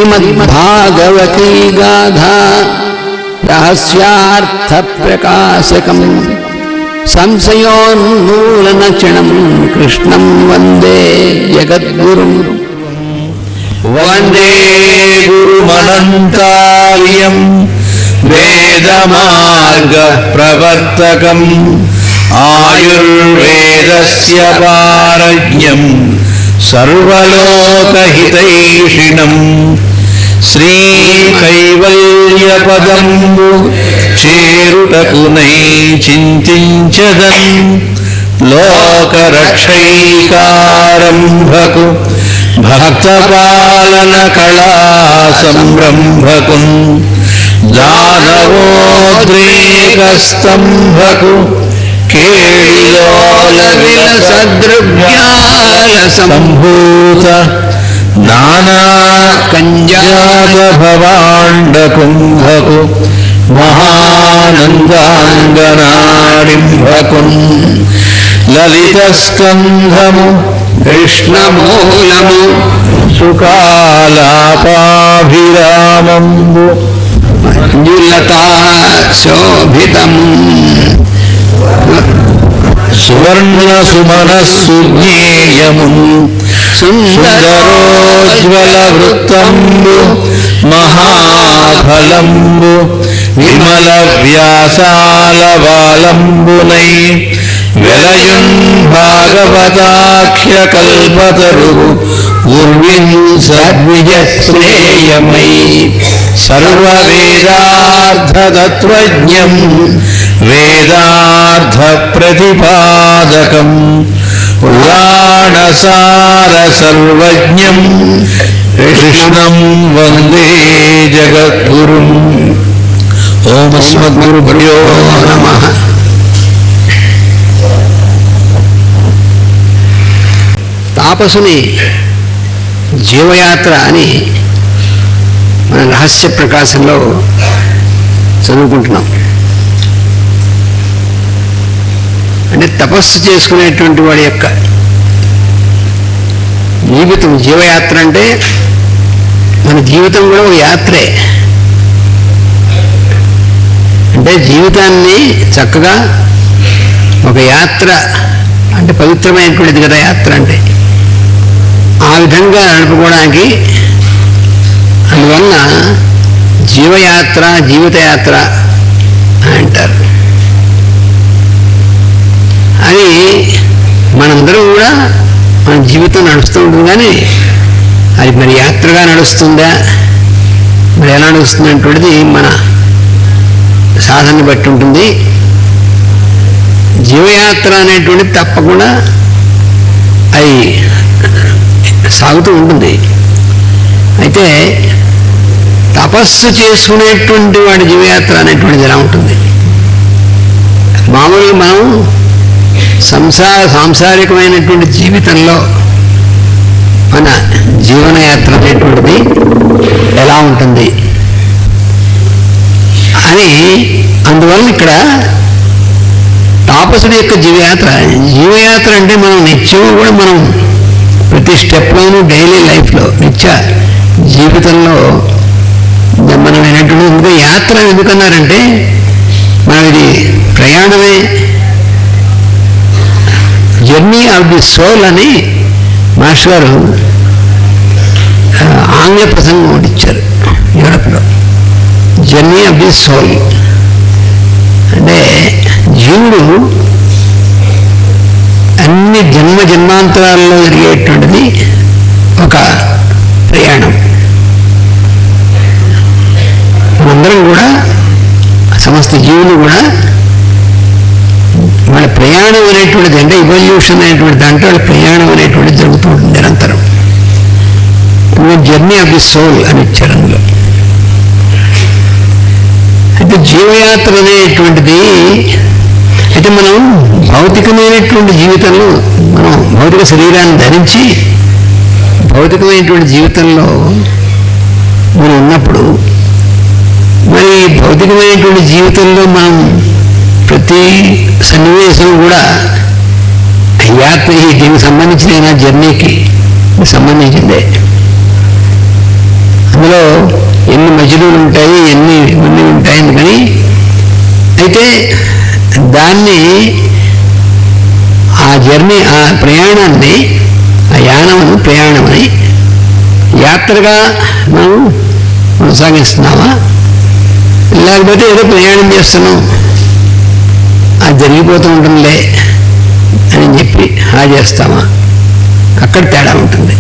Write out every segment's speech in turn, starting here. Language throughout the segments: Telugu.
శ్రీమద్భాగవతీ గాథా రహస్యార్థ ప్రకాశకం సంశయోన్మూలనక్షణం కృష్ణం వందే జగద్గురుం. వందే గురుమనంతార్యం వేదమార్గ ప్రవర్తకం ఆయుర్వేదస్య పారజ్ఞం సర్వలోకహితైషిణం శ్రీకైవల్యపదంబు చేరుటకునై చింతించదన్ లోకరక్షైకారంభకు భక్తపాలన కళా సంరంభకు దానవోద్రేకస్తంభకు కేళిలోల విలసదృగ్యాల సంభూత నానా కంజాత భవాండ కుంభకు మహానందాంగనాడింభకు లలిత స్కంధము కృష్ణమూలము సుకాలాపాభిరామంబు మంజులతా శోభితం సువర్ణ సుమన సుజ్ఞేయము సుందరోజ్వల వృత్తంబు మహాఫలంబు విమల వ్యాసాల వాలంబునై వెలయున్ భాగవతాఖ్య కల్పతరు ఉర్విన్ సద్విజశ్రేయమై సర్వవేదార్థతత్వజ్ఞం వేదార్థ ప్రతిపాదకం పురాణసార సర్వజ్ఞం కృష్ణం వందే జగద్గురుం. ఓం అస్మద్గురుభ్యో నమః. తాపసుని జీవయాత్ర అని మన రహస్య ప్రకాశంలో చదువుకుంటున్నాం. అంటే తపస్సు చేసుకునేటువంటి వాడి యొక్క జీవితం జీవయాత్ర అంటే మన జీవితం కూడా ఒక యాత్రే. అంటే జీవితాన్ని చక్కగా ఒక యాత్ర అంటే పవిత్రమైనటువంటిది కదా యాత్ర అంటే. ఆ విధంగా నడుపుకోవడానికి అందువలన జీవయాత్ర జీవితయాత్ర అంటారు. అది మనందరం కూడా మన జీవితం నడుస్తూ ఉంటుంది, కానీ అది మరి యాత్రగా నడుస్తుందా, మరి ఎలా నడుస్తుంది అనేటువంటిది మన సాధనని బట్టి ఉంటుంది. జీవయాత్ర అనేటువంటిది తప్పకుండా అది సాగుతూ ఉంటుంది. అయితే తపస్సు చేసుకునేటువంటి వాడి జీవయాత్ర అనేటువంటిది ఎలా ఉంటుంది? మామూలుగా మనం సాంసారికమైనటువంటి జీవితంలో మన జీవనయాత్ర అనేటువంటిది ఎలా ఉంటుంది అని అందువల్ల ఇక్కడ తాపసుడి యొక్క జీవయాత్ర అంటే మనం నిత్యము కూడా మనం ప్రతి స్టెప్లోనూ డైలీ లైఫ్లో నిత్య జీవితంలో మనం ఏంటంటే యాత్ర ఎందుకన్నారంటే మనం ఇది ప్రయాణమే, జర్నీ ఆఫ్ ది సోల్ అని మాస్టర్ గారు ఆంగ్ల ప్రసంగం ఒకటి ఇచ్చారు యూరప్లో. జర్నీ ఆఫ్ ది సోల్ అంటే జీవుడు అన్ని జన్మాంతరాల్లో జరిగేటువంటిది ఒక ప్రయాణం. మనందరం కూడా సమస్త జీవులు కూడా వాళ్ళ ప్రయాణం అనేటువంటిది అంటే ఇవల్యూషన్ అనేటువంటి దాంట్లో వాళ్ళ ప్రయాణం అనేటువంటిది జరుగుతూ ఉంటుంది నిరంతరం. జర్నీ ఆఫ్ ది సోల్ అని ఇచ్చారు అందులో. అయితే జీవయాత్ర అనేటువంటిది అయితే మనం భౌతికమైనటువంటి జీవితంలో మనం భౌతిక శరీరాన్ని ధరించి భౌతికమైనటువంటి జీవితంలో మనం ఉన్నప్పుడు మరి భౌతికమైనటువంటి జీవితంలో మనం ప్రతి సన్నివేశం కూడా యాత్ర దీనికి సంబంధించిన జర్నీకి సంబంధించిందే. అందులో ఎన్ని మజిలీలు ఉంటాయి, ఎన్ని ఉంటాయి అందుకని. అయితే దాన్ని ఆ జర్నీ, ఆ ప్రయాణాన్ని, ఆ యానమును ప్రయాణమని యాత్రగా మనం కొనసాగిస్తున్నామా, లేకపోతే ఏదో ప్రయాణం చేస్తున్నాం అది జరిగిపోతూ ఉంటుందిలే అని చెప్పి చేస్తామా, అక్కడ తేడా ఉంటుంది.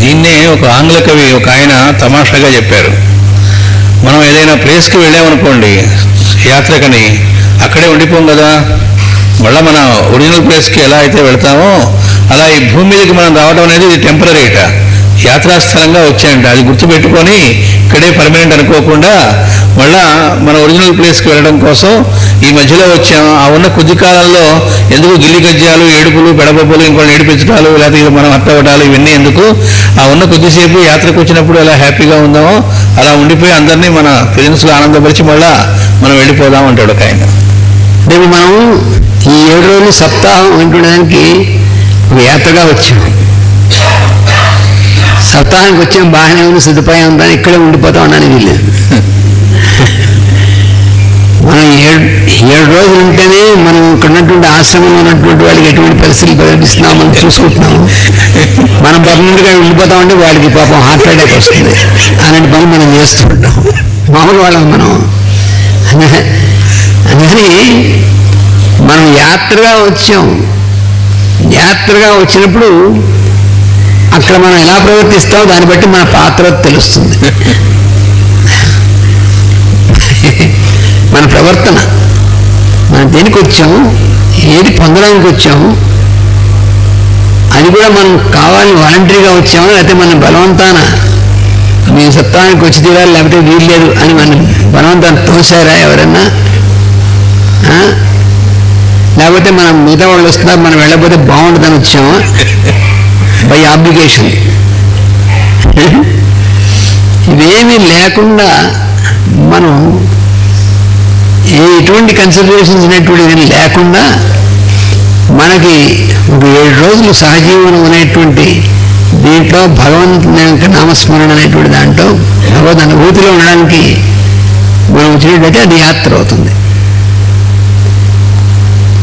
దీన్నే ఒక ఆంగ్ల కవి ఒక ఆయన తమాషాగా చెప్పారు. మనం ఏదైనా ప్లేస్కి వెళ్ళామనుకోండి యాత్రకని, అక్కడే ఉండిపోం కదా, మళ్ళీ మన ఒరిజినల్ ప్లేస్కి ఎలా అయితే వెళ్తామో అలా ఈ భూమి మీదకి మనం రావడం అనేది ఇది టెంపరీట, యాత్రాస్థలంగా వచ్చాయంట. అది గుర్తుపెట్టుకొని ఇక్కడే పర్మనెంట్ అనుకోకుండా మళ్ళా మన ఒరిజినల్ ప్లేస్కి వెళ్ళడం కోసం ఈ మధ్యలో వచ్చాం. ఆ ఉన్న కొద్ది కాలంలో ఎందుకు గిల్లి గజ్జాలు, ఏడుపులు, పెడబొబ్బలు, ఇంకోటి ఏడిపించడాలు, లేకపోతే మనం అట్టవడాలు, ఇవన్నీ ఎందుకు? ఆ ఉన్న కొద్దిసేపు యాత్రకు వచ్చినప్పుడు ఎలా హ్యాపీగా ఉందామో అలా ఉండిపోయి అందరినీ మన ప్రెజెన్స్లో ఆనందపరిచి మళ్ళా మనం వెళ్ళిపోదాం అంటాడు ఒక ఆయన. రేపు మనం ఈ 7 రోజులు సప్తాహం ఉంటుండడానికి ఒక యాత్రగా వచ్చాం. సప్తాహానికి వచ్చాం, బాగానే ఉంది, సదుపాయం ఉందని ఇక్కడే ఉండిపోతా ఉన్నాను వీళ్ళు. మనం 7 రోజులు ఉంటేనే మనం ఇక్కడ ఉన్నటువంటి ఆశ్రమంలో ఉన్నటువంటి వాళ్ళకి ఎటువంటి పరిస్థితులు కల్పిస్తున్నాం మనం చూసుకుంటున్నాము. మనం పర్మనెంట్గా ఉండిపోతా ఉంటే వాళ్ళకి పాపం హార్ట్ అటాక్ వస్తుంది. అలాంటి పనులు మనం చేస్తుంటాం, మామూలు వాళ్ళం మనం. అందుకని మనం యాత్రగా వచ్చాం. యాత్రగా వచ్చినప్పుడు అక్కడ మనం ఎలా ప్రవర్తిస్తామో దాన్ని బట్టి మన పాత్ర తెలుస్తుంది. మన ప్రవర్తన, మనం దేనికి వచ్చాము, ఏది పొందడానికి వచ్చాము, అది కూడా మనం కావాలని వాలంటరీగా వచ్చాము, లేకపోతే మన బలవంతాన మీ సప్తాహానికి వచ్చి తీరాలి లేకపోతే వీలు లేదు అని మనం బలవంతాన్ని తోసారా ఎవరన్నా, లేకపోతే మనం మిగతా వాళ్ళు వస్తున్నారు మనం వెళ్ళకపోతే బాగుంటుందని వచ్చామా, బై ఆబ్లిగేషన్. ఇవేమీ లేకుండా మనం ఎటువంటి కన్సిడరేషన్స్ అనేటువంటిది లేకుండా మనకి ఒక 7 రోజులు సహజీవనం అనేటువంటి దీంట్లో భగవంతుని యొక్క నామస్మరణ అనేటువంటి దాంట్లో భగవద్ అనుభూతిలో ఉండడానికి మనం వచ్చినట్టయితే అది యాత్ర అవుతుంది.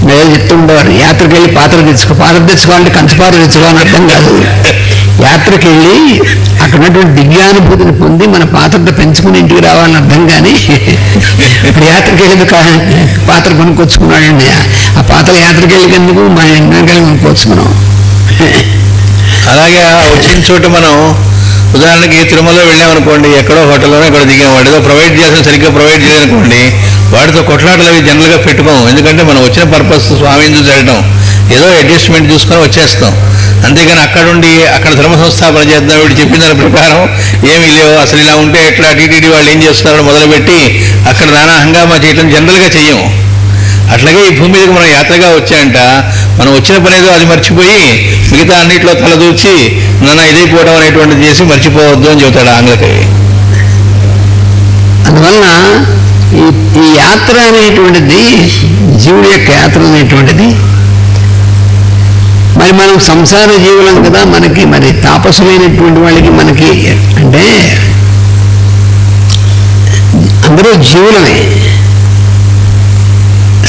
నేను చెప్తుండేవారు, యాత్రకి వెళ్ళి పాత్ర తెచ్చుకోవాలంటే కంచపాత్ర తెచ్చుకోవాలని అర్థం కాదు. యాత్రకి వెళ్ళి అక్కడ ఉన్నటువంటి దివ్యానుభూతిని పొంది మన పాత్రతో పెంచుకుని ఇంటికి రావాలని అర్థం. కానీ ఇప్పుడు యాత్రకి వెళ్ళి పాత్ర కొనుక్కొచ్చుకున్నాడండి, ఆ పాత్ర యాత్రకి వెళ్ళేందుకు మన ఇంటికి కొనుక్కొచ్చుకున్నాం. అలాగే వచ్చిన చోట మనం ఉదాహరణకి తిరుమలలో వెళ్ళామనుకోండి, ఎక్కడో హోటల్లోనే ఎక్కడ దిగాం, వాడితో ప్రొవైడ్ చేసిన సరిగ్గా ప్రొవైడ్ చేయాలనుకోండి, వాటితో కొట్లాటలు అవి జనరల్గా పెట్టుకోం. ఎందుకంటే మనం వచ్చిన పర్పస్ స్వామిందు చేయడం, ఏదో అడ్జస్ట్మెంట్ చూసుకొని వచ్చేస్తాం. అంతేగాని అక్కడుండి అక్కడ ధర్మ సంస్థాపన చేద్దాం వీడు చెప్పిన దాని ప్రకారం ఏమీ లేవు, అసలు ఇలా ఉంటే ఎట్లా, టీటీడీ వాళ్ళు ఏం చేస్తున్నారో మొదలుపెట్టి అక్కడ నానా హంగామా చేయడం జనరల్గా చెయ్యం. అట్లాగే ఈ భూమి మీదకి మనం యాత్రగా వచ్చాయంట, మనం వచ్చిన పని ఏదో అది మర్చిపోయి మిగతా అన్నింటిలో తలదూర్చి నాన్న ఇదైపోవడం అనేటువంటిది చేసి మర్చిపోవద్దు అని చెబుతాడు ఆంగ్లకవి. అందువలన ఈ యాత్ర అనేటువంటిది, జీవుడి యొక్క యాత్ర అనేటువంటిది, మరి మనం సంసార జీవులం కదా, మనకి మరి తాపసులైనటువంటి వాళ్ళకి మనకి అంటే అందరూ జీవులమే.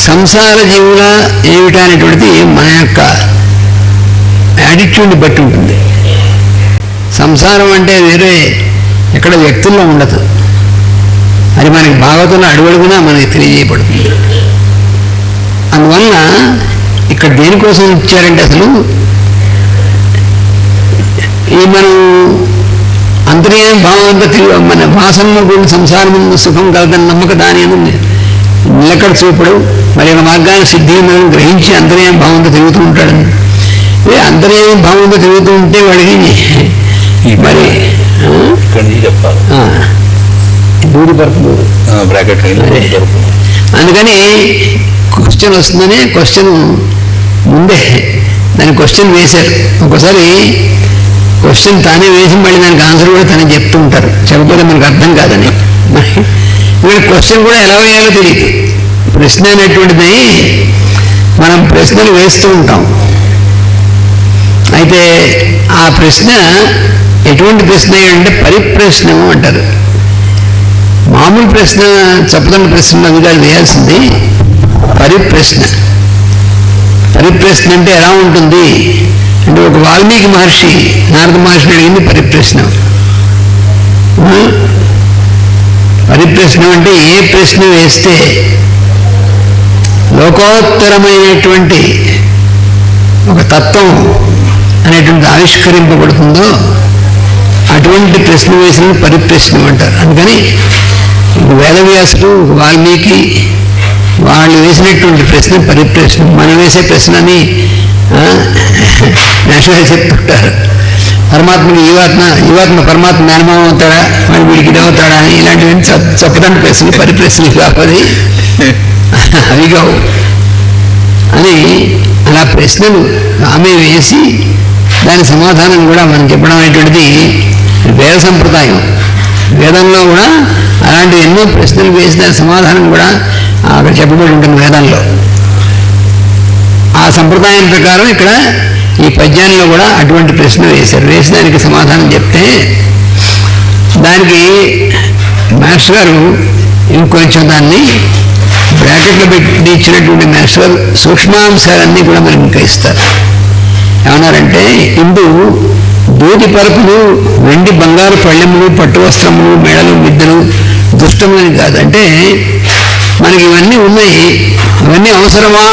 సంసార జీవుల ఏమిటా అనేటువంటిది మన యొక్క యాటిట్యూడ్ని బట్టి ఉంటుంది. సంసారం అంటే వేరే ఎక్కడ వ్యక్తుల్లో ఉండదు, అది మనకి భాగవతంలో అడుగడుగునా మనకి తెలియజేయబడుతుంది. అందువలన ఇక్కడ దేనికోసం ఇచ్చారంటే అసలు ఈ మనం అంతర్యం భావంతో మన వాసనలో కూడిన సంసారం సుఖం కలదని నమ్మక దాని నిలకడ చూపడు, మరి ఒక మార్గాన్ని సిద్ధి గ్రహించి అంతర్యం భావంతో తిరుగుతూ ఉంటాడు. అంతర్యం భావంతో తిరుగుతూ ఉంటే వాడికి మరి అందుకని క్వశ్చన్ వస్తుందని క్వశ్చన్ ముందే దాని క్వశ్చన్ వేశారు. ఒక్కోసారి క్వశ్చన్ తానే వేసి మళ్ళీ దానికి ఆన్సర్ కూడా తనే చెప్తూ ఉంటారు, చెప్పకపోతే మనకు అర్థం కాదని. ఇక్కడ క్వశ్చన్ కూడా ఎలా వేయాలో తెలియదు. ప్రశ్న అనేటువంటిది మనం ప్రశ్నలు వేస్తూ ఉంటాం, అయితే ఆ ప్రశ్న ఎటువంటి ప్రశ్న అంటే పరిప్రశ్నము అంటారు. మామూలు ప్రశ్న చెప్పదన్న ప్రశ్న అది వేయాల్సింది పరిప్రశ్న. పరిప్రశ్న అంటే ఎలా ఉంటుంది అంటే ఒక వాల్మీకి మహర్షి నారద మహర్షిని అడిగింది పరిప్రశ్న. పరిప్రశ్న అంటే ఏ ప్రశ్న వేస్తే లోకోత్తరమైనటువంటి ఒక తత్వం అనేటువంటి ఆవిష్కరింపబడుతుందో అటువంటి ప్రశ్న వేసిన పరిప్రశ్న అంటారు. అందుకని వేదవ్యాసుడు వాల్మీకి వాళ్ళు వేసినటువంటి ప్రశ్న పరిప్రశ్న. మనం వేసే ప్రశ్నని నేషనల్ చెప్తుంటారు. పరమాత్మకి జీవాత్మ పరమాత్మ మేనమామ అవుతాడా, వాడు వీడికి ఇదవుతాడా అని ఇలాంటివన్నీ చెప్పడానికి ప్రశ్నలు పరిప్రశ్నలు కావాలి, అవి కావు అని అలా ప్రశ్నలు ఆమె వేసి దాని సమాధానం కూడా మనం చెప్పడం అనేటువంటిది వేద సంప్రదాయం. వేదంలో కూడా అలాంటి ఎన్నో ప్రశ్నలు వేసి దాని సమాధానం కూడా అక్కడ చెప్పబడి ఉంటుంది వేదంలో. ఆ సంప్రదాయం ప్రకారం ఇక్కడ ఈ పద్యాల్లో కూడా అటువంటి ప్రశ్న వేశారు. వేసి దానికి సమాధానం చెప్తే దానికి మాస్టర్ గారు ఇంకొంచెం దాన్ని బ్రాకెట్లో పెట్టి ఇచ్చినటువంటి మాస్టర్ గారు సూక్ష్మాంశాలన్నీ కూడా మనకి ఇంకా ఇస్తారు. ఏమన్నారంటే ఇందు దూది పరుపులు, వెండి బంగారు పళ్ళెములు, పట్టు వస్త్రములు, మెడలు, మిద్దెలు దుష్టములని కాదు. అంటే మనకి ఇవన్నీ ఉన్నాయి, ఇవన్నీ అవసరమా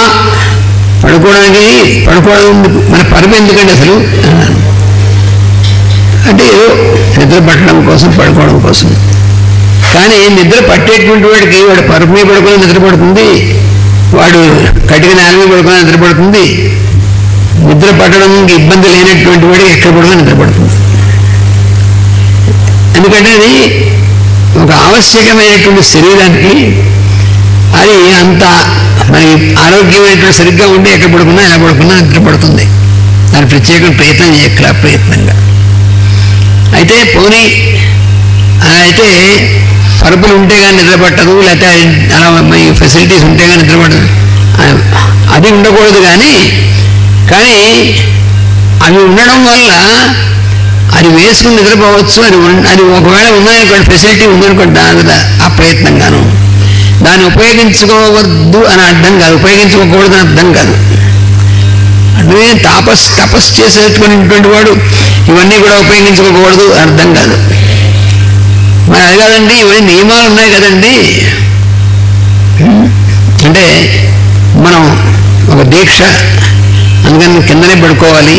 పడుకోవడం మన పరుపు ఎందుకంటే అసలు అంటే ఏదో నిద్ర పట్టడం కోసం పడుకోవడం కోసం. కానీ నిద్ర పట్టేటువంటి వాడికి వాడు పరుపు మీద పడుకొని నిద్ర పడుతుంది, వాడు కటిక నేల మీద పడుకొని నిద్ర పడుతుంది. నిద్ర పట్టడానికి ఇబ్బంది లేనటువంటి వాడికి ఎక్కడ పడుకొని నిద్ర పడుతుంది. ఎందుకంటే అది ఒక ఆవశ్యకమైనటువంటి శరీరానికి అది అంత మరి ఆరోగ్యమైనటువంటి సరిగ్గా ఉండి ఎక్కడ పడుకున్నా ఎలా పడుకున్నా నిద్ర పడుతుంది. దాని ప్రత్యేక ప్రయత్నం చేయక్కల ప్రయత్నంగా. అయితే పోనీ అలా అయితే పరుపులు ఉంటే కానీ నిద్ర పట్టదు, లేకపోతే అలా ఫెసిలిటీస్ ఉంటే కానీ నిద్ర పట్టదు, అది ఉండకూడదు. కానీ అవి ఉండడం వల్ల అది వేసుకుని నిద్రపోవచ్చు. అది ఒకవేళ ఉన్నాయనుకోండి, ఫెసిలిటీ ఉందనుకోండి, దాని ఆ ప్రయత్నంగాను దాన్ని ఉపయోగించుకోవద్దు అని అర్థం కాదు, ఉపయోగించుకోకూడదు అని అర్థం కాదు. అంటే తపస్సు చేసేటువంటి వాడు ఇవన్నీ కూడా ఉపయోగించుకోకూడదు అని అర్థం కాదు. మరి అది కాదండి, ఇవన్నీ నియమాలు ఉన్నాయి కదండి. అంటే మనం ఒక దీక్ష, అందుకని కిందనే పడుకోవాలి.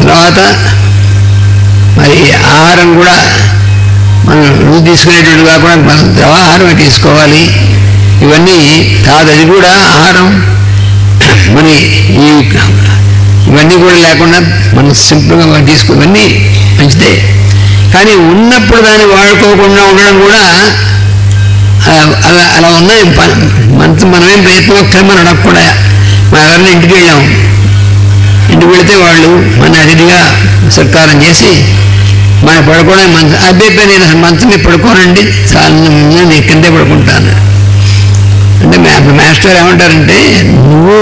తర్వాత మరి ఆహారం కూడా మనం రోజు తీసుకునేటువంటి కాకుండా మనం ద్రవాహారమే తీసుకోవాలి. ఇవన్నీ కాదు, అది కూడా ఆహారం మరి ఇవన్నీ కూడా లేకుండా మనం సింపుల్గా తీసుకువన్నీ మంచిదే. కానీ ఉన్నప్పుడు దాన్ని వాడుకోకుండా ఉండడం కూడా అలా ఉన్నాయి. మనమేం ప్రయత్నం ఒకసారి మనం అడగకుండా మన ఎవరిని ఇంటికి వెళ్ళాం, ఇంటికి వెళితే వాళ్ళు మన అతిథిగా సత్కారం చేసి మన పడుకోవడానికి అబ్బాయి నేను మంచం మీద పడుకోనండి, నేను కిందే పడుకుంటాను అంటే మాస్టర్ ఏమంటారంటే నువ్వు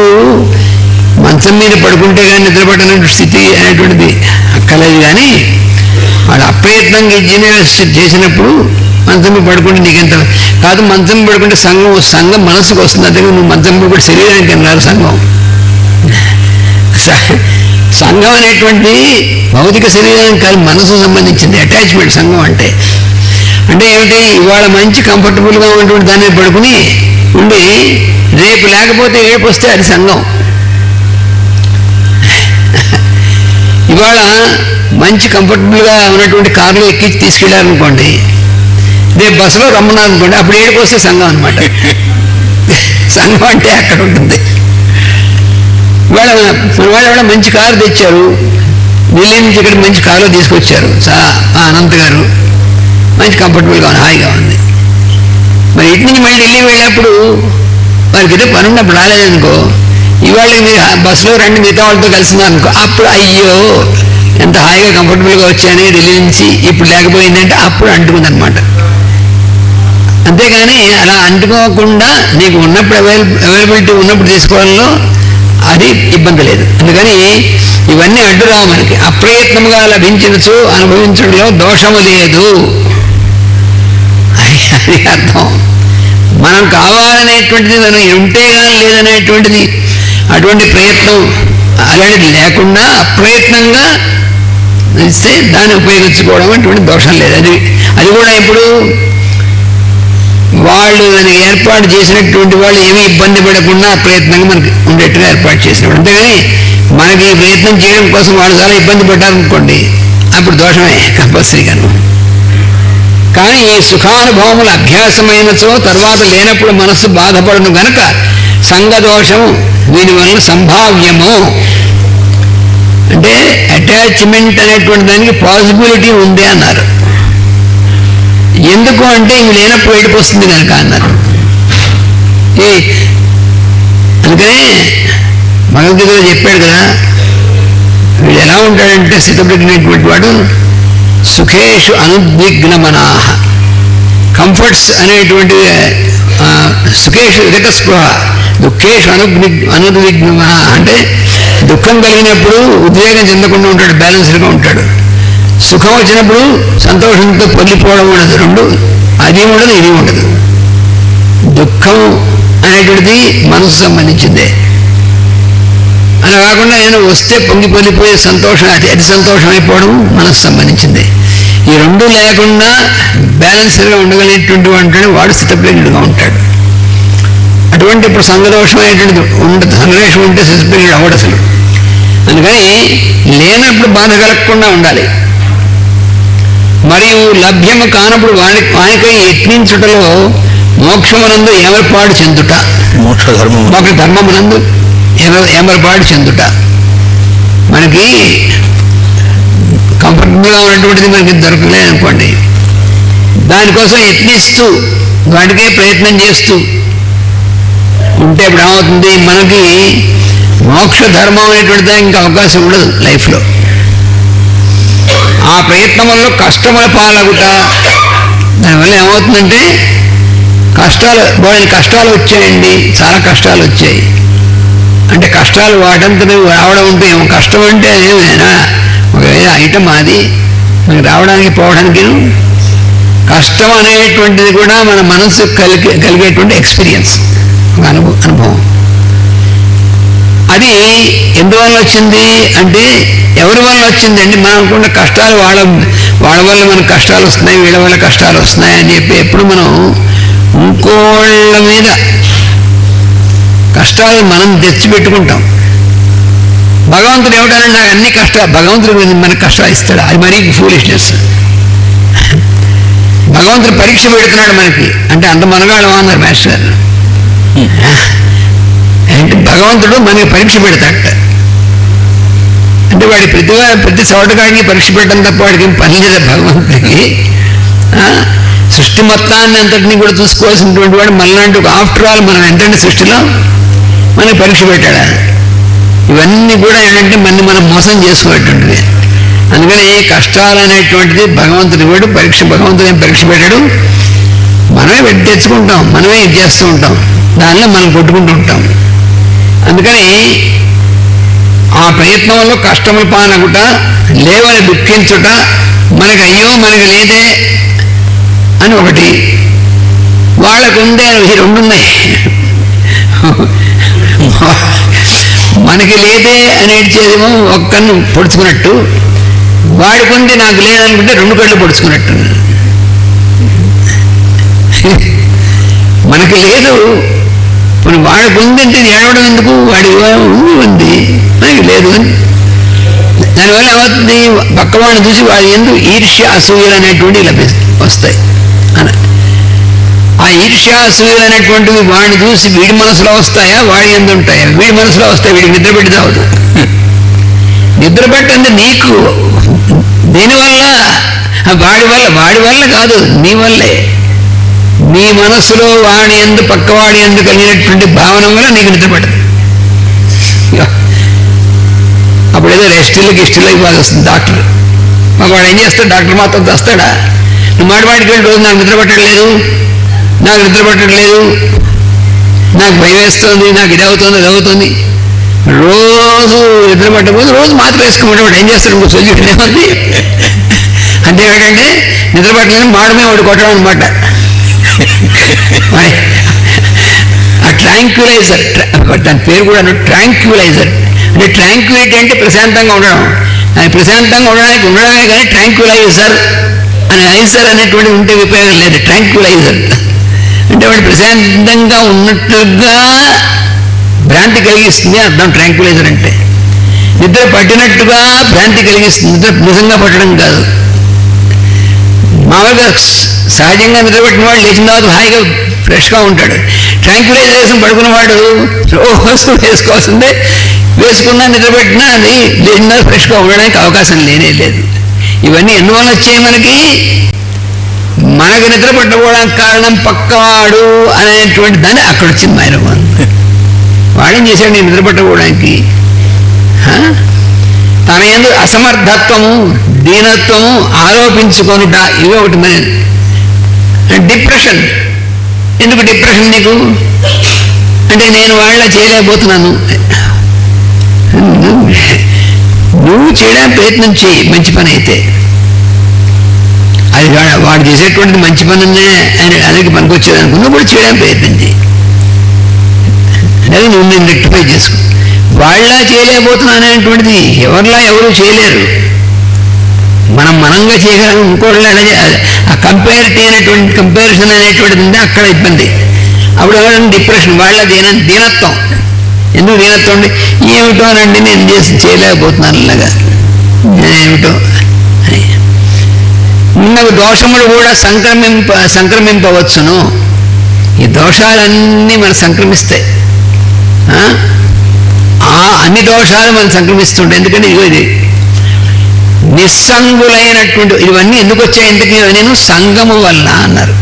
మంచం మీద పడుకుంటే కానీ నిద్రపట్టనటువంటి స్థితి అనేటువంటిది అక్కలేదు. కానీ వాడు అప్రయత్నంగా ఇంజనీర్ చేసినప్పుడు మంచం మీద పడుకుంటే నీకెంత కాదు. మంచం పడుకుంటే సంఘం మనసుకు వస్తుంది. అంతే నువ్వు మంచం పడుకుంటే శరీరానికి రాదు సంఘం. సంఘం అనేటువంటి భౌతిక శరీరానికి కాదు, మనసుకు సంబంధించింది అటాచ్మెంట్ సంఘం అంటే. అంటే ఏమిటి, ఇవాళ మంచి కంఫర్టబుల్గా ఉన్నటువంటి దాన్ని పడుకుని ఉండి రేపు లేకపోతే ఏడుపు వస్తే అది సంఘం. ఇవాళ మంచి కంఫర్టబుల్గా ఉన్నటువంటి కారులో ఎక్కించి తీసుకెళ్ళారనుకోండి, రేపు బస్సులో రమ్మన్నారనుకోండి, అప్పుడు ఏడుపు వస్తే సంఘం అనమాట. సంఘం అంటే అక్కడ ఉంటుంది. ఇవాళ మన వాళ్ళు మంచి కారు తెచ్చారు, ఢిల్లీ నుంచి ఇక్కడ మంచి కారులో తీసుకొచ్చారు అనంత్ గారు, మంచి కంఫర్టబుల్గా ఉంది, హాయిగా ఉంది. మరి ఇటు నుంచి మళ్ళీ ఢిల్లీ వెళ్ళినప్పుడు వారికి ఏదో పని ఉన్నప్పుడు రాలేదనుకో, ఇవాళ మీరు బస్సులో రండి మిగతా వాళ్ళతో కలిసినారనుకో, అప్పుడు అయ్యో ఎంత హాయిగా కంఫర్టబుల్గా వచ్చాయని ఢిల్లీ నుంచి, ఇప్పుడు లేకపోయిందంటే అప్పుడు అంటుకుందనమాట. అంతేగాని అలా అంటుకోకుండా నీకు ఉన్నప్పుడు అవైలబిలిటీ ఉన్నప్పుడు తీసుకోవడంలో అది ఇబ్బంది లేదు. అందుకని ఇవన్నీ అడ్డురావు మనకి. అప్రయత్నముగా లభించినచో అనుభవించడంలో దోషము లేదు అది అర్థం. మనం కావాలనేటువంటిది మనం ఉంటే కానీ లేదనేటువంటిది అటువంటి ప్రయత్నం అలాంటిది లేకుండా అప్రయత్నంగా ఇస్తే దాన్ని ఉపయోగించుకోవడం అటువంటి దోషం లేదు. అది కూడా ఇప్పుడు వాళ్ళు దానికి ఏర్పాటు చేసినటువంటి వాళ్ళు ఏమీ ఇబ్బంది పడకుండా ప్రయత్నంగా మనకి ఉండేట్టుగా ఏర్పాటు చేసినప్పుడు. అంతేగాని మనకి ఈ ప్రయత్నం చేయడం కోసం వాళ్ళు చాలా ఇబ్బంది పడ్డారనుకోండి, అప్పుడు దోషమే కంపల్సరీగాను. కానీ ఈ సుఖానుభవములు అభ్యాసమైనచో తర్వాత లేనప్పుడు మనస్సు బాధపడను గనక సంగదోషం దీని వలన సంభావ్యము. అంటే అటాచ్మెంట్ అనేటువంటి దానికి పాసిబిలిటీ ఉంది అన్నారు. ఎందుకు అంటే ఇవి లేనప్పుడు వెళ్ళిపోతుంది కనుక అన్నారు. అందుకనే భగవద్గీతలో చెప్పాడు కదా, వీడు ఎలా ఉంటాడంటే స్థితప్రజ్ఞటువంటి వాడు సుఖేషు అనుద్విగ్నమనాహ. కంఫర్ట్స్ అనేటువంటి సుఖేషు విరకస్పృహ దుఃఖేషు అనుద్విగ్నమన అంటే దుఃఖం కలిగినప్పుడు ఉద్వేగం చెందకుండా ఉంటాడు, బ్యాలెన్స్డ్గా ఉంటాడు. సుఖం వచ్చినప్పుడు సంతోషంతో పొంగిపోవడం ఉండదు. రెండు అది ఉండదు ఇది ఉండదు. దుఃఖం అనేటువంటిది మనసు సంబంధించిందే. అలా కాకుండా నేను వస్తే పొంగిపోయి సంతోషం అతి సంతోషం అయిపోవడం మనసు సంబంధించిందే. ఈ రెండు లేకుండా బ్యాలెన్స్డ్గా ఉండగలిగేటువంటి వాడు వాడు స్థితప్రజ్ఞుడుగా ఉంటాడు. అటువంటి ఇప్పుడు సంగదోషం అనేటువంటిది ఉండదు. సంగదోషం ఉంటే స్థితప్రజ్ఞుడు అవ్వడు అసలు. అందుకని లేనప్పుడు బాధ కలగకుండా ఉండాలి. మరియు లభ్యము కానప్పుడు వానికై యత్నించుటలో మోక్షమునందు ఏమర్పాటు చెందుట, మోక్ష ధర్మమునందు ఏమర్పాటు చెందుట. మనకి కంఫర్టబుల్గా ఉన్నటువంటిది మనకి దొరకలేదు అనుకోండి, దానికోసం యత్నిస్తూ వాటికే ప్రయత్నం చేస్తూ ఉంటే ఇప్పుడు ఏమవుతుంది, మనకి మోక్ష ధర్మం అనేటువంటిది ఇంకా అవకాశం ఉండదు లైఫ్లో. ఆ ప్రయత్నం వల్ల కష్టముల పాలగుట. దానివల్ల ఏమవుతుందంటే కష్టాలు వచ్చాయండి, చాలా కష్టాలు వచ్చాయి. అంటే కష్టాలు వాటంతా రావడం ఉంటే ఏమో కష్టం అంటే ఏమైనా ఒక ఐటమ్ అది మనకి రావడానికి పోవడానికి కష్టం అనేటువంటిది కూడా మన మనసు కలిగేటువంటి ఎక్స్పీరియన్స్, ఒక అనుభవం. అది ఎందువల్ల వచ్చింది అంటే ఎవరి వల్ల వచ్చిందండి? మనం అనుకున్న కష్టాలు వాళ్ళ వల్ల మనకు కష్టాలు వస్తున్నాయి, వీళ్ళ వల్ల కష్టాలు వస్తున్నాయి అని చెప్పి ఎప్పుడు మనం ఇంకోళ్ళ మీద కష్టాలు మనం తెచ్చిపెట్టుకుంటాం. భగవంతుడు ఏమిటంటే నాకు అన్ని కష్టాలు, భగవంతుడు మనకు కష్టాలు ఇస్తాడు. అది మరీ ఫూలిష్నెస్. భగవంతుడు పరీక్ష పెడుతున్నాడు మనకి అంటే అంత మనగాళ్ళం అన్నారు మాస్టర్ గారు. అంటే భగవంతుడు మనకి పరీక్ష పెడతాడట. అంటే వాడి ప్రతి చోటగాడికి పరీక్ష పెట్టడం తప్ప వాడికి ఏం పని లేదు భగవంతుడికి. సృష్టి మొత్తాన్ని అంతటినీ కూడా చూసుకోవాల్సినటువంటి వాడు మనలాంటి ఒక ఆఫ్టర్ ఆల్ మనం ఎంతంటే సృష్టిలో మనకి పరీక్ష పెట్టాడు. ఇవన్నీ కూడా ఏంటంటే మనం మోసం చేసుకునేటువంటిది. అందుకని కష్టాలు అనేటువంటిది భగవంతుడి వాడు భగవంతుడు ఏం పరీక్ష పెట్టాడు, మనమే తెచ్చుకుంటాం, మనమే ఇది చేస్తూ ఉంటాం, దానిలో మనం కొట్టుకుంటూ ఉంటాం. అందుకని ఆ ప్రయత్నం వల్ల కష్టములు పానగుట, లేవని దుఃఖించుట, మనకి అయ్యో మనకి లేదే అని ఒకటి, వాళ్ళకు ఉందే ఈ రెండు ఉన్నాయి. మనకి లేదే అని ఏడ్చేదేమో ఒక కన్ను పొడుచుకున్నట్టు, వాడికి ఉంది నాకు లేదనుకుంటే రెండు కళ్ళు పొడుచుకున్నట్టు. మనకి లేదు ఇప్పుడు వాడికి ఉందంటే ఏడవడం ఎందుకు, వాడి ఉంది మనకి లేదు అని. దానివల్ల ఏమవుతుంది, పక్కవాడిని చూసి వాడి ఎందుకు ఈర్ష్య అసూయలు అనేటువంటివి వస్తాయి. ఆ ఈర్ష్య అసూయలు అనేటువంటివి వాడిని చూసి వీడి మనసులో వస్తాయా, వాడి ఎందు ఉంటాయా? వీడి మనసులో వస్తాయి, వీడికి నిద్ర పెట్టి తావదు. నిద్ర పెట్టండి నీకు, దీనివల్ల వాడి వల్ల కాదు, నీ వల్లే. నీ మనస్సులో వాడి ఎందు పక్కవాడి ఎందు కలిగినటువంటి భావన వల్ల నీకు నిద్ర పట్టదు. అప్పుడు ఏదో రెస్టులకి ఇవాళ వస్తుంది డాక్టర్. వాడు ఏం చేస్తాడు, డాక్టర్ మాత్రం వస్తాడా? నువ్వు మాటికి వెళ్ళి రోజు నాకు నిద్ర పట్టట్లేదు, నాకు భయం వేస్తుంది, నాకు ఇది అవుతుంది అది అవుతుంది రోజు నిద్ర పట్టకపోతే రోజు మాత్రం వేసుకోమంటే ఏం చేస్తాడు ఇంకో సొల్యూషన్ ఏమంది అంటే ఏంటంటే నిద్ర పట్టలేని మాడమే ఒకటి కొట్టడం అనమాట. ఆ ట్రాంక్యులైజర్, దాని పేరు కూడా ట్రాంక్యులైజర్. అంటే ట్రాంక్యులిటీ అంటే ప్రశాంతంగా ఉండడం, అది ప్రశాంతంగా ఉండడమే కానీ ట్రాంక్యులైజర్ అని ఐజర్ అనేటువంటి ఉంటే ఉపయోగం లేదు. ట్రాంక్యులైజర్ అంటే వాడు ప్రశాంతంగా ఉన్నట్టుగా భ్రాంతి కలిగిస్తుంది అర్థం ట్రాంక్యులైజర్ అంటే. నిద్ర పట్టినట్టుగా భ్రాంతి కలిగిస్తుంది, నిద్ర నిజంగా పట్టడం కాదు. మామూలుగా సహజంగా నిద్రపెట్టిన వాడు లేచిన తర్వాత హాయిగా ఫ్రెష్గా ఉంటాడు. ట్రాంక్యులైజేషన్ పడుకున్నవాడు రోజు వేసుకోవాల్సిందే, వేసుకున్నా నిద్రపెట్టినా అది లేచిన తర్వాత ఫ్రెష్గా ఉండడానికి అవకాశం లేనే లేదు. ఇవన్నీ ఎందువల్ల వచ్చాయి మనకు నిద్ర పట్టకపోవడానికి కారణం పక్కవాడు అనేటువంటి దాన్ని అక్కడ వచ్చింది మైరవాన్. వాడేం చేశాడు నేను నిద్ర పట్టకపోవడానికి? తన యందు అసమర్థత్వము, దీనత్వము ఆరోపించుకొనుట, ఇవి ఒకటి మన డిప్రెషన్. ఎందుకు డిప్రెషన్ నీకు అంటే నేను వాళ్ళ చేయలేకపోతున్నాను. నువ్వు చేయడానికి ప్రయత్నం చేయి, మంచి పని అయితే. అది వాడు చేసేటువంటిది మంచి పనులనే అని అదికి పనికొచ్చేది అనుకున్నా కూడా చేయడానికి ప్రయత్నం చేయి. అది నువ్వు నేను రెక్టిఫై చేసుకో. వాళ్ళ చేయలేకపోతున్నాను అనేటువంటిది ఎవరిలా ఎవరు చేయలేరు. మనంగా చేయగలం, ఇంకోళ్ళ ఆ కంపేరిటీ అనేటువంటి కంపారిజన్ అనేటువంటిది ఉంటే అక్కడ ఇబ్బంది. అప్పుడు ఎవరంటే డిప్రెషన్, వాళ్ళ దీనత్వం. ఎందుకు దీనత్వం అండి? ఏమిటో అనండి నేను చేయలేకపోతున్నాను ఇలాగా, ఏమిటో అని. ఉన్నవి దోషములు కూడా సంక్రమింపవచ్చును. ఈ దోషాలన్నీ మనకు సంక్రమిస్తాయి. అన్ని దోషాలు మనం సంక్రమిస్తుంటాయి. ఎందుకంటే ఇది నిస్సంగులైనటువంటి ఇవన్నీ ఎందుకు వచ్చాయి? ఎందుకు నేను సంగము వల్ల అన్నారు.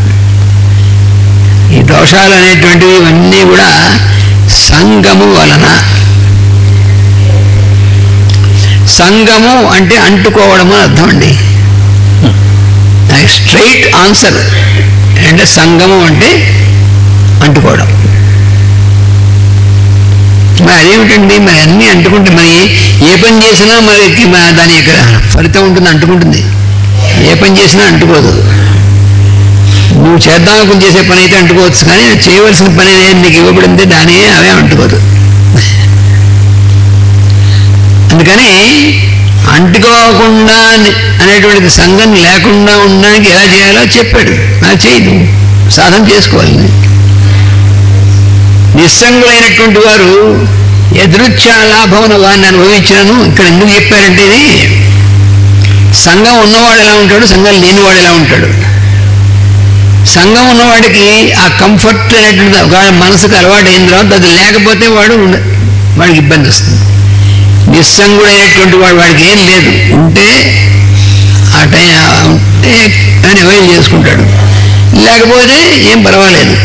ఈ దోషాలు అనేటువంటివి ఇవన్నీ కూడా సంగము వలన. సంగము అంటే అంటుకోవడము అని అర్థం అండి. స్ట్రైట్ ఆన్సర్ అంటే సంగము అంటే అంటుకోవడం. మరి అదేమిటండి? మరి అన్నీ అంటుకుంటే మరి ఏ పని చేసినా మరి దాని యొక్క ఫలితం ఉంటుంది, అంటుకుంటుంది. ఏ పని చేసినా అంటుకోదు. నువ్వు చేద్దామనుకుని చేసే పని అయితే అంటుకోవచ్చు, కానీ చేయవలసిన పని నీకు ఇవ్వబడింది దాని అవే అంటుకోదు. అందుకని అంటుకోకుండా అనేటువంటిది సంఘం లేకుండా ఉండడానికి ఎలా చేయాలో చెప్పాడు. అది చేయదు, సాధన చేసుకోవాలి. నిస్సంగులైనటువంటి వారు ఎదురుచ్చా లాభమున వారిని అనుభవించినను. ఇక్కడ ఎందుకు చెప్పారంటే ఇది సంఘం ఉన్నవాడు ఎలా ఉంటాడు, సంఘం లేనివాడు ఎలా ఉంటాడు. సంఘం ఉన్నవాడికి ఆ కంఫర్ట్ అనేటువంటి మనసుకు అలవాటు అయిన తర్వాత అది లేకపోతే వాడికి ఇబ్బంది వస్తుంది. నిస్సంగుడైనటువంటి వాడికి ఏం లేదు, ఉంటే ఆ టైం ఉంటే అని అవైల్ చేసుకుంటాడు, లేకపోతే ఏం పర్వాలేదు.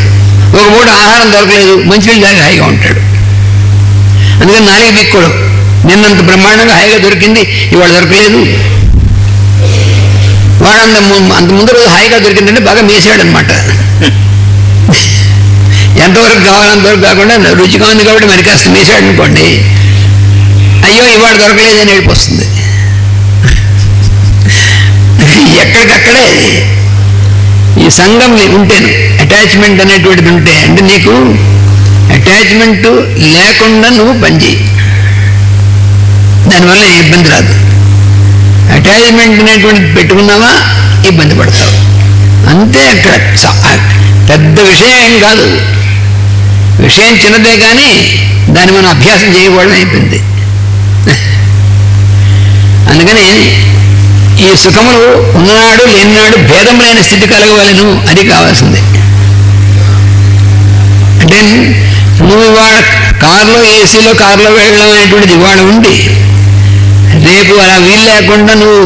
ఒక పూట ఆహారం దొరకలేదు, మంచినీళ్ళు తాగి హాయిగా ఉంటాడు. అందుకని నాలుగు దిక్కుడు నిన్నంత బ్రహ్మాండంగా హాయిగా దొరికింది, ఇవాళ దొరకలేదు. వాడు అంత ముందు రోజు హాయిగా దొరికిందంటే బాగా మేసాడు అనమాట. ఎంతవరకు కావాలంతవరకు కాకుండా రుచిగా ఉంది కాబట్టి మరి కాస్త మేసాడు అనుకోండి, అయ్యో ఇవాళ దొరకలేదని ఏడిపోస్తుంది. ఎక్కడికక్కడే ఈ సంఘం ఉంటేను అటాచ్మెంట్ అనేటువంటిది ఉంటే, అంటే నీకు అటాచ్మెంట్ లేకుండా నువ్వు పనిచేయి, దానివల్ల ఇబ్బంది రాదు. అటాచ్మెంట్ అనేటువంటిది పెట్టుకున్నావా ఇబ్బంది పడతావు అంతే. అక్కడ పెద్ద విషయం ఏం కాదు, విషయం చిన్నదే కానీ దాన్ని మనం అభ్యాసం చేయకూడదు అయిపోయింది. అందుకని ఈ సుఖములు ఉన్ననాడు లేనినాడు భేదములైన స్థితి కలగవలను, అది కావాల్సిందే. అంటే నువ్వు ఇవాళ కారులో ఏసీలో కారులో వెళ్ళడం అనేటువంటిది ఇవాళ ఉండి, రేపు అలా వీలు లేకుండా నువ్వు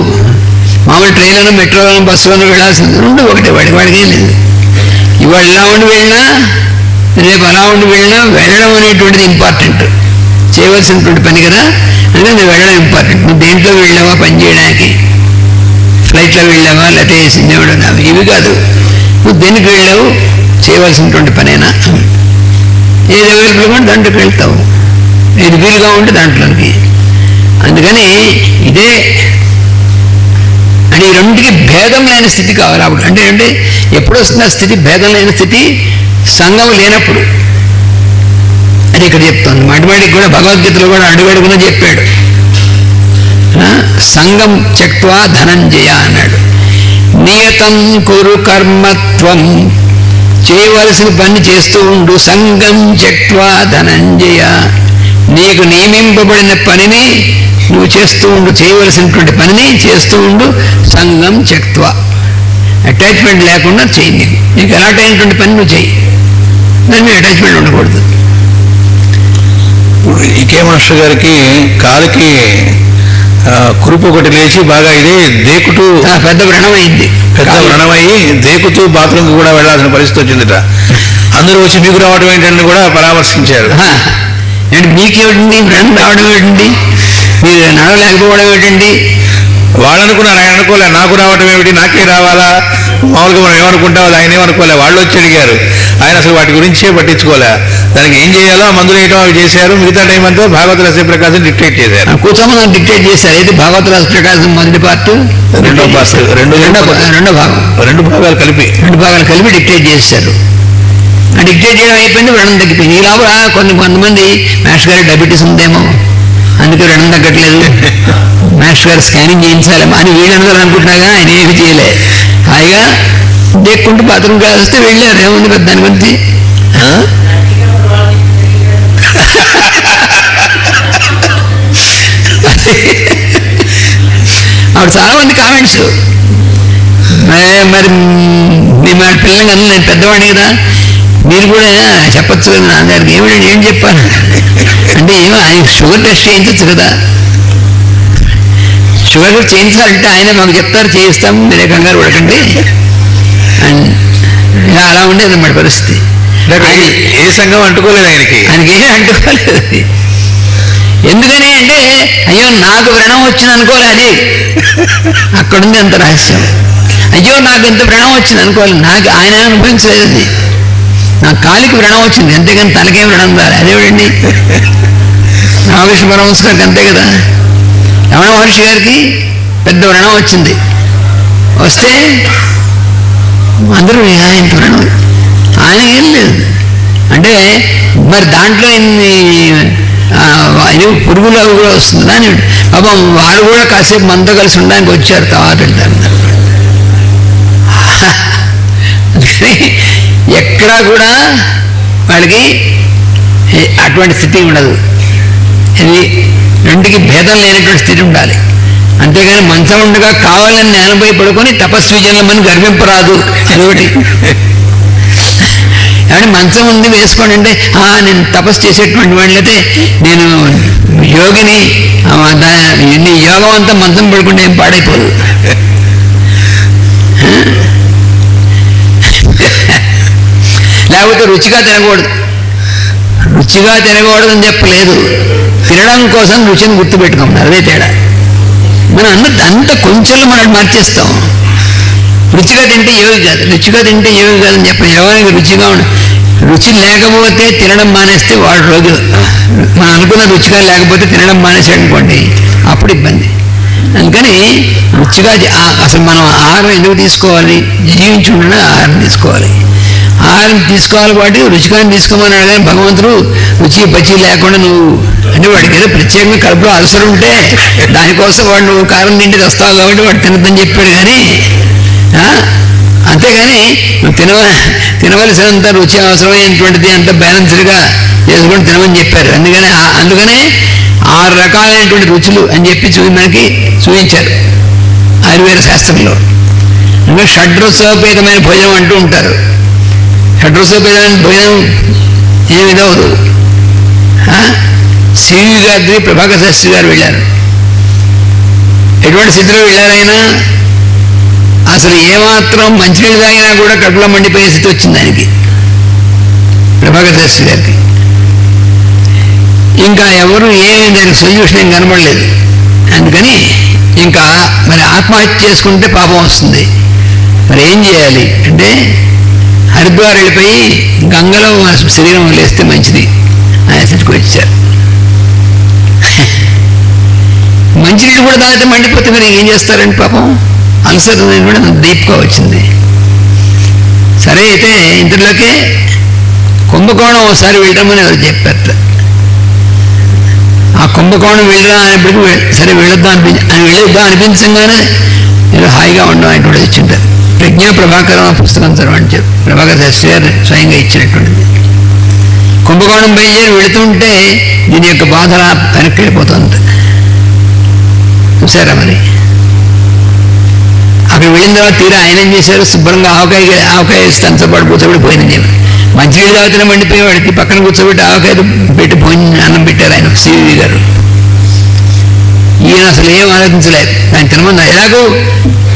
మామూలు ట్రైన్లోనూ మెట్రోలోనూ బస్సులోనూ వెళ్ళాల్సింది రెండు ఒకటే. వాడికి ఏం లేదు. ఇవాళ ఇలా ఉండి వెళ్ళినా రేపు అలా ఉండి వెళ్ళినా వెళ్ళడం అనేటువంటిది ఇంపార్టెంట్, చేయవలసినటువంటి పని కదా. అంటే నువ్వు వెళ్ళడం ఇంపార్టెంట్. నువ్వు దేంట్లో వెళ్ళావా పని చేయడానికి, ఫ్లైట్లో వెళ్ళావా లేకపోతే సినిమాలో ఇవి కాదు. నువ్వు దేనికి వెళ్ళావు, చేయవలసినటువంటి పనేనా, ఏది అవైలబుల్ కూడా దాంట్లోకి వెళ్తావు. ఇది వీలుగా ఉంటే దాంట్లోకి. అందుకని ఇదే అని ఈ రెండుకి భేదం లేని స్థితి కావాలి. అప్పుడు అంటే ఎప్పుడు వస్తుంది ఆ స్థితి? భేదం లేని స్థితి సంఘం లేనప్పుడు. అది ఇక్కడ చెప్తోంది. మాటిమాటికి కూడా భగవద్గీతలో కూడా అడుగడుగున చెప్పాడు. సంఘం త్యక్త్వా ధనంజయ అన్నాడు. నియతం కురు కర్మత్వం, చేయవలసిన పని చేస్తూ ఉండు. సంఘం త్యక్త్వా ధనంజయ, నీకు నియమింపబడిన పనిని నువ్వు చేస్తూ ఉండు, చేయవలసినటువంటి పనిని చేస్తూ ఉండు. సంఘం త్యక్త్వా, అటాచ్మెంట్ లేకుండా చేయి. నీకు అలాట్ అయినటువంటి పని నువ్వు చేయి, దాని మీద అటాచ్మెంట్ ఉండకూడదు. ఈకే మాస్టర్ గారికి కాలికి కురుపు ఒకటి లేచి బాగా ఇదే దేకుతూ పెద్ద వ్రణమైంది. పెద్ద వ్రణమయ్యి దేకుతూ బాత్రూమ్కి కూడా వెళ్ళాల్సిన పరిస్థితి వచ్చిందిట. అందరూ వచ్చి మీకు రావడం ఏంటని కూడా పరామర్శించారు. అంటే మీకేమిటండి వ్రణం రావడం ఏంటండి, మీరు నడవలేకపోవడం ఏంటండి? వాళ్ళు అనుకున్నారు, ఆయన అనుకోలే. నాకు రావడం ఏమిటి, నాకే రావాలా? మామూలుగా మనం ఏమనుకుంటాం అది ఆయన ఏమనుకోలే. వాళ్ళు వచ్చి అడిగారు, ఆయన అసలు వాటి గురించే పట్టించుకోలే. దానికి ఏం చేయాలో మందులు వేయటం అవి చేశారు. మిగతా టైం అంతా భాగవత రస ప్రకాశం డిక్టేట్ చేశారు. కూర్చోమని డిక్టేట్ చేశారు. అయితే భాగవత రస ప్రకాశం మొదటి పార్ట్, రెండో పార్ట్, రెండు భాగాలు కలిపి డిక్టేట్ చేశారు. ఆ డిక్టేట్ చేయడం అయిపోయింది, వ్రణం తగ్గిపోయింది. ఈ లోపల కొంతమంది మాస్టర్ గారి డయాబెటీస్ ఉందేమో అందుకే వ్రణం తగ్గట్లేదు, మాస్టర్ గారు స్కానింగ్ చేయించాలేమో అని వీళ్ళందరూ అనుకుంటున్నాగా ఆయన ఏమి చేయలే. హాయిగా దేక్కుంటూ బాత్రూమ్ కలిస్తే వెళ్ళారు. ఏముంది పెద్ద దాని గురించి? ఆవిడ చాలా మంది కామెంట్స్. మరి మీ మా పిల్లలు కదా, నేను పెద్దవాడిని కదా, మీరు కూడా చెప్పచ్చు కదా నాన్నగారికి. ఏమిటండి ఏం చెప్పాను అంటే, ఏమో ఆయన షుగర్ టెస్ట్ చేయించచ్చు కదా. షుగర్ చేయించాలంటే ఆయన మాకు చెప్తారు, చేయిస్తాం, మీరే కంగారు పడకండి. అలా ఉండేది అన్నమాట పరిస్థితి. ఏ సంఘం అంటుకోలేదు ఆయనకి ఏం అంటుకోలేదు. ఎందుకని అంటే, అయ్యో నాకు వ్రణం వచ్చింది అనుకోలే, అది అక్కడుంది అంత రహస్యం. అయ్యో నాకు ఇంత వ్రణం వచ్చింది అనుకోవాలి, నాకు ఆయన అనుభవించలేదు. అది నా కాలికి వ్రణం వచ్చింది, అంతేగాని తనకేం వ్రణం రాలి. అదేవిడండి రామకృష్ణ పరమహంస గారికి అంతే కదా. రమణ మహర్షి గారికి పెద్ద వ్రణం వచ్చింది. వస్తే అందరూ ఇంత వ్రణం, ఆయన ఏం లేదు. అంటే మరి దాంట్లో ఇన్ని పురుగులు అవి కూడా వస్తుంది అని పాపం వాళ్ళు కూడా కాసేపు మనతో కలిసి ఉండడానికి వచ్చారు. తర్వాత వెళ్తారు. ఎక్కడా కూడా వాళ్ళకి అటువంటి స్థితి ఉండదు. ఇది రెండుకి భేదం లేనటువంటి స్థితి ఉండాలి. అంతేగాని మంచం ఉండగా కావాలని నేలపై పడుకొని తపస్వి జనమని గర్వింపరాదు. అదొకటి. ఏమంటే మంచం ఉంది వేసుకోండి అంటే, నేను తపస్సు చేసేటువంటి వాళ్ళైతే నేను యోగిని, నీ యోగం అంతా మంచం పడుకుంటే ఏం పాడైపోదు. లేకపోతే రుచిగా తినకూడదు. రుచిగా తినకూడదని చెప్పలేదు, తినడం కోసం రుచిని గుర్తుపెట్టుకున్నారు. అదే తేడా. మనం అంత కొంచెం మనం మార్చేస్తాం. రుచిగా తింటే యోగి కాదు, రుచిగా తింటే యోగి కాదని చెప్పి యోగానికి రుచిగా ఉండ. రుచి లేకపోతే తినడం మానేస్తే వాడు రోగులు. మనం అనుకున్న రుచిగా లేకపోతే తినడం మానేసాడు అనుకోండి, అప్పుడు ఇబ్బంది. అందుకని రుచిగా అసలు మనం ఆహారం ఎందుకు తీసుకోవాలి? జీవించి ఉండడం ఆహారం తీసుకోవాలి. ఆహారం తీసుకోవాలి వాటి రుచికాన్ని తీసుకోమన్నాడు. కానీ భగవంతుడు రుచి పచ్చి లేకుండా నువ్వు అంటే వాడికి ఏదో ప్రత్యేకంగా కడుపులో అలసర ఉంటే దానికోసం వాడు నువ్వు కారం తింటే వస్తావు కాబట్టి వాడు తినద్దని చెప్పాడు. కానీ అంతేగాని నువ్వు తినవలసినంత రుచి అవసరమైనటువంటిది అంత బ్యాలెన్స్డ్గా చేసుకొని తినమని చెప్పారు. అందుకనే 6 రకాలైనటువంటి రుచులు అని చెప్పి మనకి చూపించారు ఆయుర్వేద శాస్త్రంలో. ఇంకా షడ్రసోపేతమైన భోజనం అంటూ ఉంటారు. షడ్రసోపేతమైన భోజనం ఏమిదవదు. సివి గారి ప్రభాకర్ శాస్త్రి గారు వెళ్ళారు. ఎటువంటి స్థితిలో వెళ్ళారైనా అసలు ఏమాత్రం మంచినీళ్ళు తాగినా కూడా కడుపులో మండిపోయే స్థితి వచ్చింది ఆయనకి, ప్రభాకర్ శాస్త్రి గారికి. ఇంకా ఎవరు దానికి సొల్యూషన్ ఏం కనబడలేదు. అందుకని ఇంకా మరి ఆత్మహత్య చేసుకుంటే పాపం వస్తుంది. మరి ఏం చేయాలి అంటే హరిద్వార్ వెళ్ళిపోయి గంగలో శరీరం వదిలేస్తే మంచిది అనే స్థితికి వచ్చారు. మంచినీళ్ళు కూడా తాగితే మండిపోతే మరి ఏం చేస్తారండి పాపం, అల్సర్ కూడా డీప్గా వచ్చింది. సరే అయితే ఇంతలోకే కుంభకోణం ఒకసారి వెళ్ళమని ఎవరు చెప్పారట. ఆ కుంభకోణం వెళ్ళరా అనేప్పటికీ సరే వెళ్ళొద్దాం వెళ్ళొద్దాం అనిపించగానే ఏదో హాయిగా ఉండడం అనేటువంటి ఇచ్చింటారు. ప్రజ్ఞా ప్రభాకరం పుస్తకం చదవని చెప్పి ప్రభాకర్ శాస్త్రి గారు స్వయంగా ఇచ్చినటువంటిది. కుంభకోణం బయలుదేరి వెళుతుంటే దీని యొక్క బాధ వెనక్కి వెళ్ళిపోతుంది. చూసారా మరి అక్కడ వెళ్ళిన తర్వాత తీరా ఆయన ఏం చేశారు, శుభ్రంగా ఆవకాయ తంచపాటు కూర్చోబెట్టి పోయింది. మంచినీళ్ళు తాగుతున్న మండిపోయేవాడికి పక్కన కూర్చోబెట్టి ఆవకాయ పెట్టి పోయిన అన్నం పెట్టారు ఆయన సివి గారు. ఈయన అసలు ఏం ఆలోచించలేదు, ఆయన తినమన్నా ఎలాగో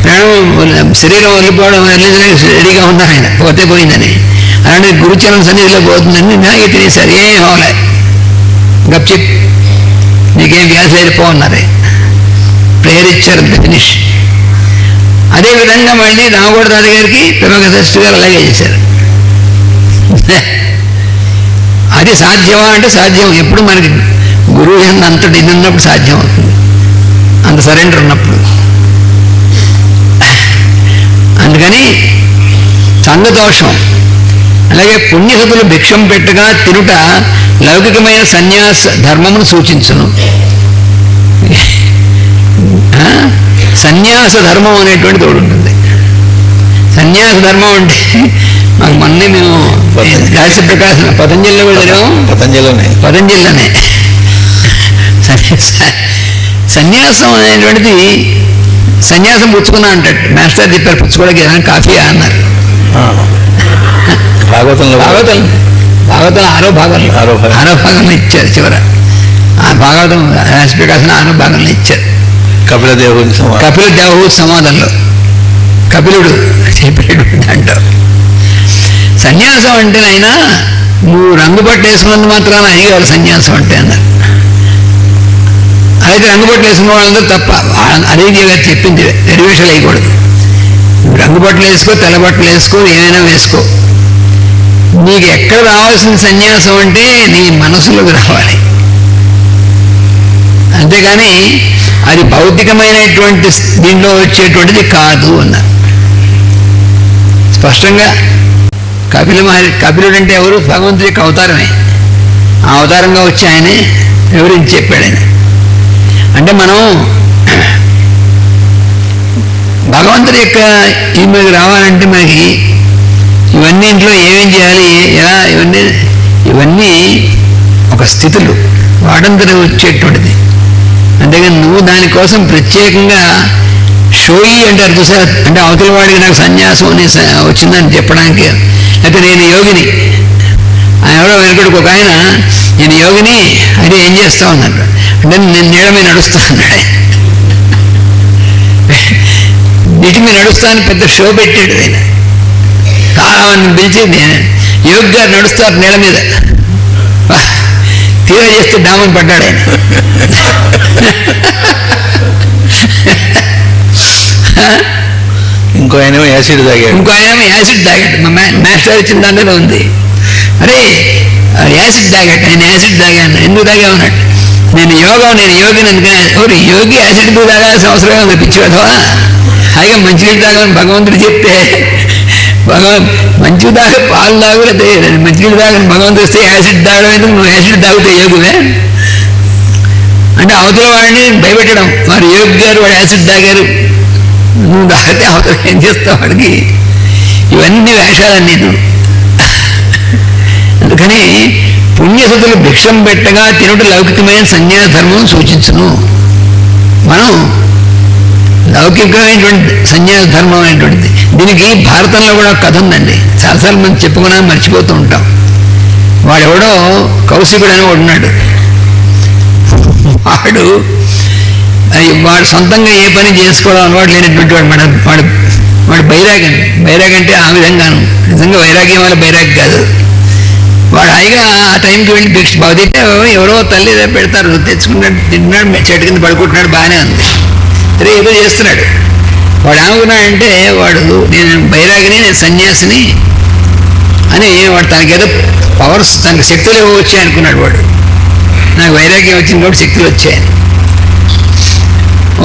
ప్రాణం శరీరం వదిలిపోవడం రెడీగా ఉన్నారు ఆయన, పోతే పోయిందని. అలాంటి గురుచరం సన్నిధిలో పోతుందని నాగే తినేశారు, ఏం అవలే గప్చిప్ నీకేం వ్యాధి వెళ్ళిపోన్నారే ప్రేరిచ్చారు ఫినిష్. అదేవిధంగా మళ్ళీ రామగౌడ రాజు గారికి ప్రభాకర్ శాస్త్రి గారు అలాగే చేశారు. అది సాధ్యమా అంటే సాధ్యం. ఎప్పుడు మనకి గురువు అంతటి ఇది ఉన్నప్పుడు సాధ్యం అవుతుంది, అంత సరెండర్ ఉన్నప్పుడు. అందుకని సంగదోషం. అలాగే పుణ్యహతులు భిక్షం పెట్టగా తినుట లౌకికమైన సన్యాస ధర్మమును సూచించును. సన్యాస ధర్మం అనేటువంటి తోడు ఉంటుంది. సన్యాస ధర్మం అంటే మాకు మొన్నే మేము రహస్య ప్రకాశం పతంజలిలో కూడా చదివాం. పతంజలిలోనే సన్యాసం అనేటువంటిది సన్యాసం పుచ్చుకున్నా అంటాడు మాస్టర్ చెప్పారు. పుచ్చుకోవడానికి ఏదైనా కాఫీయా అన్నారు. భాగవతం 6వ భాగంలో ఇచ్చారు. చివర ఆ భాగవతం రహస్య ప్రకాశం 6వ భాగంలో ఇచ్చారు. కపిల దేవహూతి సమాధంలో కపిలుడు చెప్పేటువంటి దాంట్లో సన్యాసం అంటే అయినా నువ్వు రంగు పట్టు వేసుకున్నంత మాత్రాన అయ్యారు సన్యాసం అంటే అన్నారు. అయితే రంగు పట్టు వేసుకున్న వాళ్ళందరూ తప్ప, అదే గారు చెప్పింది, వెరివేషాలు వేయకూడదు. రంగు బట్టలు వేసుకో, తెల్ల బట్టలు వేసుకో, ఏమైనా వేసుకో, నీకు ఎక్కడ రావాల్సిన సన్యాసం అంటే నీ మనసులోకి రావాలి. అంతేగాని అది భౌతికమైనటువంటి దీంట్లో వచ్చేటువంటిది కాదు అన్నారు స్పష్టంగా. కపిలుడు అంటే ఎవరు? భగవంతుడి యొక్క అవతారమే. ఆ అవతారంగా వచ్చి ఆయనే వివరించి చెప్పాడు ఆయన. అంటే మనం భగవంతుడి యొక్క ఈ మీదకి రావాలంటే మనకి ఇవన్నీ ఇంట్లో ఏమేం చేయాలి, ఎలా, ఇవన్నీ ఒక స్థితులు వాడంతట వచ్చేటువంటిది. అంతేగాని నువ్వు దానికోసం ప్రత్యేకంగా షోయి అంటారు చూసారా, అంటే అవతల వాడికి నాకు సన్యాసం అని వచ్చిందని చెప్పడానికి. అయితే నేను యోగిని, ఆయన ఎవరో వెనకడికి ఒక ఆయన నేను యోగిని అయితే ఏం చేస్తా ఉన్నాడు అంటే నేను నీళ్ళ మీద నడుస్తా అన్నాడు. నీటి మీద నడుస్తాను పెద్ద షో పెట్టాడు ఆయన. కావాలని పిలిచి యోగి గారు నడుస్తారు నీళ్ళ మీద, తీరా చేస్తే డామని పడ్డాడు ఆయన. ఇంకో ఆయన యాసిడ్ తాగాడు. మా మాస్టర్ ఇచ్చిన దాంట్లో ఉంది. అరే యాసిడ్ తాగాడు, ఆయన యాసిడ్ తాగాను. ఎందుకు తాగామన్నాడు. నేను యోగిని అనుకున్నాను. ఎవరు యోగి యాసిడ్ తాగాల్సిన అవసరమే ఉంది పిచ్చివాడవా? హాయిగా మంచినీళ్ళు తాగమని భగవంతుడు చెప్తే మంచి తాగే పాలు తాగులతే మంచినీళ్ళు తాగని భగవంతుడు వస్తే యాసిడ్ తాగడం ఎందుకు? నువ్వు యాసిడ్ తాగితే యోగువే అంటే అవతల వాడిని భయపెట్టడం. వారు యోగి గారు వాడు యాసిడ్ తాగారు, నువ్వు తాగితే అవతల ఏం చేస్తావు వాడికి? ఇవన్నీ వేషాలన్నీ. అందుకని పుణ్యసుతులు భిక్షం పెట్టగా తినుట లౌకికమైన సన్యాస ధర్మం సూచించును. మనం లౌకికమైనటువంటి సన్యాస ధర్మం అనేటువంటిది. దీనికి భారతంలో కూడా కథ ఉందండి. చాలాసార్లు మనం చెప్పుకున్నా మర్చిపోతూ ఉంటాం. వాడెవడో కౌశికుడు అని వాడు ఉన్నాడు. వాడు సొంతంగా ఏ పని చేసుకోవడం అలవాటు లేనటువంటి వాడు వాడు బైరాగం. బైరాగంటే ఆ విధంగాను, నిజంగా వైరాగ్యం వల్ల బైరాగ్ కాదు. వాడు హాయిగా ఆ టైంకి వెళ్ళి భిక్ష బాధితే ఎవరో తల్లి పెడతారు, తెచ్చుకున్నాడు, తింటున్నాడు, చెట్టు కింద పడుకుంటున్నాడు, బాగానే ఉంది. సరే ఏదో చేస్తున్నాడు. వాడు ఏమనుకున్నాడంటే వాడు నేను బైరాగిని, నేను సన్యాసిని అని వాడు తనకేదో పవర్స్, తనకు శక్తులు వచ్చాయనుకున్నాడు. వాడు నాకు వైరాగ్యం వచ్చింది కాబట్టి శక్తులు వచ్చాయని.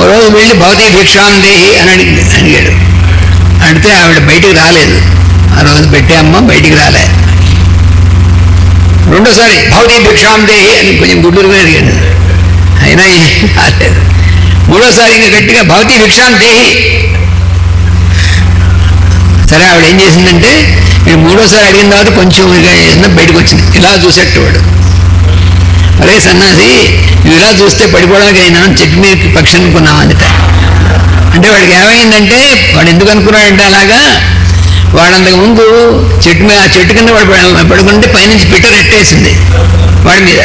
ఓ రోజు వెళ్ళి భవతి భిక్షాందేహి అని అడిగాడు. అడిగితే ఆవిడ బయటికి రాలేదు. ఆ రోజు పెట్టే అమ్మ బయటికి రాలే. రెండోసారి భవతి భిక్షాందేహి అని కొంచెం గుడ్డూరుగా అడిగాడు, అయినా రాలేదు. మూడోసారి ఇంకా గట్టిగా భవతి భిక్షాందేహి. సరే ఆవిడ ఏం చేసిందంటే నేను మూడోసారి అడిగిన తర్వాత కొంచెం బయటకు వచ్చింది. ఇలా చూసేటవాడు, అరే సన్నాసి నువ్వు ఇలా చూస్తే పడిపోవడానికి అయినా చెట్టు మీద పక్షి అనుకున్నావు అందుట. అంటే వాడికి ఏమైందంటే వాడు ఎందుకు అనుకున్నాడంటే అలాగా వాడు అంతకుముందు చెట్టు మీద ఆ చెట్టు కింద వాడు పడుకుంటే పైనుంచి పిట్ట రెట్టేసింది వాడి మీద.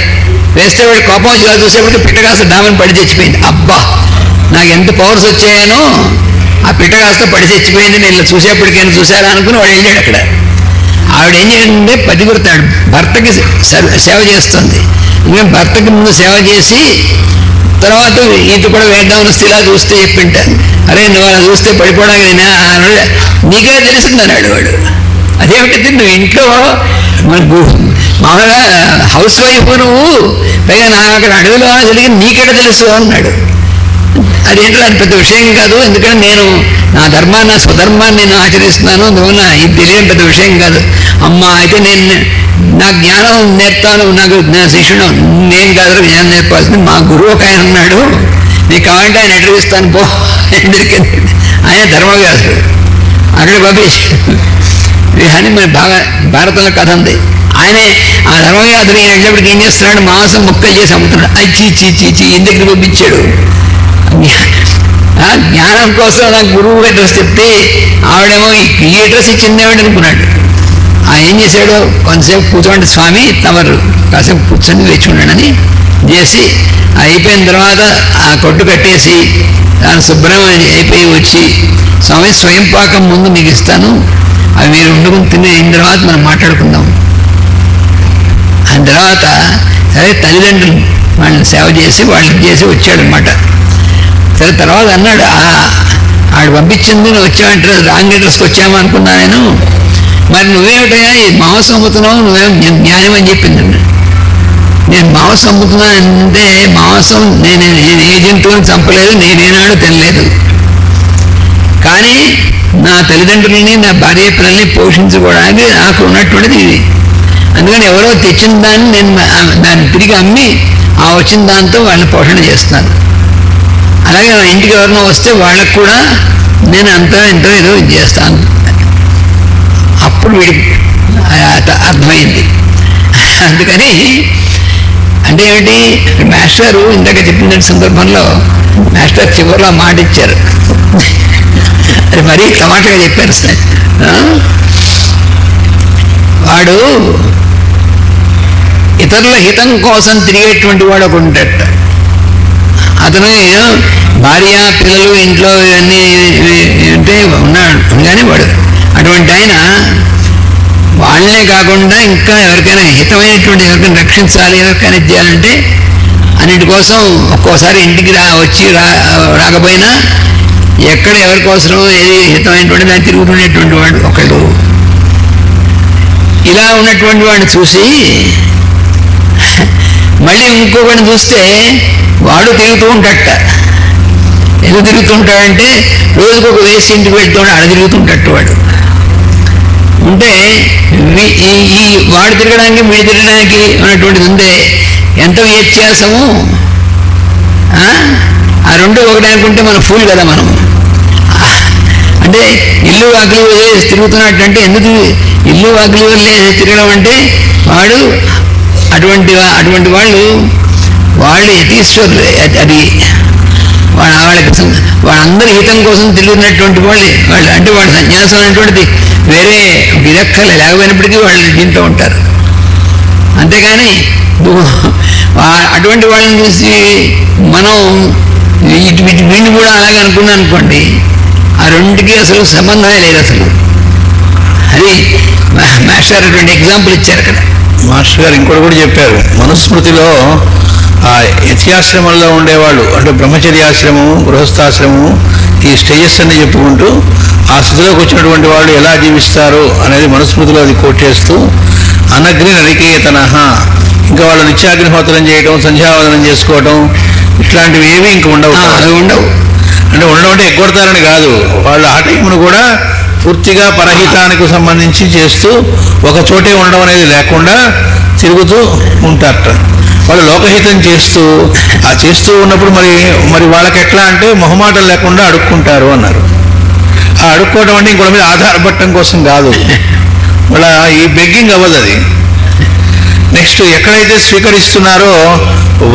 వేస్తే వాడి కోపం వచ్చి ఇలా చూసేప్పటికి పిట్ట కాస్త డామని పడి చచ్చిపోయింది. అబ్బా నాకు ఎంత పవర్స్ వచ్చాయనో, ఆ పిట్ట కాస్త పడి చచ్చిపోయింది, నేను ఇలా చూసేప్పటికైనా చూసారా అనుకుని వాడు వెళ్ళాడు అక్కడ. ఆవిడ ఏం చేయండి పతివ్రతాడు, భర్తకి సేవ చేస్తుంది. ఎందుకంటే భర్తకి ముందు సేవ చేసి తర్వాత ఈత కూడా వేద్దామని ఇలా చూస్తే చెప్పింటాను. అరే నువ్వు అలా చూస్తే పడిపోవడానికి నీకే తెలిసింది అన్నాడు వాడు. అదేమిటి నువ్వు ఇంట్లో మనకు మామూలుగా హౌస్ వైఫ్ నువ్వు, పైగా నాకు అక్కడ అడవిలో జరిగి నీకెట తెలుసు అన్నాడు. అదేంటో అది పెద్ద విషయం కాదు, ఎందుకంటే నేను నా ధర్మాన్ని నా స్వధర్మాన్ని నేను ఆచరిస్తున్నాను, అందువల్ల ఇది తెలియని పెద్ద విషయం కాదు. అమ్మ అయితే నేను నా జ్ఞానం నేర్పుతాను, నాకు నా శిష్యుడు నేను కాదు జ్ఞానం నేర్పాల్సింది మా గురువు ఒక ఆయన ఉన్నాడు, నీకు కావాలంటే ఆయన ఎటరిస్తాను పో ఎందుకు. ఆయన ధర్మవ్యాసుడు అక్కడ పంపించి అని మన భారతంలో కథ ఉంది. ఆయనే ఆ ధర్మవ్యాసుడు ఈయన వెళ్ళినప్పటికి ఏం చేస్తున్నాడు, మాంసం ముక్కలు చేసి అమ్ముతున్నాడు. అచ్చి చీ ఎందుకు పంపించాడు. జ్ఞానం కోసం నాకు గురువు అడ్రస్ చెప్తే ఆవిడేమో ఈ అడ్రస్ ఇచ్చిందేమిటి అనుకున్నాడు. ఏం చేశాడు, కొంతసేపు కూర్చోండి స్వామి తమరు కాసేపు కూర్చొని వేచి ఉండడని చేసి అయిపోయిన తర్వాత ఆ కొట్టు కట్టేసి దాని శుభ్రమైన అయిపోయి వచ్చి స్వామి స్వయం పాకం ముందు మీకు ఇస్తాను, అవి మీరు వండుకుని తిని అయిన తర్వాత మనం మాట్లాడుకుందాం. ఆ తర్వాత సరే తల్లిదండ్రులు వాళ్ళని సేవ చేసి వాళ్ళకి చేసి వచ్చాడనమాట. సరే తర్వాత అన్నాడు, ఆడు పంపించింది నువ్వు వచ్చావంటే రాంగ్ అడ్రస్కి వచ్చామో అనుకున్నా నేను, మరి నువ్వేమిటయా ఈ మాంసం అమ్ముతున్నావు, నువ్వేం జ్ఞానం అని చెప్పిందండి. నేను మాంసం అమ్ముతున్నానంటే మాంసం నేను ఏ జంతువుని చంపలేదు, నేనేనాడు తినలేదు, కానీ నా తల్లిదండ్రులని నా భార్య పిల్లల్ని పోషించుకోవడానికి నాకు ఉన్నటువంటిది ఇది. అందుకని ఎవరో తెచ్చిన దాన్ని నేను దాన్ని తిరిగి అమ్మి ఆ వచ్చిన దాంతో వాళ్ళని పోషణ చేస్తున్నాను. అలాగే నా ఇంటికి ఎవరినో వస్తే వాళ్ళకు కూడా నేను అంతా ఎంతో ఏదో చేస్తాను. అప్పుడు వీడికి అర్థమైంది. అందుకని అంటే ఏమిటి, మాస్టరు ఇందాక చెప్పిన సందర్భంలో మాస్టర్ చివరిలో మాట ఇచ్చారు, అది మరీ టమాటగా చెప్పారు సార్. వాడు ఇతరుల హితం కోసం తిరిగేటువంటి వాడు ఒక ఉంటాడు. అతను భార్య పిల్లలు ఇంట్లో ఇవన్నీ అంటే ఉన్నాడు కానీ వాడు అటువంటి ఆయన వాళ్ళనే కాకుండా ఇంకా ఎవరికైనా హితమైనటువంటి ఎవరికైనా రక్షించాలి, ఎవరికైనా చేయాలంటే అన్నిటి కోసం ఒక్కోసారి ఇంటికి రాకపోయినా ఎక్కడ ఎవరికోసరం ఏది హితమైనటువంటి దాన్ని తిరుగుతున్నటువంటి వాడు ఒకళ్ళు. ఇలా ఉన్నటువంటి వాడిని చూసి మళ్ళీ ఇంకొకరిని చూస్తే వాడు తిరుగుతూ ఉంటాడట. ఎందుకు తిరుగుతుంటాడంటే రోజుకు ఒక వేసి ఇంటికి వెళ్తుంటే అడ తిరుగుతుంటట్టు వాడు ఉంటే ఈ వాడు తిరగడానికి వీడు తిరగడానికి ఉన్నటువంటిది ఉందే ఎంత వ్యత్యాసము. ఆ రెండు ఒకటి అనుకుంటే మనం ఫూల్ కదా మనం. అంటే ఇల్లు వాకిలి వదిలేసి తిరుగుతున్నట్టు, ఎందుకు ఇల్లు వాకిలి వదిలేసి తిరగడం అంటే వాడు అటువంటి వాళ్ళు యతీశ్వరులు. అది వాళ్ళందరి హితం కోసం తిరుగుతున్నటువంటి వాళ్ళు అంటే వాడు సన్యాసం అనేటువంటిది వేరే విరక్కలు లేకపోయినప్పటికీ వాళ్ళు దీంట్లో ఉంటారు. అంతేగాని అటువంటి వాళ్ళని చూసి మనం వీడిని కూడా అలాగే అనుకున్నాం అనుకోండి, ఆ రెండుకి అసలు సంబంధమే లేదు అసలు. అది మాస్టర్ అటువంటి ఎగ్జాంపుల్ ఇచ్చారు అక్కడ. మాస్టర్ గారు ఇంకోటి కూడా చెప్పారు, మనుస్మృతిలో ఆ యత్యాశ్రమంలో ఉండేవాళ్ళు అంటే బ్రహ్మచర్యాశ్రమం, గృహస్థాశ్రమం, ఈ స్టేజెస్ అన్ని చెప్పుకుంటూ ఆ స్థితిలోకి వచ్చినటువంటి వాళ్ళు ఎలా జీవిస్తారు అనేది మనుస్మృతిలో అది కోట్ చేస్తూ అనగ్ని నరికేతన, ఇంకా వాళ్ళు నిత్యాగ్నిహోత్రం చేయడం, సంధ్యావందనం చేసుకోవడం ఇట్లాంటివి ఏవి ఇంక ఉండవు. ఉండవు. అంటే ఉండడం అంటే ఎగ్గొడతారని కాదు, వాళ్ళు ఆ టైంను కూడా పూర్తిగా పరహితానికి సంబంధించి చేస్తూ ఒక చోటే ఉండడం అనేది లేకుండా తిరుగుతూ ఉంటారట. వాళ్ళు లోకహితం చేస్తూ చేస్తూ ఉన్నప్పుడు మరి వాళ్ళకి ఎట్లా అంటే మొహమాటం లేకుండా అడుక్కుంటారు అన్నారు. ఆ అడుక్కోవడం అంటే ఇంకోటి మీద ఆధారపడటం కోసం కాదు, వాళ్ళ ఈ బెగ్గింగ్ అవ్వదు అది. నెక్స్ట్ ఎక్కడైతే స్వీకరిస్తున్నారో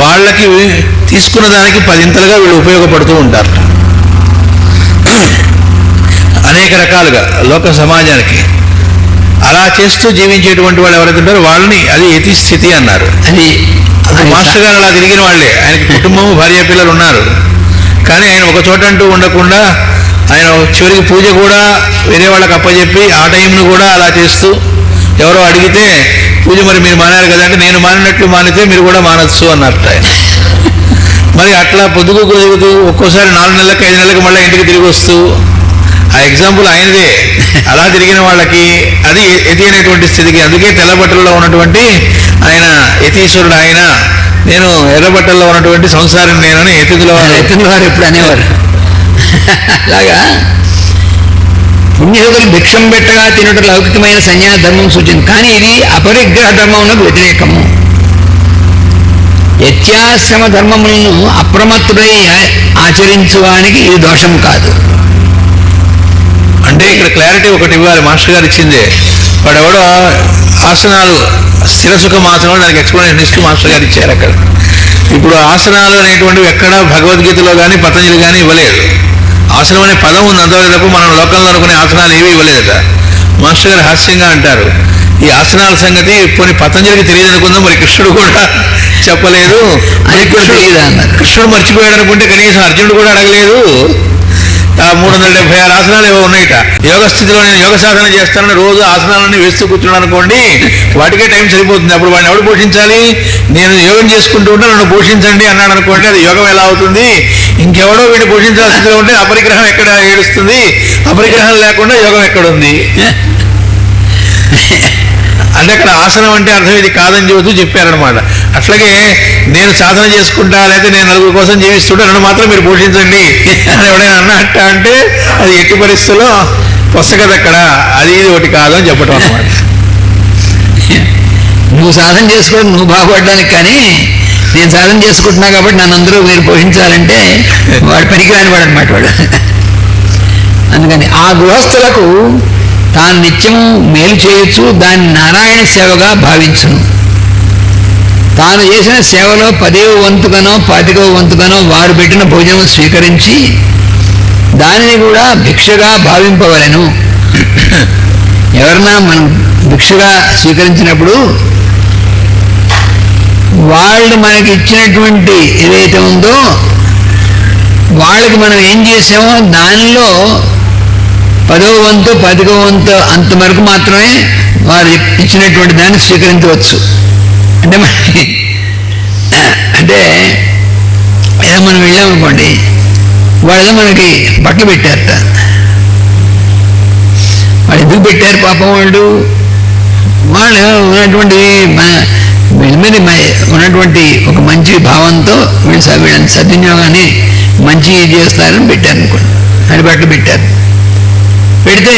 వాళ్ళకి తీసుకున్న దానికి 10 వీళ్ళు ఉపయోగపడుతూ ఉంటారు అనేక రకాలుగా లోక సమాజానికి. అలా చేస్తూ జీవించేటువంటి వాళ్ళు ఎవరైతే ఉంటారో వాళ్ళని అది యతి స్థితి అన్నారు. అది మాస్టర్ గారు అలా తిరిగిన వాళ్ళే, ఆయనకి కుటుంబము భార్య పిల్లలు ఉన్నారు. కానీ ఆయన ఒక చోట అంటూ ఉండకుండా ఆయన చివరికి పూజ కూడా వేరే వాళ్ళకి అప్పచెప్పి ఆ టైంను కూడా అలా చేస్తూ, ఎవరో అడిగితే పూజ మరి మీరు మానారు కదా అంటే నేను మానినట్లు మానితే మీరు కూడా మానచ్చు అన్నట్టు ఆయన. మరి అట్లా పొద్దుగు తిరుగుతూ ఒక్కోసారి 4 నెలలకు 5 నెలలకు మళ్ళీ ఇంటికి తిరిగి వస్తూ, ఆ ఎగ్జాంపుల్ ఆయనదే. అలా తిరిగిన వాళ్ళకి అది యతి అనేటువంటి స్థితికి. అందుకే తెల్లబట్టల్లో ఉన్నటువంటి ఆయన యతీశ్వరుడు, ఆయన నేను ఎర్రబట్టల్లో ఉన్నటువంటి సంసారం నేనని యతితుల వారు ఎప్పుడు అనేవారు. అలాగా పుణ్యయుగులు భిక్షం పెట్టగా తినట లౌకికమైన సన్యాస ధర్మం సూచింది. కానీ ఇది అపరిగ్రహ ధర్మమునకు వ్యతిరేకము. యత్యాశ్రమ ధర్మములను అప్రమత్తుడై ఆచరించువానికి ఇది దోషం కాదు. అంటే ఇక్కడ క్లారిటీ ఒకటి ఇవ్వాలి, మాస్టర్ గారు ఇచ్చిందే. వాడెవడో ఆసనాలు స్థిరసుఖం ఆసనాలు దానికి ఎక్స్ప్లెనేషన్ ఇస్తూ మాస్టర్ గారు ఇచ్చారు అక్కడ. ఇప్పుడు ఆసనాలు అనేటువంటివి ఎక్కడ భగవద్గీతలో కానీ పతంజలి కానీ ఇవ్వలేదు. ఆసనం అనే పదం ఉంది అంతవరకు తప్ప మనం లోకంలో అనుకునే ఆసనాలు ఏవి ఇవ్వలేదట. మాస్టర్ గారు హాస్యంగా అంటారు, ఈ ఆసనాల సంగతి కొన్ని పతంజలికి తెలియదు అనుకుందాం, మరి కృష్ణుడు కూడా చెప్పలేదు. కృష్ణుడు మర్చిపోయాడు అనుకుంటే కనీసం అర్జునుడు కూడా అడగలేదు. 376 ఆసనాలు ఏవో ఉన్నాయిట. యోగ స్థితిలో నేను యోగ సాధన చేస్తానని రోజు ఆసనాలన్నీ వేస్తూ కూర్చున్నాను అనుకోండి, వాటికే టైం సరిపోతుంది. అప్పుడు వాడిని ఎవడు పోషించాలి? నేను యోగం చేసుకుంటూ ఉంటే నన్ను పోషించండి అన్నాడు అనుకోండి, అది యోగం ఎలా అవుతుంది? ఇంకెవడో వీడిని పోషించాల్సిందిగా ఉంటే అపరిగ్రహం ఎక్కడ ఏడుస్తుంది? అపరిగ్రహం లేకుండా యోగం ఎక్కడుంది? అంటే అక్కడ ఆసనం అంటే అర్థం ఇది కాదని చెబుతూ చెప్పారనమాట. అట్లాగే నేను సాధన చేసుకుంటా, లేకపోతే నేను నలుగురు కోసం జీవిస్తుంటా, నన్ను మాత్రం మీరు పోషించండి అని ఎవడైనా అన్నట్ట అంటే అది ఎట్టి పరిస్థితుల్లో పుస్తకది అక్కడ, అది ఇది ఒకటి కాదు అని చెప్పటం అనమాట. నువ్వు సాధన చేసుకోవడం నువ్వు బాగుపడడానికి, కానీ నేను సాధన చేసుకుంటున్నా కాబట్టి నన్ను అందరూ మీరు పోషించాలంటే వాడు పనికిరాని వాడు అనమాట వాడు. అందుకని ఆ గృహస్థులకు తాను నిత్యము మేలు చేయొచ్చు, దాన్ని నారాయణ సేవగా భావించును. తాను చేసిన సేవలో 10వ వంతుగానో 25వ వంతుగానో వారు పెట్టిన భోజనం స్వీకరించి దానిని కూడా భిక్షగా భావింపవలెను. ఎవరన్నా మనం భిక్షగా స్వీకరించినప్పుడు వాళ్ళు మనకి ఇచ్చినటువంటి ఏదైతే ఉందో వాళ్ళకి మనం ఏం చేసామో దానిలో 10వ వంతు 10వ వంతు అంతవరకు మాత్రమే వారు ఇచ్చినటువంటి దాన్ని స్వీకరించవచ్చు. అంటే ఏదో మనం వెళ్ళామనుకోండి, వాళ్ళు మనకి బట్టలు పెట్టారట. వాళ్ళు ఎందుకు పెట్టారు పాపం? వాళ్ళు ఉన్నటువంటి వీళ్ళ మీద ఉన్నటువంటి ఒక మంచి భావంతో వీళ్ళని సద్వినియోగాన్ని మంచి చేస్తారని పెట్టారు అనుకోండి. అది బట్టలు పెట్టారు. పెడితే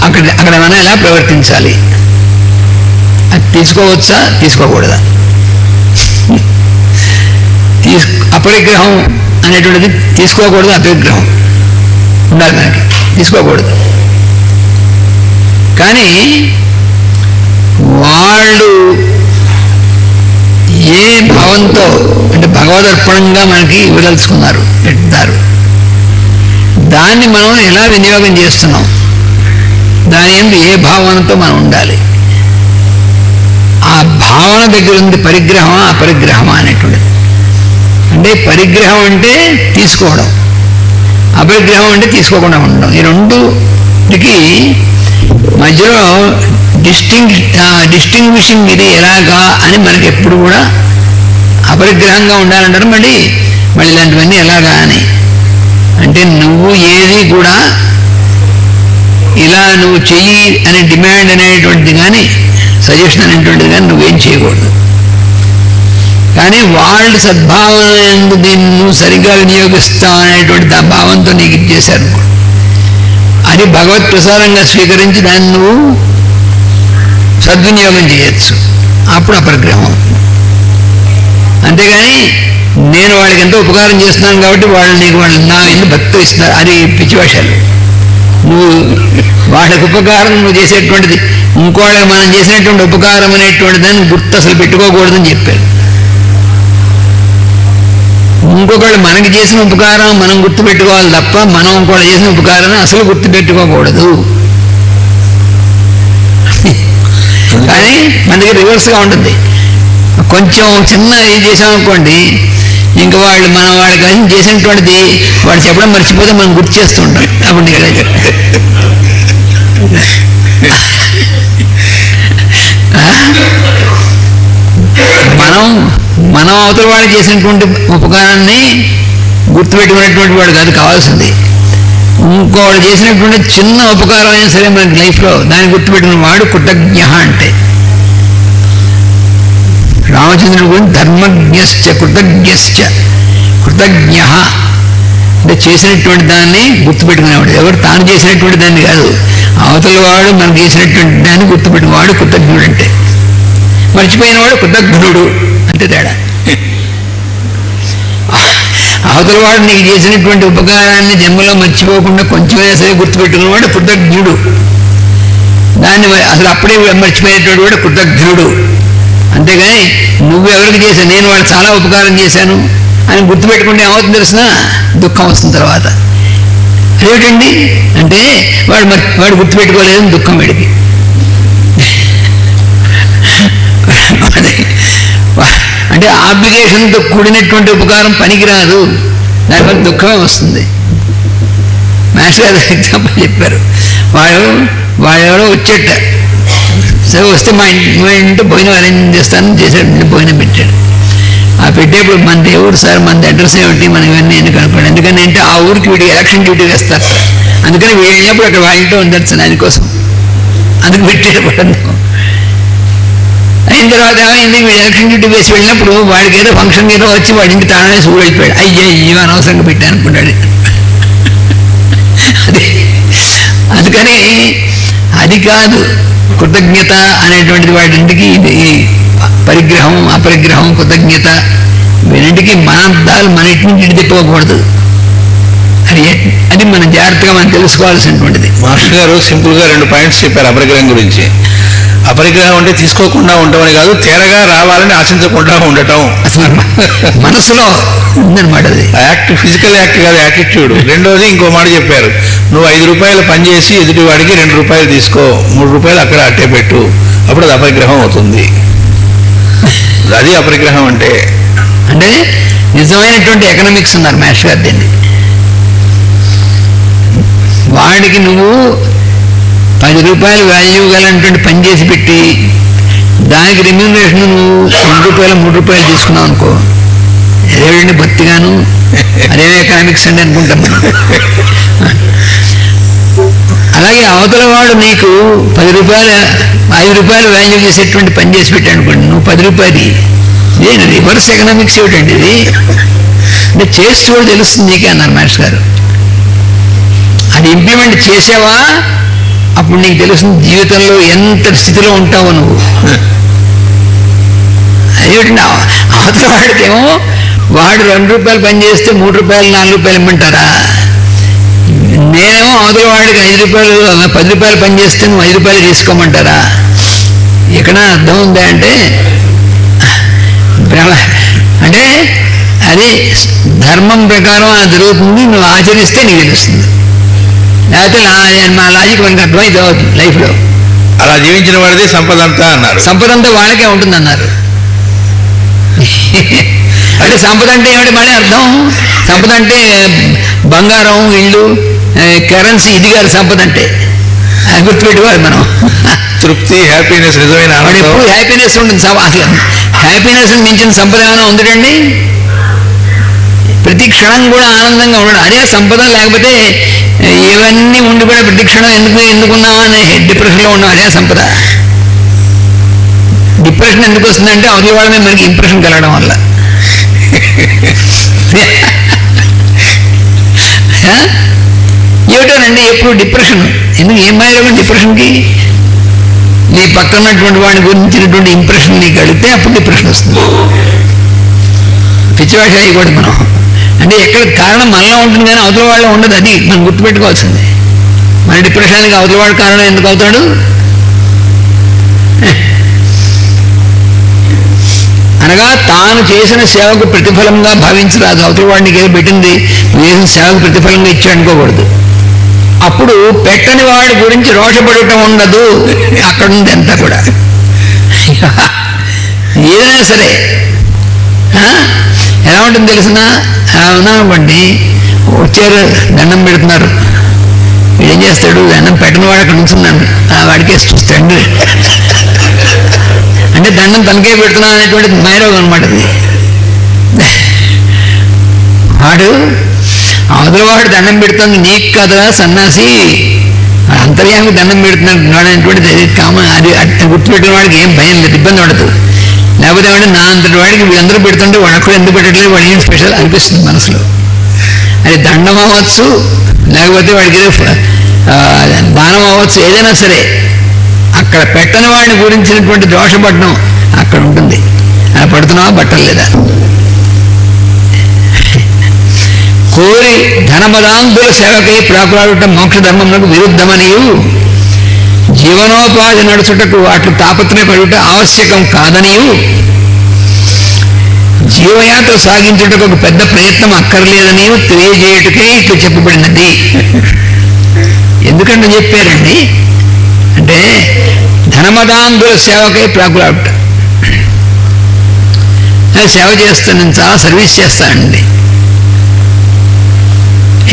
అక్కడ మనం ఎలా ప్రవర్తించాలి? అది తీసుకోవచ్చా తీసుకోకూడదా? అపరిగ్రహం అనేటువంటిది తీసుకోకూడదు, అపరిగ్రహం ఉండాలి మనకి, తీసుకోకూడదు. కానీ వాళ్ళు ఏ భావంతో అంటే భగవదర్పణంగా మనకి ఇవ్వదలుచుకున్నారు పెడతారు, దాన్ని మనం ఎలా వినియోగం చేస్తున్నాం, దాని ఎందు ఏ భావనతో మనం ఉండాలి. ఆ భావన దగ్గర ఉంది పరిగ్రహమా అపరిగ్రహమా అనేటువంటిది. అంటే పరిగ్రహం అంటే తీసుకోవడం, అపరిగ్రహం అంటే తీసుకోకుండా ఉండడం. ఈ రెండుకి మధ్యలో డిస్టింగ్విషింగ్ ఇది ఎలాగా అని మనకి ఎప్పుడు కూడా అపరిగ్రహంగా ఉండాలంటారు. మళ్ళీ ఇలాంటివన్నీ ఎలాగా అని అంటే నువ్వు ఏది కూడా ఇలా నువ్వు చెయ్యి అనే డిమాండ్ అనేటువంటిది కానీ సజెషన్ అనేటువంటిది కానీ నువ్వేం చేయకూడదు. కానీ వాళ్ళు సద్భావన ఎందు దీన్ని నువ్వు సరిగ్గా వినియోగిస్తావు అనేటువంటి ఆ భావంతో నీకు ఇచ్చేశారు. అది భగవత్ ప్రసారంగా స్వీకరించి దాన్ని నువ్వు సద్వినియోగం చేయొచ్చు. అప్పుడు అపరిగ్రహం. అంతేగాని నేను వాళ్ళకి ఎంతో ఉపకారం చేస్తున్నాను కాబట్టి వాళ్ళు నీకు వాళ్ళు నా ఇల్లు భక్తి ఇస్తున్నారు, అది పిచ్చివేషాలు. నువ్వు వాళ్ళకి ఉపకారం నువ్వు చేసేటువంటిది ఇంకోళ్ళకి మనం చేసినటువంటి ఉపకారం అనేటువంటి దాన్ని గుర్తు అసలు పెట్టుకోకూడదని చెప్పారు. ఇంకొకళ్ళు మనకి చేసిన ఉపకారం మనం గుర్తుపెట్టుకోవాలి తప్ప మనం ఇంకోళ్ళు చేసిన ఉపకారాన్ని అసలు గుర్తుపెట్టుకోకూడదు. కానీ మన దగ్గర రివర్స్గా ఉంటుంది. కొంచెం చిన్న ఇది చేసామనుకోండి, ఇంకా వాళ్ళు మనం వాళ్ళకి చేసినటువంటిది వాడు చెప్పడం మర్చిపోతే మనం గుర్తు చేస్తుంటాం. అప్పుడు మనం అవతల వాడు చేసినటువంటి ఉపకారాన్ని గుర్తుపెట్టుకునేటువంటి వాడు కాదు కావాల్సింది. ఇంకోడు చేసినటువంటి చిన్న ఉపకారం అయినా సరే మనకి లైఫ్లో దాన్ని గుర్తుపెట్టుకున్న వాడు కృతజ్ఞ. అంటే రామచంద్రుడు గురించి ధర్మజ్ఞశ్చ కృతజ్ఞశ్చ. కృతజ్ఞ అంటే చేసినటువంటి దాన్ని గుర్తుపెట్టుకునేవాడు. ఎవరు తాను చేసినటువంటి దాన్ని కాదు, అవతల వాడు మనం చేసినటువంటి దాన్ని గుర్తుపెట్టినవాడు కృతజ్ఞుడు. అంటే మర్చిపోయిన వాడు కృతజ్ఞుడు, అంతే తేడా. అవతల వాడు నీకు చేసినటువంటి ఉపకారాన్ని జన్మలో మర్చిపోకుండా కొంచెమైనా సరే గుర్తుపెట్టుకున్నవాడు కృతజ్ఞుడు. దాన్ని అసలు అప్పుడే మర్చిపోయేటువంటి వాడు కృతజ్ఞుడు. అంతేగాని నువ్వెవరికి చేశావు, నేను వాడు చాలా ఉపకారం చేశాను అని గుర్తుపెట్టుకుంటే ఏమవుతుంది తెలిసిన దుఃఖం వస్తుంది తర్వాత. అదేమిటండి అంటే వాడు గుర్తుపెట్టుకోలేదని దుఃఖం వీడికి. అంటే ఆబ్లిగేషన్తో కూడినటువంటి ఉపకారం పనికిరాదు, దానివల్ల దుఃఖమే వస్తుంది. మాస్టర్ గారు ఎగ్జాంపుల్ చెప్పారు. వాడెవరో వచ్చేట, సరే వస్తే మా ఇంట్లో భోజనం అరేంజ్ చేస్తాను చేసాడు, భోజనం పెట్టాడు. ఆ పెట్టేప్పుడు మన దేవుడు సార్ మన అడ్రస్ ఏమిటి మనం ఇవన్నీ ఎందుకు అనుకోండి, ఎందుకని అంటే ఆ ఊరికి వీడికి ఎలక్షన్ డ్యూటీ వేస్తారు, అందుకని వెళ్ళినప్పుడు అక్కడ వాళ్ళతో ఉండొచ్చు దానికోసం, అందుకు పెట్టేటప్పుడు. అయిన తర్వాత ఏమైంది, వీడు ఎలక్షన్ డ్యూటీ వేసి వెళ్ళినప్పుడు వాడికి ఏదో ఫంక్షన్ ఏదో వచ్చి వాడి ఇంటికి తానే సూడు వెళ్ళిపోయాడు. అయ్యో అనవసరంగా పెట్టా అనుకున్నాడు. అందుకని అది కాదు కృతజ్ఞత అనేటువంటిది. వాటింటికి ఇది పరిగ్రహం అపరిగ్రహం కృతజ్ఞత వీరింటికి మన అర్థాలు మన ఇంటి నుంచి తిప్పకూడదు. అది మనం జాగ్రత్తగా మనం తెలుసుకోవాల్సినటువంటిది. మాస్టర్ గారు సింపుల్గా 2 పాయింట్స్ చెప్పారు అపరిగ్రహం గురించి. అపరిగ్రహం అంటే తీసుకోకుండా ఉండటమని కాదు, తేరగా రావాలని ఆశించకుండా ఉండటం. అసలు మనసులో ఉందన్నమాట అది. యాక్ట్ ఫిజికల్ యాక్ట్ కాదు, యాటిట్యూడ్. రెండోది ఇంకో మాట చెప్పారు, నువ్వు 5 రూపాయలు పనిచేసి ఎదుటివాడికి 2 రూపాయలు తీసుకో, 3 రూపాయలు అక్కడ అట్టే పెట్టు, అప్పుడు అది అపరిగ్రహం అవుతుంది. అది అపరిగ్రహం అంటే నిజమైనటువంటి ఎకనామిక్స్ ఉన్నారు మాస్టర్ గారు. దీన్ని వాడికి నువ్వు 10 రూపాయలు వాల్యూ గలటువంటి పని చేసి పెట్టి దానికి రెమ్యూనరేషన్ నువ్వు 2 రూపాయలు 3 రూపాయలు తీసుకున్నావు అనుకో, ఏదేంటి భక్తిగాను అదే ఎకనామిక్స్ అండి అనుకుంటాం మనం. అలాగే అవతల వాడు నీకు 10 రూపాయలు 5 రూపాయలు వాల్యూ చేసేటువంటి పని చేసి పెట్టాడు అనుకోండి, నువ్వు 10 రూపాయలు నేను రివర్స్ ఎకనామిక్స్ ఏమిటండి ఇది అంటే చేసి చూడు తెలుస్తుంది నీకే అన్నారు మాస్టర్ గారు. అది ఇంప్లిమెంట్ చేసావా అప్పుడు నీకు తెలుస్తుంది జీవితంలో ఎంత స్థితిలో ఉంటావో నువ్వు. అదేమిటండి అవతల వాడికేమో వాడు 2 రూపాయలు పని చేస్తే 3 రూపాయలు 4 రూపాయలు ఇమ్మంటారా, నేనేమో అవతల వాడికి 5 రూపాయలు 10 రూపాయలు పని చేస్తే నువ్వు 5 రూపాయలు తీసుకోమంటారా? ఎక్కడ అర్థం ఉందా అంటే అంటే అది ధర్మం ప్రకారం అది జరుగుతుంది, నువ్వు ఆచరిస్తే నీకు తెలుస్తుంది. లేకపోతే మా లాజిక్ మనకు అర్థమైతే అవుతుంది లైఫ్లో. అలా జీవించిన వాడిదే సంపద అంతా అన్నారు. సంపద అంతా వాళ్ళకే ఉంటుంది అన్నారు. అంటే సంపద అంటే ఏమిటి మళ్ళీ అర్థం? సంపద అంటే బంగారం ఇళ్ళు కరెన్సీ ఇది కాదు సంపద అంటే. అది గుర్తుపెట్టుకోవాలి మనం. తృప్తి హ్యాపీనెస్ నిజమైన ఎప్పుడు హ్యాపీనెస్ ఉంటుంది. అసలు హ్యాపీనెస్ మించిన సంపద ఏమైనా ఉందండి? ప్రతి క్షణం కూడా ఆనందంగా ఉండడం అదే సంపద. లేకపోతే ఇవన్నీ ఉండి కూడా ప్రతి క్షణం ఎందుకున్నావా అనే డిప్రెషన్లో ఉన్నాం, అదే సంపద. డిప్రెషన్ ఎందుకు వస్తుందంటే అవతల వాళ్ళ మీద మనకి ఇంప్రెషన్ కలగడం వల్ల. ఏమిటోనండి ఎప్పుడు డిప్రెషన్. ఎందుకు ఏం మాయడం డిప్రెషన్కి? నీ పక్కన ఉన్నటువంటి వాడిని గురించినటువంటి ఇంప్రెషన్ నీకు అడిగితే అప్పుడు డిప్రెషన్ వస్తుంది. పిచ్చివాష అయ్యకూడదు మనం. అంటే ఎక్కడ కారణం మనలో ఉంటుంది కానీ అవతల వాళ్ళలో ఉండదు. అది మనం గుర్తుపెట్టుకోవాల్సింది. మన డిప్రెషన్కి అవతల వాడు కారణం ఎందుకు అవుతాడు? అనగా తాను చేసిన సేవకు ప్రతిఫలంగా భావించరాదు. అవతల వాడికి ఏదో పెట్టింది చేసిన సేవకు ప్రతిఫలంగా ఇచ్చి అనుకోకూడదు. అప్పుడు పెట్టని వాడి గురించి రోషపడటం ఉండదు. అక్కడ ఉంది అంతా కూడా. ఏదైనా సరే ఎలా ఉంటుంది తెలిసిన, ఎలా ఉన్నామండి వచ్చారు దండం పెడుతున్నారు, ఏం చేస్తాడు? దండం పెట్టని వాడు అక్కడ ఉంచున్నాను వాడికేసి చూస్తాడు. అంటే దండం తనకే పెడుతున్నా అనేటువంటి మైరోగం అనమాట. వాడు అవతలవాడు దండం పెడుతుంది నీకు కదా సన్నాసి, అంతర్యానికి దండం పెడుతున్నాడు అనేటువంటిది కామన్. అది గుర్తుపెట్టిన వాడికి ఏం భయం లేదు, ఇబ్బంది పడదు. లేకపోతే వాడు నా అంతటి వాడికి వీళ్ళందరూ పెడుతుంటే వాడు అక్కడ ఎందుకు పెట్టట్లేదు, వాడు ఏం స్పెషల్ అనిపిస్తుంది మనసులో. అది దండం అవ్వచ్చు, లేకపోతే వాడికి ఏదో దానం అవ్వచ్చు, ఏదైనా సరే అక్కడ పెట్టని వాడిని గురించినటువంటి దోషపడడం అక్కడ ఉంటుంది. అలా పడుతున్నావా బట్టలు లేదా? కోరి ధనమదాంతుల సేవకై ప్రాకులాడటం మోక్ష ధర్మములకు విరుద్ధమనియు జీవనోపాధి నడుచుటకు వాటి తాపత్రయపడుట ఆవశ్యకం కాదనియు జీవయాత్ర సాగించుటకు ఒక పెద్ద ప్రయత్నం అక్కర్లేదని తెలియజేయటకే ఇట్లు చెప్పబడినది. ఎందుకంటే చెప్పారండి అంటే ధనమదాంతుల సేవకై ప్రాకులాడట. సేవ చేస్తాను, నేను చాలా సర్వీస్ చేస్తానండి.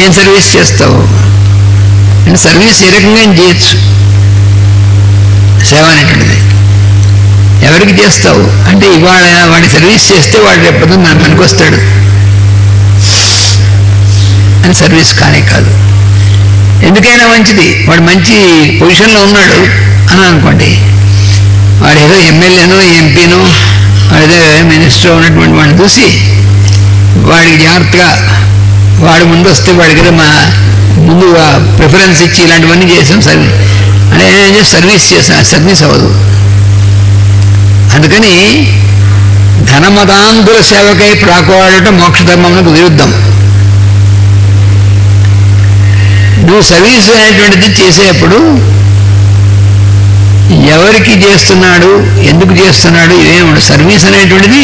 ఏం సర్వీస్ చేస్తావు అంటే సర్వీస్ ఏ రకంగా చేయొచ్చు. సేవ అనేటువంటిది ఎవరికి చేస్తావు అంటే ఇవాళ వాడి సర్వీస్ చేస్తే వాడు రేపటి మన పనికి వస్తాడు అని సర్వీస్ కానే కాదు. ఎందుకైనా మంచిది, వాడు మంచి పొజిషన్లో ఉన్నాడు అని అనుకోండి, వాడు ఏదో ఎమ్మెల్యేనో ఎంపీనో వాడేదో మినిస్టర్ ఉన్నటువంటి వాడిని చూసి వాడికి జాగ్రత్తగా వాడు ముందు వస్తే వాడికి మా ముందు ప్రిఫరెన్స్ ఇచ్చి ఇలాంటివన్నీ చేసాం సర్వీస్ అంటే సర్వీస్ చేసాం, సర్వీస్ అవ్వదు. అందుకని ధనమదాంతుల సేవకై ప్రాకులాడటం మోక్షధర్మములకు విరుద్ధం. నువ్వు సర్వీస్ అనేటువంటిది చేసేటప్పుడు ఎవరికి చేస్తున్నాడు, ఎందుకు చేస్తున్నాడు ఇవేమి సర్వీస్ అనేటువంటిది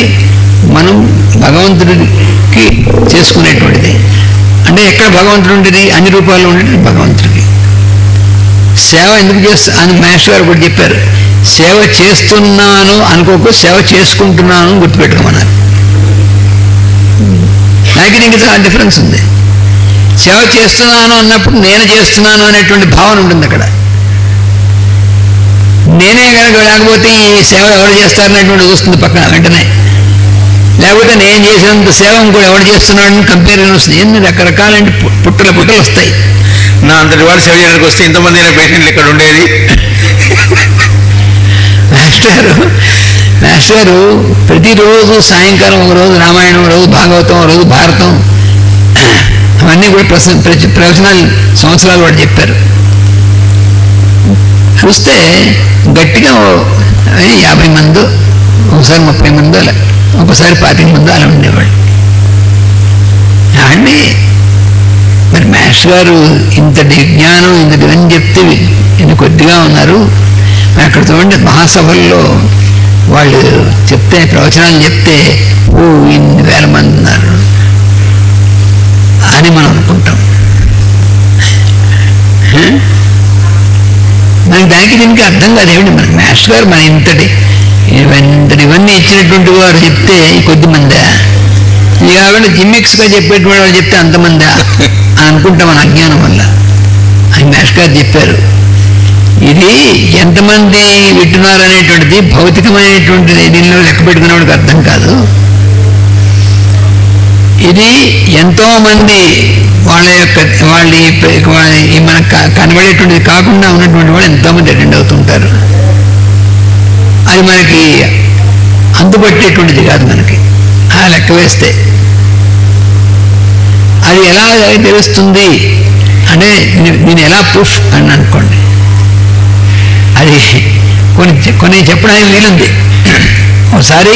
మనం భగవంతుడికి చేసుకునేటువంటిది. అంటే ఎక్కడ భగవంతుడు ఉంటుంది? అన్ని రూపాల్లో ఉండేది భగవంతుడికి. సేవ ఎందుకు చేస్తా అని మాస్టర్ గారు కూడా చెప్పారు. సేవ చేస్తున్నాను అనుకోకు, సేవ చేసుకుంటున్నాను గుర్తుపెట్టుకోమన్నారు. నాకు నీకు చాలా డిఫరెన్స్ ఉంది. సేవ చేస్తున్నాను అన్నప్పుడు నేను చేస్తున్నాను అనేటువంటి భావన ఉంటుంది అక్కడ. నేనే కనుక లేకపోతే ఈ సేవ ఎవరు చేస్తారనేటువంటి వస్తుంది పక్కన వెంటనే. లేకపోతే నేను చేసినంత సేవ ఇంకోటి ఎవరు చేస్తున్నాడని కంపేరిజన్ వస్తుంది. ఎన్ని రకరకాలంటే పుట్టలు వస్తాయి. నా అంతటి వాడు సేవ చేయడానికి వస్తే ఇంతమంది అయినా పేషెంట్లు ఇక్కడ ఉండేది. మాస్టర్ గారు ప్రతిరోజు సాయంకాలం ఒక రోజు రామాయణం, ఒక రోజు భాగవతం, ఒక రోజు భారతం, అవన్నీ కూడా ప్రవచనాలు సంవత్సరాలు వాడు చెప్పారు. చూస్తే గట్టిగా 50 మంది, ఒకసారి 30 మంది, అలా ఒకసారి 25 మంది అలా ఉండేవాళ్ళు అండి. మరి మాస్టర్ గారు ఇంతటి జ్ఞానం ఇంతటి అని చెప్తే ఇన్ని కొద్దిగా ఉన్నారు. మరి అక్కడ చూడండి మహాసభల్లో వాళ్ళు చెప్తే ప్రవచనాలు చెప్తే ఇన్ని వేల మంది ఉన్నారు అని మనం అనుకుంటాం. మనకి దానికి దీనికి అర్థం కాదేమిటి? మనకి మాస్టర్ గారు మన ఇవన్నీ ఇచ్చినటువంటి వారు చెప్తే కొద్ది మందా, ఇది కాకుండా జిమ్మిక్స్గా చెప్పేటువంటి వాళ్ళు చెప్తే అంతమందా అని అనుకుంటాం మన అజ్ఞానం వల్ల. అని మాస్టర్ గారు చెప్పారు. ఇది ఎంతమంది వింటున్నారు అనేటువంటిది భౌతికమైనటువంటిది దీనిలో లెక్క పెట్టుకునేవాడికి అర్థం కాదు. ఇది ఎంతోమంది వాళ్ళ మనకు కనబడేటువంటిది కాకుండా ఉన్నటువంటి వాళ్ళు ఎంతోమంది అటెండ్ అవుతుంటారు. అది మనకి అందుబట్టేటువంటిది కాదు. మనకి ఆ లెక్క వేస్తే అది ఎలా తెలుస్తుంది అంటే నేను ఎలా ప్రూఫ్ అని అనుకోండి, అది కొన్ని చెప్పడానికి వీలుంది. ఒకసారి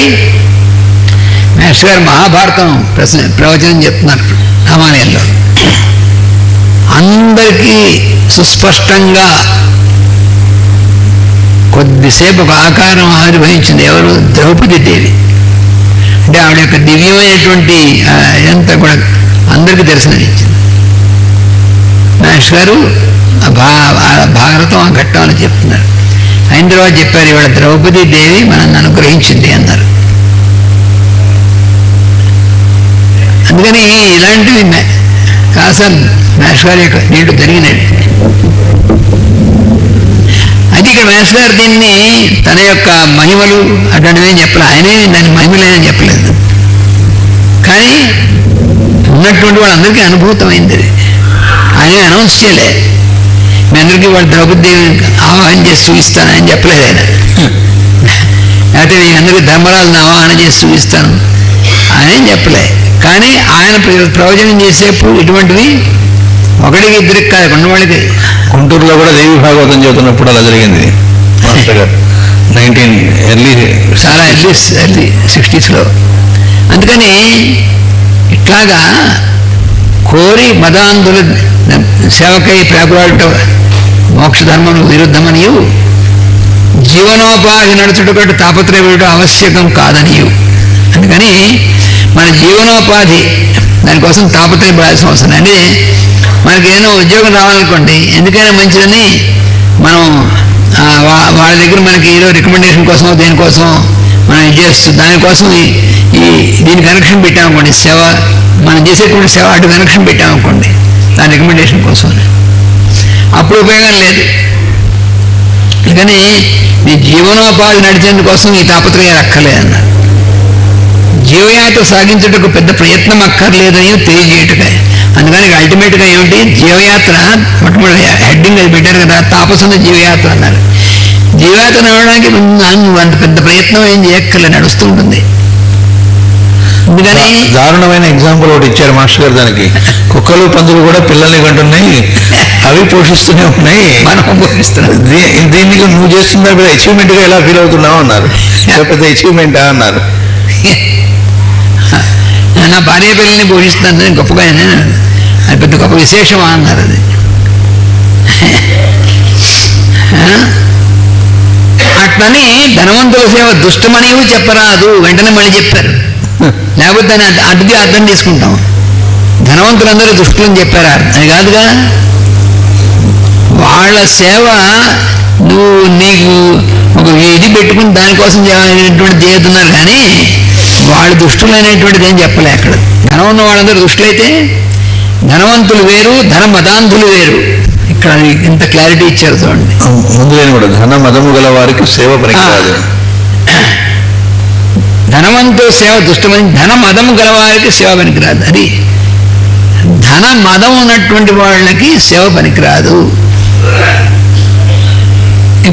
మాస్టర్ గారు మహాభారతం ప్రవచనం చెప్తున్నారు రామాలయంలో. అందరికీ సుస్పష్టంగా కొద్దిసేపు ఒక ఆకారం ఆవిర్భవించింది. ఎవరు? ద్రౌపది దేవి. అంటే ఆవిడ యొక్క దివ్యమైనటువంటి ఇదంతా కూడా అందరికీ దర్శనమిచ్చింది. మాస్టర్ గారు భారతం ఆ ఘట్టం అని చెప్తున్నారు. అయిన తర్వాత చెప్పారు, ఇవాళ ద్రౌపది దేవి మనల్ని అనుగ్రహించింది అన్నారు. అందుకని ఇలాంటివి కాస్త మాస్టర్ గారి యొక్క దీంట్లో జరిగినవి. అయితే ఇక్కడ మాస్టర్ గారు దీన్ని తన యొక్క మహిమలు అటువంటివేం చెప్పలేదు, ఆయనే దాని మహిమలేదని చెప్పలేదు. కానీ ఉన్నటువంటి వాళ్ళందరికీ అనుభూతమైంది. ఆయనే అనౌన్స్ చేయలే, మీ అందరికీ వాళ్ళు ద్రౌపది దేవిని ఆవాహన చేసి చూపిస్తానని చెప్పలేదు ఆయన. లేకపోతే మీ అందరికీ ధర్మరాజుని ఆవాహన చేసి చూపిస్తాను ఆయనేం చెప్పలే. కానీ ఆయన ప్రవచనం చేసేప్పుడు ఇటువంటివి ఒకటికి ఇద్దరికి కాదు, కొండవాళ్ళకి. గుంటూరులో కూడా దేవి భాగవతం చదువుతున్నప్పుడు అలా జరిగింది మాస్టర్ గారు. చాలా ఎర్లీ 60s. అందుకని ఇట్లాగా కోరి మదాంధుల సేవకై ప్రాకులాడటం మోక్షధర్మం విరుద్ధమనియు, జీవనోపాధి నడుచుటకు తాపత్రయపడటం ఆవశ్యకం కాదనియు. అందుకని మన జీవనోపాధి దానికోసం తాపత్రయపడాల్సిన అవసరం. అంటే మనకి ఏదో ఉద్యోగం రావాలనుకోండి, ఎందుకైనా మంచిదని మనం వాళ్ళ దగ్గర మనకి ఏదో రికమెండేషన్ కోసం దేనికోసం మనం చేస్తూ దానికోసం దీని కనెక్షన్ పెట్టామనుకోండి, సేవ మనం చేసేటువంటి సేవ అటు కనెక్షన్ పెట్టామనుకోండి దాని రికమెండేషన్ కోసం, అప్పుడు ఉపయోగం లేదు. అందుకని నీ జీవనోపాధి నడిచేందుకోసం ఈ తాపత్రయాలు అక్కర్లేదన్నారు. జీవయాత్ర సాగించుటకు పెద్ద ప్రయత్నం అక్కర్లేదని తెలియజేయటగా. అందుకని అల్టిమేట్గా ఏమిటి? జీవయాత్ర మొట్టమొదటి హెడ్డింగ్ అది పెట్టారు కదా, తాపసున్న జీవయాత్ర అన్నారు. జీవయాత్ర నడవడానికి నువ్వు అంత పెద్ద ప్రయత్నం ఏం చేయక్కర్లే, నడుస్తూ ఉంటుంది. అందుకని దారుణమైన ఎగ్జాంపుల్ ఒకటి ఇచ్చారు మాస్టర్ గారు. దానికి కుక్కలు పందులు కూడా పిల్లల్ని కంటున్నాయి, అవి పోషిస్తూనే ఉన్నాయి, మనం పోషిస్తున్నాం. దీనికి నువ్వు చేస్తున్న అచీవ్మెంట్గా ఎలా ఫీల్ అవుతున్నావు అన్నారు. పెద్ద అచీవ్మెంటా అన్నారు. నా భార్య పిల్లల్ని పోషిస్తున్నాను గొప్పగా, అది పెద్ద గొప్ప విశేషమా అన్నారు. అది అట్లని ధనవంతుల సేవ దుష్టమనేవి చెప్పరాదు, వెంటనే మళ్ళీ చెప్పారు. లేకపోతే దాన్ని అటుగా అర్థం చేసుకుంటాం. ధనవంతులందరూ దుష్టులని చెప్పారు అది కాదుగా. వాళ్ళ సేవ నీకు ఒక ఇది పెట్టుకుని దానికోసం చేస్తున్నారు, కానీ వాళ్ళు దుష్టులు అనేటువంటిది ఏం చెప్పలే. అక్కడ ధనం ఉన్న వాళ్ళందరూ దుష్టులైతే ధనవంతులు వేరు, ధన మదాంధులు వేరు. ఇక్కడ ఇంత క్లారిటీ ఇచ్చారు చూడండి. ముందు కూడా ధన మదము గల వారికి సేవ పనికిరాదు. ధనవంతుల సేవ దుష్టమని, ధన మదము గల వారికి సేవ పనికిరాదు. అది ధన మదం ఉన్నటువంటి వాళ్ళకి సేవ పనికిరాదు.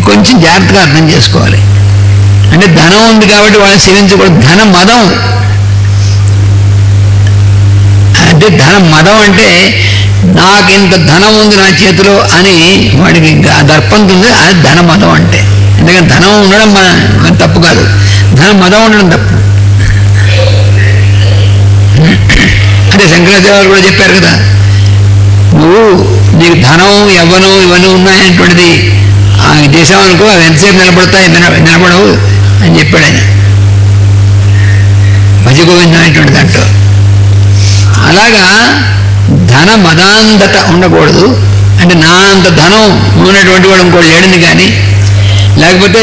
కొంచెం జాగ్రత్తగా అర్థం చేసుకోవాలి. అంటే ధనం ఉంది కాబట్టి వాళ్ళని సేవించకూడదు. ధన మదం అంటే ధన మదం అంటే నాకింత ధనం ఉంది నా చేతిలో అని వాడికి దర్పంతుంది. అది ధన మదం అంటే. ఎందుకంటే ధనం ఉండడం మన తప్పు కాదు, ధన మదం ఉండడం తప్పు. అంటే శంకరాచార్య కూడా చెప్పారు కదా, నీకు ధనం యవ్వనం ఇవన్నీ ఉన్నాయనేటువంటిది చేసామనుకో అవి ఎంతసేపు నిలబడతాయి, నిలబడవు అని చెప్పాడు ఆయన భజగోవిందం అనేటువంటి దాంట్లో. అలాగా ధన మదాంధత ఉండకూడదు. అంటే నా అంత ధనం ఉన్నటువంటి వాడు ఇంకోటి లేడని కానీ, లేకపోతే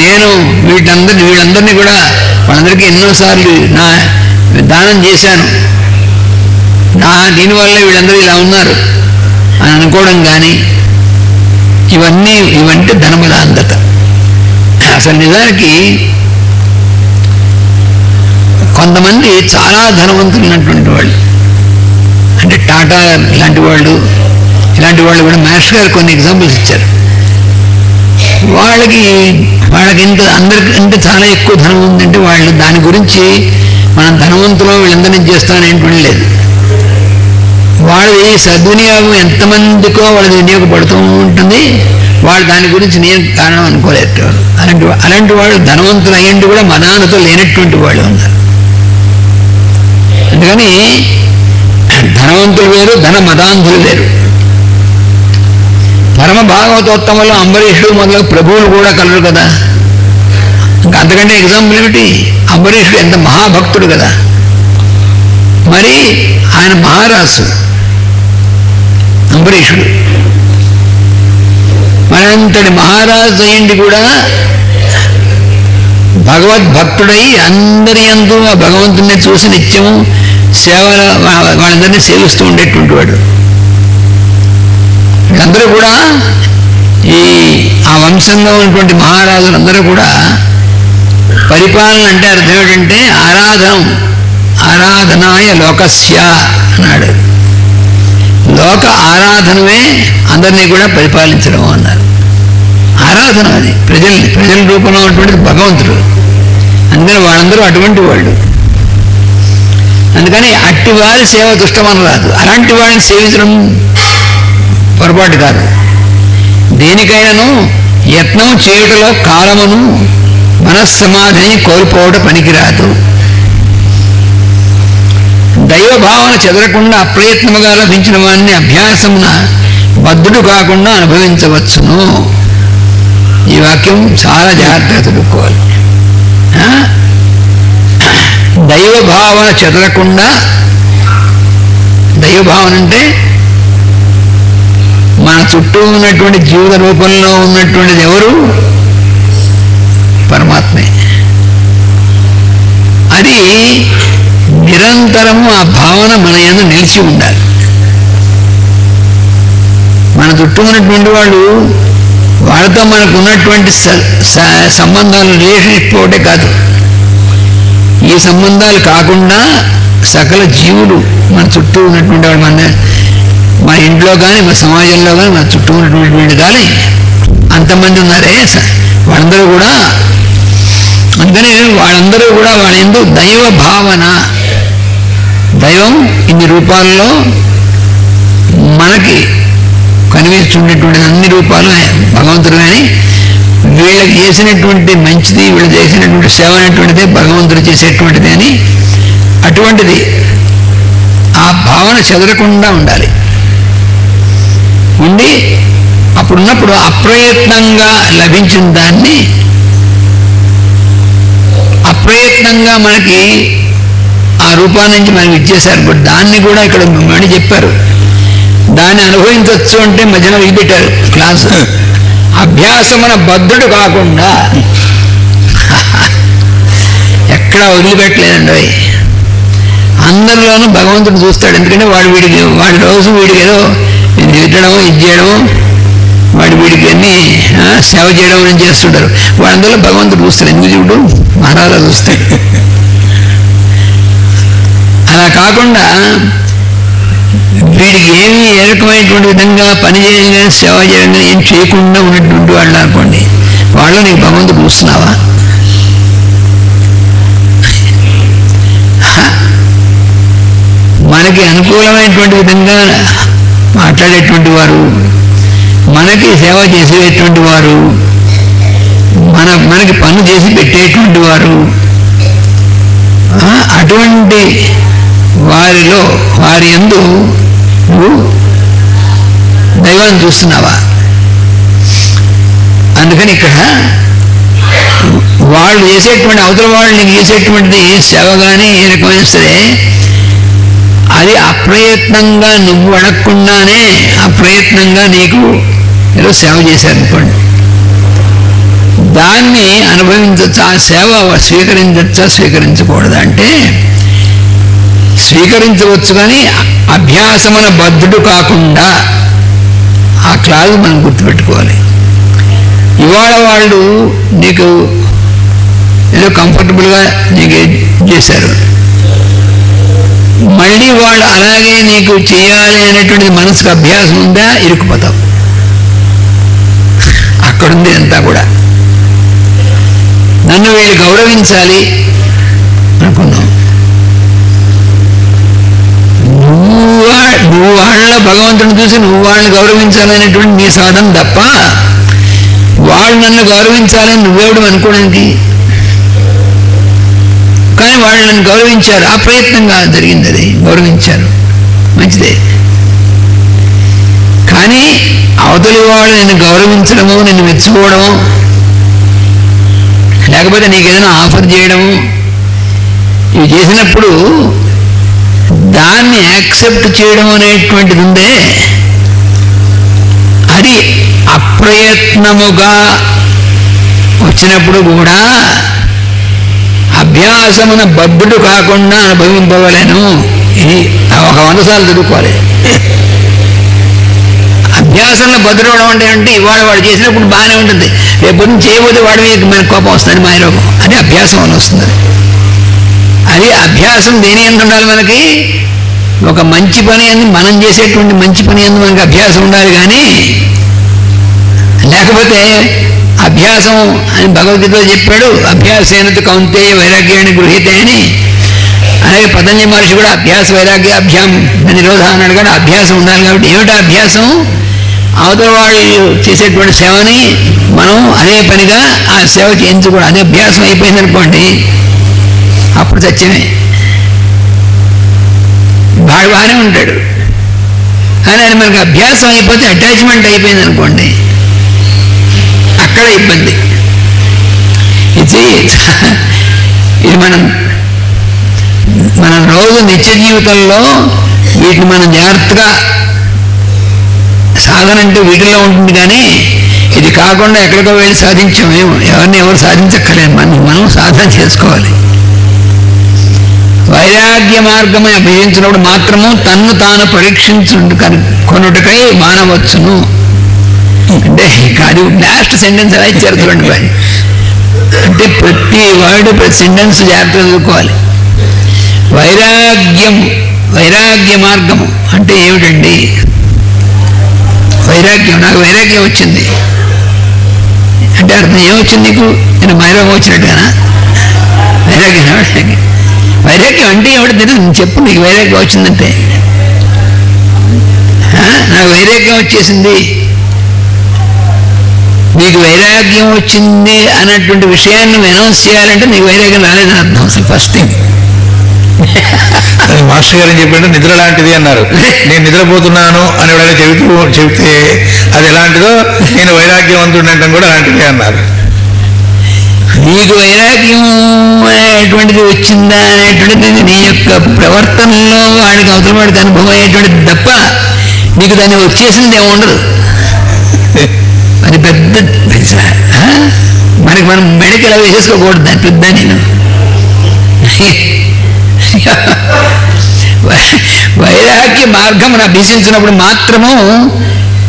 నేను వీళ్ళందరినీ కూడా వాళ్ళందరికీ ఎన్నోసార్లు నా దానం చేశాను, దీనివల్ల వీళ్ళందరూ ఇలా ఉన్నారు అని అనుకోవడం కానీ, ఇవంటే ధనమదాంధత. అసలు నిజానికి కొంతమంది చాలా ధనవంతులు ఉన్నటువంటి వాళ్ళు, అంటే టాటా ఇలాంటి వాళ్ళు కూడా మాస్టర్ గారు కొన్ని ఎగ్జాంపుల్స్ ఇచ్చారు. వాళ్ళకి అందరికంటే చాలా ఎక్కువ ధనం ఉందంటే వాళ్ళు దాని గురించి మనం ధనవంతులు వీళ్ళందరినీ చేస్తామనేటువంటి లేదు. వాళ్ళది సద్వినియోగం ఎంతమందికో వాళ్ళది వినియోగపడుతూ ఉంటుంది. వాళ్ళు దాని గురించి నేను కారణం అనుకోలేదు. అలాంటి వాళ్ళు ధనవంతులు అయ్యింటి కూడా మదానతో లేనటువంటి వాళ్ళు ఉన్నారు. అందుకని ధనవంతులు వేరు, ధన మదాంధులు వేరు. పరమ భాగవతోత్తమంలో అంబరీషుడు మొదలగు ప్రభువులు కూడా కలరు కదా. ఇంకా అంతకంటే ఎగ్జాంపుల్ ఏమిటి? అంబరీషుడు ఎంత మహాభక్తుడు కదా. మరి ఆయన మహారాజు అంబరీషుడు. మరి అంతటి మహారాజు అయ్యింది కూడా భగవద్భక్తుడై అందరి యందు ఆ భగవంతుడిని చూసి నిత్యము సేవల వాళ్ళందరినీ సేవిస్తూ ఉండేటువంటి వాడు. వీళ్ళందరూ కూడా ఆ వంశంలో ఉన్నటువంటి మహారాజులందరూ కూడా పరిపాలన అంటే అర్థం ఏమిటంటే ఆరాధనాయ లోకస్య అన్నాడు. లోక ఆరాధనమే అందరినీ కూడా పరిపాలించడం అన్నారు. ఆరాధన అది ప్రజల రూపంలో ఉన్నటువంటి భగవంతుడు. అందుకని వాళ్ళందరూ అటువంటి వాళ్ళు. అందుకని అట్టి వారి సేవ దుష్టమనరాదు. అలాంటి వాడిని సేవించడం పొరపాటు కాదు. దేనికైనాను యత్నం చేయుటలో కాలమును మనస్సమాధిని కోల్పోవడం పనికిరాదు. దైవభావన చెదరకుండా అప్రయత్నముగా లభించిన వాడిని అభ్యాసమున బద్ధుడు కాకుండా అనుభవించవచ్చును. ఈ వాక్యం చాలా జాగ్రత్తగా చదువుకోవాలి. దైవభావన చెదరకుండా, దైవభావన అంటే మన చుట్టూ ఉన్నటువంటి జీవిత రూపంలో ఉన్నటువంటిది ఎవరు? పరమాత్మే. అది నిరంతరము ఆ భావన మన యందు నిలిచి ఉండాలి. మన చుట్టూ ఉన్నటువంటి వాళ్ళతో మనకు ఉన్నటువంటి సంబంధాలు రిలేషన్షిప్ ఒకటే కాదు. ఈ సంబంధాలు కాకుండా సకల జీవులు మన చుట్టూ ఉన్నటువంటి వాళ్ళు, మన ఇంట్లో కానీ, మన సమాజంలో కానీ, మన చుట్టూ ఉన్నటువంటి కానీ అంతమంది ఉన్నారే, వాళ్ళందరూ కూడా. అందుకని వాళ్ళందరూ కూడా వాళ్ళ యందు దైవ భావన, దైవం ఇన్ని రూపాల్లో మనకి కనిపిస్తున్నటువంటి అన్ని రూపాలు భగవంతుడు. కానీ వీళ్ళకి చేసినటువంటి మంచిది, వీళ్ళు చేసినటువంటి సేవ అనేటువంటిదే భగవంతుడు చేసేటువంటిది అని, అటువంటిది ఆ భావన చెదరకుండా ఉండాలి. ఉండి అప్పుడున్నప్పుడు అప్రయత్నంగా లభించిన దాన్ని, అప్రయత్నంగా మనకి ఆ రూపాన్ని నుంచి మనకి ఇచ్చేశారు. బట్ దాన్ని కూడా ఇక్కడ మళ్ళీ చెప్పారు. దాన్ని అనుభవించవచ్చు అంటే మధ్యలో వదిలిపెట్టారు క్లాసు. అభ్యాసమున బద్ధుడు కాకుండా ఎక్కడా వదిలిపెట్టలేదండి. అందరిలోనూ భగవంతుడు చూస్తాడు. ఎందుకంటే వాడి రోజు వీడికి ఏదో తిట్టడం, ఇది చేయడం, వీడికి అన్ని సేవ చేయడం అని చేస్తుంటారు. వాళ్ళందరిలో భగవంతుడు చూస్తాడు. ఎందుకు చూడు? మహారాజా చూస్తాడు. అలా కాకుండా వీడికి ఏమి ఏ రకమైనటువంటి విధంగా పని చేయడం, సేవ చేయడం ఏం చేయకుండా ఉన్నటువంటి వాళ్ళు అనుకోండి, వాళ్ళు నీకు భగవంతుడు చూస్తున్నావా? మనకి అనుకూలమైనటువంటి విధంగా మాట్లాడేటువంటి వారు, మనకి సేవ చేసేటువంటి వారు, మనకి పనులు చేసి పెట్టేటువంటి వారు, అటువంటి వారి యందు నువ్వు దైవాన్ని చూస్తున్నావా? అందుకని ఇక్కడ వాళ్ళు చేసేటువంటి, అవతల వాళ్ళు నీకు చేసేటువంటిది సేవ కానీ ఏ రకమైన సరే, అది అప్రయత్నంగా నువ్వు అడగకుండానే అప్రయత్నంగా నీకు ఏదో సేవ చేశారనుకోండి, దాన్ని అనుభవించచ్చా? ఆ సేవ స్వీకరించచ్చా, స్వీకరించకూడదా అంటే స్వీకరించవచ్చు. కానీ అభ్యాసమున బద్ధుడు కాకుండా, ఆ క్లాస్ మనం గుర్తుపెట్టుకోవాలి. ఇవాళ వాళ్ళు నీకు ఏదో కంఫర్టబుల్గా నీకు చేశారు, మళ్ళీ వాళ్ళు అలాగే నీకు చేయాలి అనేటువంటిది మనసుకు అభ్యాసం ఉందా, ఇరుక్కుపోతావు. అక్కడుంది అంతా కూడా. నన్ను వీళ్ళు గౌరవించాలి అనుకున్నాం. నువ్వు నువ్వు వాళ్ళలో భగవంతుని చూసి నువ్వు వాళ్ళని గౌరవించాలనేటువంటి నీ సాధన తప్ప వాళ్ళు నన్ను గౌరవించాలని నువ్వెవడు అనుకోవడానికి. కానీ వాళ్ళు నన్ను గౌరవించారు, ఆ ప్రయత్నంగా జరిగింది, అది గౌరవించారు, మంచిదే. కానీ అవతలి వాళ్ళు నిన్ను గౌరవించడము, నిన్ను మెచ్చుకోవడము, లేకపోతే నీకు ఏదైనా ఆఫర్ చేయడము, ఇవి చేసినప్పుడు దాన్ని యాక్సెప్ట్ చేయడం అనేటువంటిది ఉందే, అది అప్రయత్నముగా వచ్చినప్పుడు కూడా అభ్యాసమున బద్ధుడు కాకుండా అనుభవింపవలేను. ఇది ఒక 100 సార్లు చదువుకోవాలి. అభ్యాసంలో బద్ధుడవడం అంటే ఏంటి? వాడు చేసినప్పుడు బాగానే ఉంటుంది, రేపు పొద్దున్న చేయబోతే వాడి మీద మనకు కోపం వస్తుంది, మాయరోగం. అది అభ్యాసం అని వస్తుంది. అది అభ్యాసం దేని ఎంత ఉండాలి? మనకి ఒక మంచి పని అని, మనం చేసేటువంటి మంచి పని అని మనకి అభ్యాసం ఉండాలి. కానీ లేకపోతే అభ్యాసం అని భగవద్గీతలో చెప్పాడు, అభ్యాసేనతు కౌంతేయ వైరాగ్యాన్ని గృహీతే అని. అలాగే పతంజలి మహర్షి కూడా అభ్యాస వైరాగ్య అభ్యాం నిరోధ అన్నాడు. కానీ అభ్యాసం ఉండాలి. కాబట్టి ఏమిటా అభ్యాసం? అవతల వాడు చేసేటువంటి సేవని మనం అదే పనిగా ఆ సేవ చేయించుకోవడం, అదే అభ్యాసం అయిపోయిందనుకోండి, అప్పుడు సత్యమే. వాడు బాగానే ఉంటాడు, కానీ అది మనకి అభ్యాసం అయిపోతే అటాచ్మెంట్ అయిపోయింది అనుకోండి, అక్కడ ఇబ్బంది. ఇది మనం రోజు నిత్య జీవితంలో వీటిని మనం జాగ్రత్తగా సాధన అంటే వీటిలో ఉంటుంది. కానీ ఇది కాకుండా ఎక్కడికో వెళ్ళి సాధించామేమో, ఎవరు సాధించక్కర్లేదు, మనం సాధన చేసుకోవాలి. వైరాగ్య మార్గం అభ్యసించినప్పుడు మాత్రము తన్ను తాను పరీక్షించుకొనుటకై మానవచ్చును. అంటే అది లాస్ట్ సెంటెన్స్ అలా ఇచ్చారు చూడండి. అంటే ప్రతి వర్డ్, ప్రతి సెంటెన్స్ జాగ్రత్త చదువుకోవాలి. వైరాగ్య మార్గము అంటే ఏమిటండి? వైరాగ్యం, నాకు వైరాగ్యం వచ్చింది అంటే అర్థం ఏమొచ్చింది నీకు? నేను మైరోగం వచ్చినట్టుగానా? వైరాగ్యం అంటే ఏమిటి తెలియదు, చెప్పు. నీకు వైరాగ్యం వచ్చిందంటే నాకు వైరాగ్యం వచ్చేసింది, నీకు వైరాగ్యం వచ్చింది అన్నటువంటి విషయాన్ని అనౌన్స్ చేయాలంటే నీకు వైరాగ్యం రాలేదని అర్థం. అసలు ఫస్ట్ థింగ్. మాస్టర్ గారు ఏం చెప్పారంటే నిద్ర లాంటిది అన్నారు. నేను నిద్రపోతున్నాను అని ఎవరైనా చెబితే అది ఎలాంటిదో, నేను వైరాగ్యవంతుడు అంటే కూడా అలాంటిదే అన్నారు. నీకు వైరాగ్యం అనేటువంటిది వచ్చిందా అనేటువంటిది నీ యొక్క ప్రవర్తనలో వాడికి అవతల వాడికి అనుభవం అయ్యేటువంటిది తప్ప నీకు దాన్ని వచ్చేసింది ఏమి ఉండదు. అది పెద్ద మనకి మనం మెడికల్ అవి వేసేసుకోకూడదు. దాని పెద్ద నేను వైరాగ్య మార్గం అభ్యసించినప్పుడు మాత్రము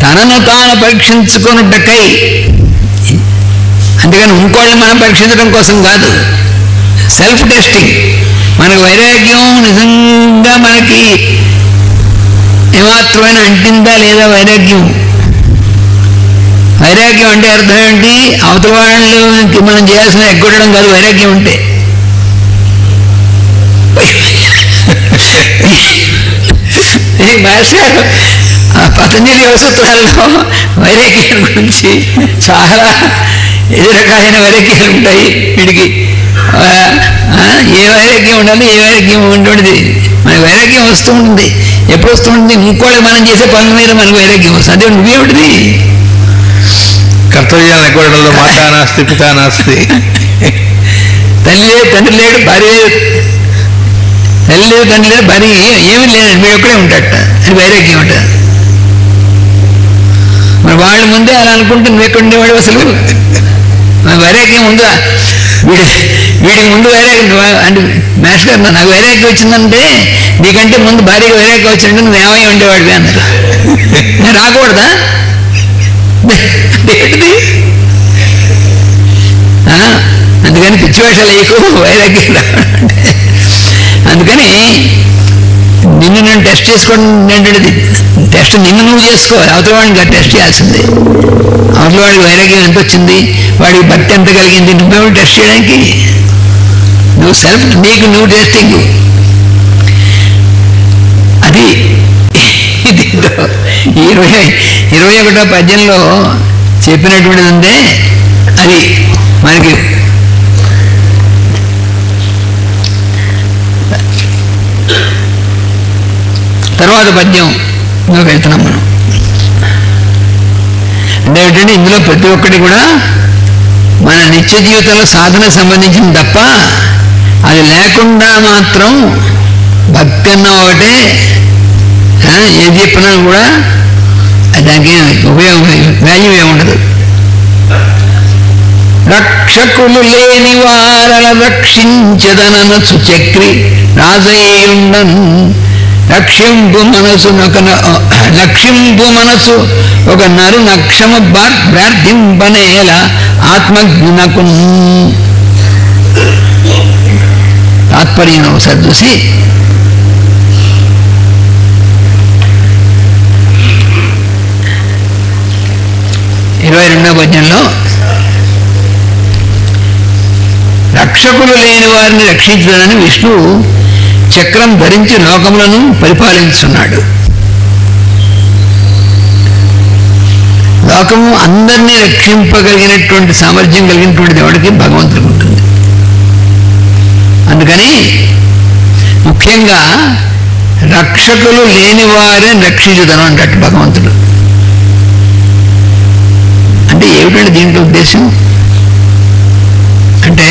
తనను తాను పరీక్షించుకున్నట్టకై, అందుకని ఇంకోళ్ళని మనం పరీక్షించడం కోసం కాదు, సెల్ఫ్ టెస్టింగ్. మనకు వైరాగ్యం నిజంగా మనకి ఏమాత్రమైన అంటిందా లేదా? వైరాగ్యం అంటే అర్థం ఏంటి? అవతల వాళ్ళకి మనం చేయాల్సిన ఎగ్గొట్టడం కాదు వైరాగ్యం అంటే. మాస్టర్ పతంజలి యోగసూత్రాల్లో వైరాగ్యం గురించి చాలా ఎన్ని రకాలైన వైరాగ్యాలు ఉంటాయి. వీడికి ఏ వైరాగ్యం ఉండాలి, ఏ వైరాగ్యం ఉండేది. మనకి వైరాగ్యం వస్తూ ఉంటుంది. ఎప్పుడు వస్తూ ఉంటుంది? ఇంకోళ్ళు మనం చేసే పనుల మీద మనకు వైరాగ్యం వస్తుంది. అదే నువ్వేమిటిది? కర్తవ్యాలను ఎక్కడంలో మాతా నాస్తి పితా నాస్తి, తల్లి లేదు, తండ్రి లేడు, భార్య లేదు, తల్లి లేదు, తండ్రి లేదు, భార్య ఏమీ లేదండి, మీరు ఒక్కడే ఉంటాడట. అది వైరాగ్యం అంట. మరి వాళ్ళ ముందే అలా అనుకుంటే నువ్వు ఎక్కడ ఉండేవాడు అసలు? వైరాగ్యం ఉందా? వీడికి ముందు వైరాగ్యం అంటే మాస్టర్ గారు నాకు వైరాగ్యం వచ్చిందంటే నీకంటే ముందు భార్యకి వైరాగ్యం వచ్చిందంటే నువ్వు ఏమై ఉండేవాడివి అన్నారు. నేను రాకూడదా? ఏంటిది? అందుకని పిచ్చివేషాలు వేయకు, వైరాగ్యం రావాలంటే. అందుకని నిన్ను నేను టెస్ట్ చేసుకోవడం ఏంటంటే, టెస్ట్ నిన్ను నువ్వు చేసుకోవాలి, అవతల వాడిని టెస్ట్ చేయాల్సిందే. అవతల వాడికి వైరాగ్యం ఎంత వచ్చింది, వాడికి భక్తి ఎంత కలిగింది, నువ్వేమో టెస్ట్ చేయడానికి? నువ్వు సెల్ఫ్, నీకు నువ్వు టెస్టింగ్. అది దీంట్లో 21వ పద్యంలో చెప్పినటువంటిది ఉందే అది మనకి తర్వాత పద్యంలో వెళ్తున్నాం మనం. అంటే ఏంటంటే ఇందులో ప్రతి ఒక్కటి కూడా మన నిత్య జీవితంలో సాధన సంబంధించింది తప్ప అది లేకుండా మాత్రం భక్తి అన్న ఒకటే ఏది చెప్పినా కూడా దానికి ఉపయోగం వాల్యూ ఏముండదు. రక్షకులు లేని వారల రక్షించదననసు చక్రి రాజయ్యుండన్ లక్ష్యంపు మనసు ఒక నరు నక్షమ ప్రార్థింపనేల ఆత్మజ్ఞునకు. తాత్పర్యం ఒకసారి చూసి ఇరవై 22వ పద్యంలో రక్షకులు లేని వారిని రక్షించడానికి విష్ణువు చక్రం ధరించి లోకములను పరిపాలించున్నాడు. లోకము అందరినీ రక్షింపగలిగినటువంటి సామర్థ్యం కలిగినటువంటి దేవుడికి భగవంతుడికి ఉంటుంది. అందుకని ముఖ్యంగా రక్షకులు లేని వారిని రక్షించుదను అంటాడు భగవంతుడు. అంటే ఏమిటంటే దీంట్లో ఉద్దేశం అంటే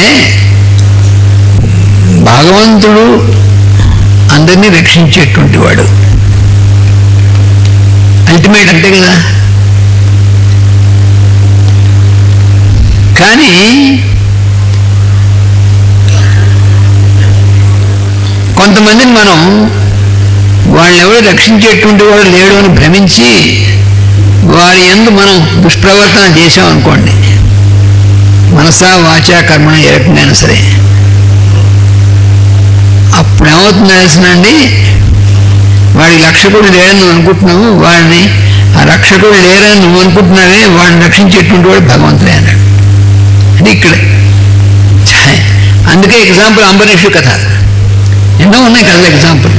భగవంతుడు అందరినీ రక్షించేటువంటి వాడు, అల్టిమేట్ అంతే కదా. కానీ కొంతమందిని మనం వాళ్ళెవరు రక్షించేటువంటి వాడు లేడు అని భ్రమించి వారి యందు మనం దుష్ప్రవర్తన చేసాం అనుకోండి, మనసా వాచా కర్మణ ఏ రకంగా సరే, అప్పుడు ఏమవుతుంది తెలిసినండి, వాడి రక్షకుడు లేడని నువ్వు అనుకుంటున్నావు, వాడిని ఆ రక్షకుడు లేరని నువ్వు అనుకుంటున్నావే, వాడిని రక్షించేటువంటి వాడు భగవంతుడే అన్నాడు. అంటే ఇక్కడ అందుకే ఎగ్జాంపుల్ అంబరీషు కథ, ఎన్నో ఉన్నాయి కథలు ఎగ్జాంపుల్.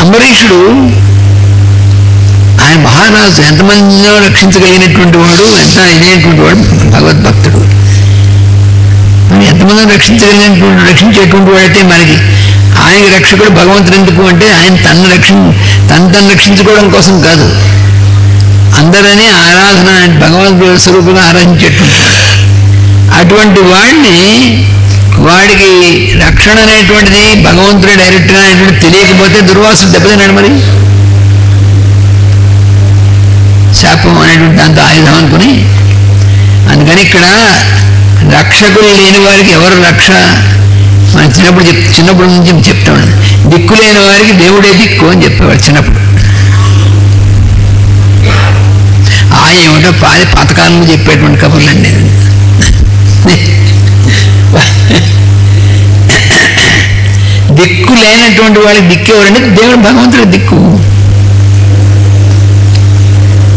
అంబరీషుడు ఆయన మహారాజు, ఎంతమందిలో రక్షించగలిగినటువంటి వాడు, ఎంత ఇదైనటువంటి వాడు భగవద్భక్తుడు. ఎంతమందిని రక్షించేటువంటి వాడైతే మనకి ఆయనకి రక్షకుడు భగవంతుడు ఎందుకు అంటే ఆయన తను రక్షించుకోవడం కోసం కాదు, అందరినీ ఆరాధన భగవంతుడి స్వరూపంగా ఆరాధించేటువంటి అటువంటి వాడికి రక్షణ అనేటువంటిది భగవంతుడు డైరెక్ట్గా అనేటువంటి తెలియకపోతే దుర్వాసుడు దెబ్బతిన్నాడు. మరి శాపం అనేటువంటి దాంతో ఆయుధం అనుకుని, అందుకని ఇక్కడ రక్షకులు లేని వారికి ఎవరు రక్ష మనం చిన్నప్పుడు నుంచి చెప్తాడు. దిక్కు లేని వారికి దేవుడే దిక్కు అని చెప్పేవాడు చిన్నప్పుడు. ఏమిటో పాతకాలంలో చెప్పేటువంటి కబుర్లండి. దిక్కు లేనటువంటి వాళ్ళకి దిక్కు ఎవరంటే దేవుడు భగవంతుడి దిక్కు.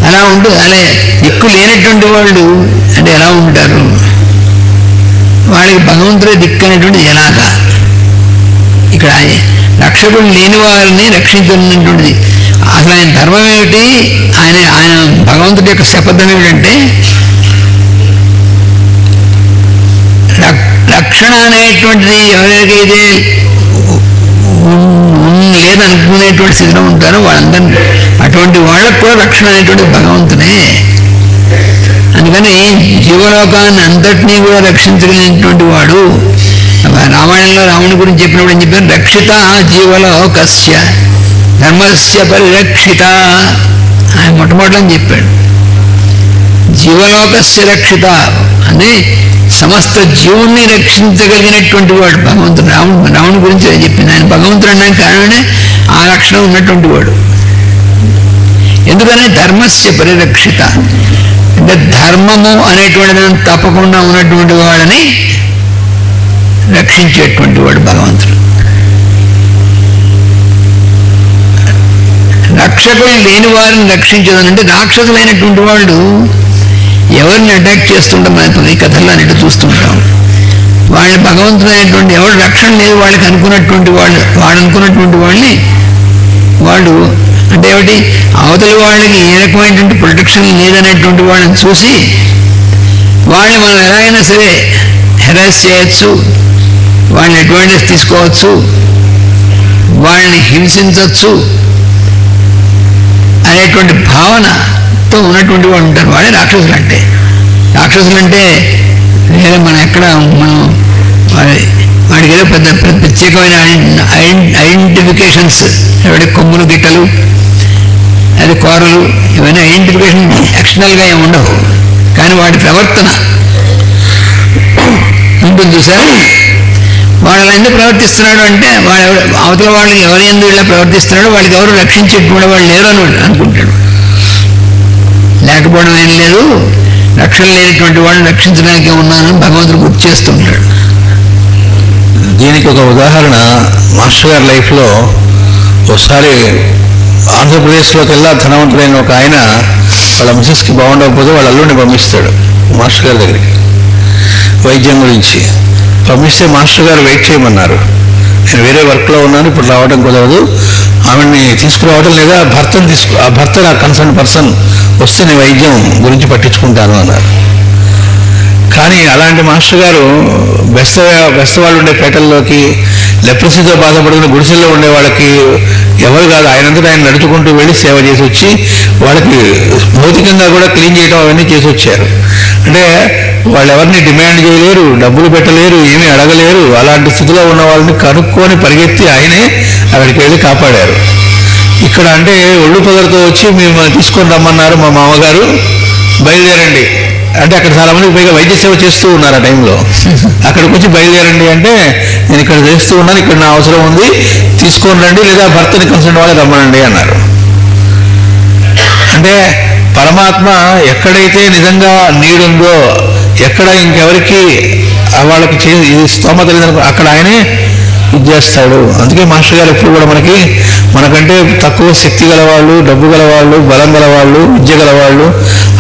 అలా ఉంటుంది. అలా దిక్కు లేనటువంటి వాళ్ళు అంటే ఎలా ఉంటారు, వాళ్ళకి భగవంతుడే దిక్కు అనేటువంటిది ఎలాగా. ఇక్కడ రక్షకుడు లేని వారిని రక్షించున్నటువంటిది అసలు ఆయన ధర్మం ఏమిటి, ఆయన భగవంతుడి యొక్క శపథం ఏమిటంటే రక్షణ అనేటువంటిది ఎవరికైతే లేదనుకునేటువంటి స్థితిలో ఉంటారో వాళ్ళందరినీ, అటువంటి వాళ్ళకు కూడా రక్షణ అనేటువంటి భగవంతుడే. అందుకని జీవలోకాన్ని అంతటినీ కూడా రక్షించగలిగినటువంటి వాడు. రామాయణంలో రాముని గురించి చెప్పినప్పుడు ఏం చెప్పారు, రక్షిత జీవలోకస్య ధర్మస్య పరిరక్షిత ఆయన మొట్టమొదటి చెప్పాడు. జీవలోకస్య రక్షిత అని సమస్త జీవుల్ని రక్షించగలిగినటువంటి వాడు భగవంతుడు. రాముని గురించి చెప్పింది. ఆయన భగవంతుడు అనడానికి కారణమే ఆ రక్షణ ఉన్నటువంటి వాడు. ఎందుకని ధర్మస్య పరిరక్షిత అంటే ధర్మము అనేటువంటి దాన్ని తప్పకుండా ఉన్నటువంటి వాడని రక్షించేటువంటి వాడు భగవంతుడు. రక్షకులు లేని వారిని రక్షించదనంటే రాక్షసులైనటువంటి వాళ్ళు ఎవరిని అటాక్ చేస్తుంటాం మనం ఈ కథల్లో అన్నిటి చూస్తుంటాం. వాళ్ళని భగవంతుడైనటువంటి ఎవరు రక్షణ లేదు వాళ్ళకి అనుకున్నటువంటి వాళ్ళు అనుకున్నటువంటి వాళ్ళని వాళ్ళు అంటే ఏమిటి, అవతల వాళ్ళకి ఏ రకమైనటువంటి ప్రొటెక్షన్ లేదనేటువంటి వాళ్ళని చూసి వాళ్ళని మనం ఎలాగైనా సరే హెరాస్ చేయొచ్చు, వాళ్ళని అడ్వాంటేజ్ తీసుకోవచ్చు, వాళ్ళని హింసించవచ్చు అనేటువంటి భావనతో ఉన్నటువంటి వాళ్ళు ఉంటారు. వాళ్ళే రాక్షసులు అంటే. రాక్షసులు అంటే వేరే మనం ఎక్కడ మనం వాడికి ఏదో పెద్ద ప్రత్యేకమైన ఐడెంటిఫికేషన్స్, ఎవరి కొమ్ములు గిట్టలు అది కోరలు ఇవన్నీ ఐడెంటిఫికేషన్ ఎక్స్టర్నల్గా ఏమి ఉండవు, కానీ వాడి ప్రవర్తన ఉంటుంది చూసారు. వాళ్ళు ఎందుకు ప్రవర్తిస్తున్నాడు అంటే అవతల వాళ్ళు ఎవరి ఎందుకు ఇలా ప్రవర్తిస్తున్నాడో వాళ్ళకి ఎవరు రక్షించేటువంటి వాళ్ళు లేరు అని అనుకుంటాడు. లేకపోవడం ఏం లేదు, రక్షణ లేనటువంటి వాళ్ళని రక్షించడానికి ఉన్నానని భగవంతుడు గుర్తు చేస్తుంటాడు. దీనికి ఒక ఉదాహరణ మాస్టర్ గారి లైఫ్లో ఒకసారి ఆంధ్రప్రదేశ్లోకి వెళ్ళా ధనవంతుడైన ఒక ఆయన వాళ్ళ మిసెస్కి బాగుండకపోతే వాళ్ళ అల్లుడిని పంపిస్తాడు మాస్టర్ గారి దగ్గరికి వైద్యం గురించి. పంపిస్తే మాస్టర్ గారు వెయిట్ చేయమన్నారు. నేను వేరే వర్క్లో ఉన్నాను, ఇప్పుడు రావడం కుదరదు, ఆమెని తీసుకురావడం లేదా ఆ భర్త నా కన్సర్న్ పర్సన్ వస్తే నేను వైద్యం గురించి పట్టించుకుంటాను అన్నారు. కానీ అలాంటి మాస్టర్ గారు బెస్తవాళ్ళు ఉండే పేటల్లోకి, లెప్రసీతో బాధపడుతున్న గుడిసెల్లో ఉండే వాళ్ళకి ఎవరు కాదు, ఆయనంతటా ఆయన నడుచుకుంటూ వెళ్ళి సేవ చేసి వచ్చి వాళ్ళకి భౌతికంగా కూడా క్లీన్ చేయడం అవన్నీ చేసి వచ్చారు. అంటే వాళ్ళు ఎవరిని డిమాండ్ చేయలేరు, డబ్బులు పెట్టలేరు, ఏమీ అడగలేరు. అలాంటి స్థితిలో ఉన్న వాళ్ళని కనుక్కొని పరిగెత్తి ఆయనే అక్కడికి వెళ్ళి కాపాడారు. ఇక్కడ అంటే ఒళ్ళు పొదలతో వచ్చి మిమ్మల్ని తీసుకొని రమ్మన్నారు మా మామగారు, బయలుదేరండి అంటే అక్కడ చాలా మందికి పైగా వైద్య సేవ చేస్తూ ఉన్నారు ఆ టైంలో. అక్కడికి వచ్చి బయలుదేరండి అంటే నేను ఇక్కడ చేస్తూ ఉన్నాను, ఇక్కడ నా అవసరం ఉంది, తీసుకొని రండి లేదా భర్తని కన్సర్న్ వాళ్ళు రమ్మనండి అన్నారు. అంటే పరమాత్మ ఎక్కడైతే నిజంగా నీడుందో, ఎక్కడ ఇంకెవరికి వాళ్ళకి ఇది స్తోమత లేదనుకో అక్కడ ఆయనే ఇది చేస్తాడు. అందుకే మాస్టర్ గారు ఎప్పుడు కూడా మనకంటే తక్కువ శక్తి గలవాళ్ళు, డబ్బు గలవాళ్ళు, బలం గలవాళ్ళు, విద్య గలవాళ్ళు,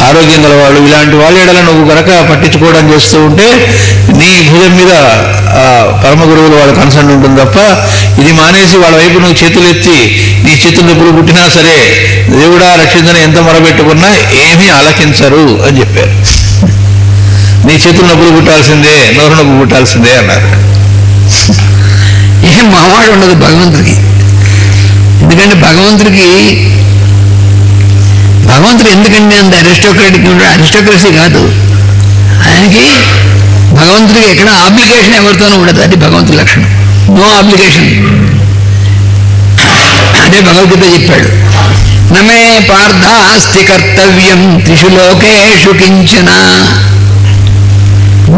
ఆరోగ్యం గలవాళ్ళు, ఇలాంటి వాళ్ళ ఎడల నువ్వు కనుక పట్టించుకోవడం చేస్తూ ఉంటే నీ భుజం మీద పరమ గురువులు వాళ్ళ కన్సర్న్ ఉంటుంది తప్ప ఇది మానేసి వాళ్ళ వైపు నువ్వు చేతులు ఎత్తి నీ చేతులు నొప్పులు పుట్టినా సరే దేవుడా రక్షించని ఎంత మొరబెట్టుకున్నా ఏమీ ఆలకించరు అని చెప్పారు. నీ చేతులు నొప్పులు పుట్టాల్సిందే, నోరు నొప్పి పుట్టాల్సిందే అన్నారు. ఏం మావాడు ఉండదు భగవంతుడికి. ఎందుకంటే భగవంతుడు ఎందుకంటే అంత అరిస్టోక్రసీ కాదు ఆయనకి. భగవంతుడికి ఎక్కడ ఆబ్లికేషన్ ఎవరితోనూ ఉండదు, అది భగవంతుడి లక్షణం. No obligation. అదే భగవద్గీత చెప్పాడు, నమే పార్థాస్తి కర్తవ్యం త్రిషు లోకేషు కించన.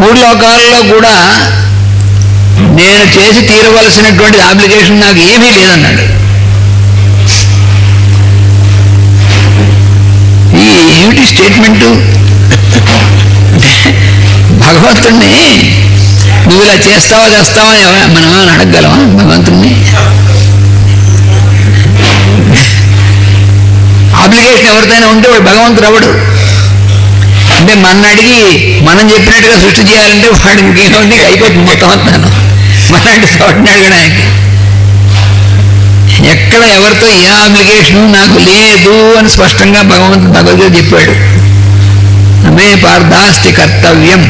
3 లోకాల్లో కూడా నేను చేసి తీరవలసినటువంటి ఆబ్లికేషన్ నాకు ఏమీ లేదన్నాడు. ఈ ఏమిటి స్టేట్మెంటు? భగవంతుణ్ణి నువ్వు ఇలా చేస్తావా మనం ఏమైనా అడగగలమా భగవంతుణ్ణి? ఆబ్లిగేషన్ ఎవరితోనే ఉంటే వాడు భగవంతుడు అవడు. అంటే మన అడిగి మనం చెప్పినట్టుగా సృష్టి చేయాలంటే వాడు ఇంకేముంది, అయిపోతుంది మొత్తం అంతాను. మనంటే చోటని అడగడానికి ఎక్కడ ఎవరితో ఏ ఆబ్లిగేషన్ నాకు లేదు అని స్పష్టంగా భగవద్గీత చెప్పాడు. నమే పార్థాస్తి కర్తవ్యం,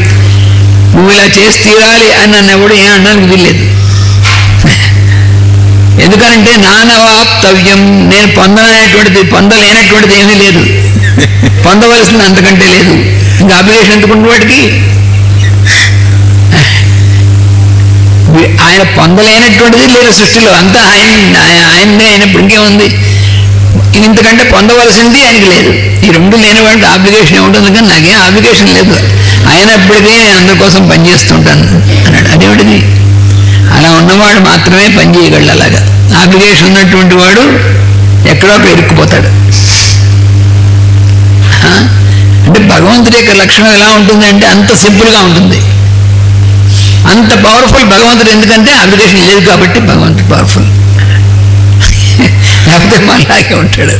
నువ్వు ఇలా చేసి తీరాలి అని నన్ను ఎవడు ఏం అనడానికి వీల్లేదు. ఎందుకంటే నానవాప్తవ్యం, నేను పొందలేనటువంటిది ఏమీ లేదు, పొందవలసింది అంతకంటే లేదు. ఇంకా అప్లికేషన్ ఎందుకుంటే వాటికి ఆయన పొందలేనటువంటిది లేదు సృష్టిలో, అంతా ఆయన్నే అయినప్పుడు ఇంకేముంది. ఇంతకంటే పొందవలసింది ఆయనకి లేదు. ఈ 2 లేనివాడికి ఆబ్లిగేషన్ ఏముంటుంది, కానీ నాకేం ఆబ్లిగేషన్ లేదు, అయినప్పటికీ నేను అందరి కోసం పనిచేస్తుంటాను అన్నాడు. అదేమిటిది? అలా ఉన్నవాడు మాత్రమే పని చేయగలడు. అలాగా ఆబ్లిగేషన్ ఉన్నటువంటి వాడు ఎక్కడో ఇరుక్కుపోతాడు. అంటే భగవంతుడి యొక్క లక్షణం ఎలా ఉంటుంది అంటే అంత సింపుల్గా ఉంటుంది, అంత పవర్ఫుల్ భగవంతుడు. ఎందుకంటే అప్లికేషన్ లేదు కాబట్టి భగవంతుడు పవర్ఫుల్, లేకపోతే మనలాగే ఉంటాడు.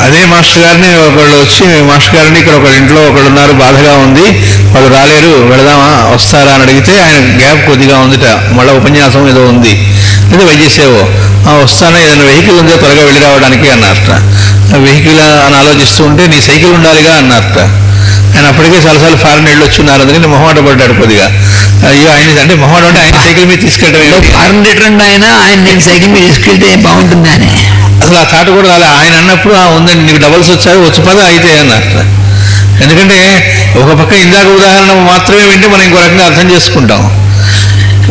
అదే మాస్టర్ గారిని ఒకళ్ళు వచ్చి, మాస్టర్ గారిని ఇక్కడ ఒకళ్ళ ఇంట్లో ఒకళ్ళు ఉన్నారు, బాధగా ఉంది, వాళ్ళు రాలేరు, వెళదామా వస్తారా అని అడిగితే ఆయన గ్యాప్ కొద్దిగా ఉందిట, మళ్ళీ ఉపన్యాసం ఏదో ఉంది, లేదా వైద్యసేవో వస్తానా, ఏదైనా వెహికల్ ఉందో త్వరగా వెళ్ళి రావడానికి అన్నారట. వెహికల్ అని ఆలోచిస్తూ ఉంటే నీ సైకిల్ ఉండాలిగా అన్నారట. ఆయన అప్పటికే చాలాసార్లు ఫారెన్ వెళ్ళి వచ్చున్నారు, అందుకని మొహమాట పడ్డాడు కొద్దిగా. అయ్యో ఆయన అంటే మొహమాట అంటే ఆయన సైకిల్ మీద తీసుకెళ్ళడం, ఫారెన్ రిటర్న్ ఆయన నేను సైకిల్ మీద తీసుకెళ్తే బాగుంటుంది అని అసలు ఆ థాట్ కూడా రాలే. ఆయన అన్నప్పుడు ఉందండి నీకు డబల్స్ వచ్చాయి, వచ్చి పద అయితే అన్నట్ట. ఎందుకంటే ఒక పక్క ఇందాక ఉదాహరణ మాత్రమే వింటే మనం ఇంకో రకంగా అర్థం చేసుకుంటాం.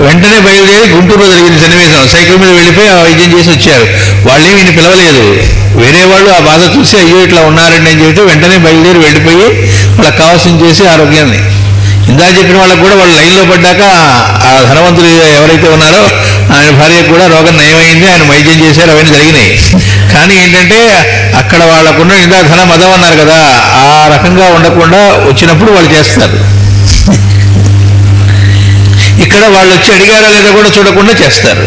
వెంటనే బయలుదేరి గుంటూరులో జరిగింది సన్నివేశం, సైకిల్ మీద వెళ్ళిపోయి ఆ వైద్యం చేసి వచ్చారు. వాళ్ళేమి ఈయన పిలవలేదు, వేరే వాళ్ళు ఆ బాధ చూసి అయ్యో ఇట్లా ఉన్నారండి అని చెప్పి వెంటనే బయలుదేరి వెళ్ళిపోయి వాళ్ళకి కావాల్సింది చేసి ఆరోగ్యాన్ని, ఇందా చెప్పిన వాళ్ళకు కూడా వాళ్ళు లైన్లో పడ్డాక ఆ ధనవంతులు ఎవరైతే ఉన్నారో ఆయన భార్యకు కూడా రోగం నయమైంది, ఆయన వైద్యం చేశారు, అవన్నీ జరిగినాయి. కానీ ఏంటంటే అక్కడ వాళ్ళకున్న ఇందా ధన మదం అన్నారు కదా, ఆ రకంగా ఉండకుండా వచ్చినప్పుడు వాళ్ళు చేస్తారు. ఇక్కడ వాళ్ళు వచ్చి అడిగారా లేదా కూడా చూడకుండా చేస్తారు.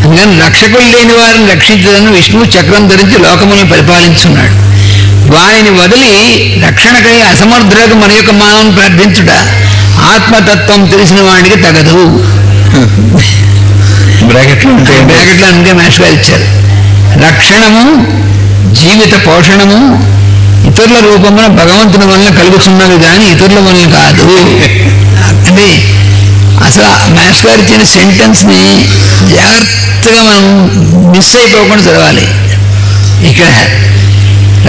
అందుకని రక్షకులు లేని వారిని రక్షించదని విష్ణువు చక్రం ధరించి లోకములను పరిపాలించున్నాడు. వారిని వదిలి రక్షణకై అసమర్థులకు మన యొక్క మానవుని ప్రార్థించుట ఆత్మతత్వం తెలిసిన వాడికి తగదు. బ్రాకెట్లో అందుకే మాస్టర్ ఇచ్చారు. రక్షణము జీవిత పోషణము ఇతరుల రూపమున భగవంతుని వలన కలుగుతున్నది కానీ ఇతరుల వలన కాదు. అంటే అసలు మాస్టర్ గారు ఇచ్చిన సెంటెన్స్ని జాగ్రత్తగా మనం మిస్ అయిపోకుండా చదవాలి. ఇక్కడ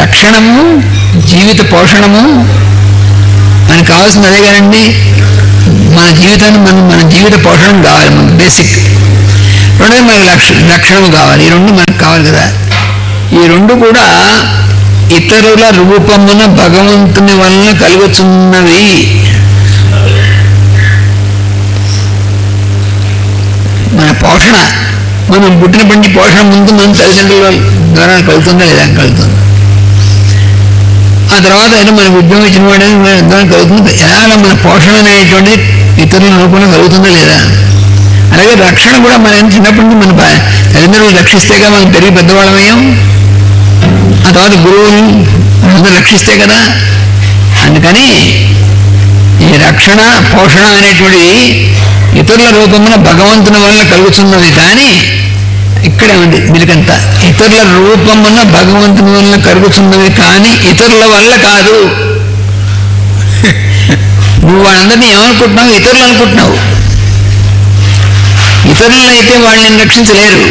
రక్షణము జీవిత పోషణము మనకు కావాల్సింది అదే కదండి. మన జీవితాన్ని మన జీవిత పోషణం కావాలి, మనకు బేసిక్. రెండోది మనకి రక్షణము కావాలి, ఈ రెండు మనకు కావాలి కదా. ఈ రెండు కూడా ఇతరుల రూపమున భగవంతుని వలన కలుగుతున్నవి. మన పోషణ, మనం పుట్టిన పండి పోషణ ముందు మన తల్లిదండ్రుల ద్వారా కలుగుతుందా లేదా కలుగుతుంది. ఆ తర్వాత అయినా మనకు ఉద్యోగం ఇచ్చిన వాడే ద్వారా కలుగుతుంది. ఎలా మన పోషణ అనేటువంటిది ఇతరుల రూపంలో కలుగుతుందా లేదా. అలాగే రక్షణ కూడా మనం చిన్నప్పటి నుంచి మన తల్లిదండ్రులు రక్షిస్తేగా మనం పెరిగి పెద్దవాళ్ళమయ్యాం. ఆ తర్వాత గురువులు అందరూ రక్షిస్తే కదా. అందుకని ఈ రక్షణ పోషణ అనేటువంటిది ఇతరుల రూపమున భగవంతుని వల్ల కలుగుతున్నది. కానీ ఇక్కడే ఉంది దీనికంతా, ఇతరుల రూపమున భగవంతుని వల్ల కలుగుతున్నది కానీ ఇతరుల వల్ల కాదు. నువ్వు వాళ్ళందరినీ ఏమనుకుంటున్నావు, ఇతరులు అనుకుంటున్నావు. ఇతరులను అయితే వాళ్ళని రక్షించలేరు,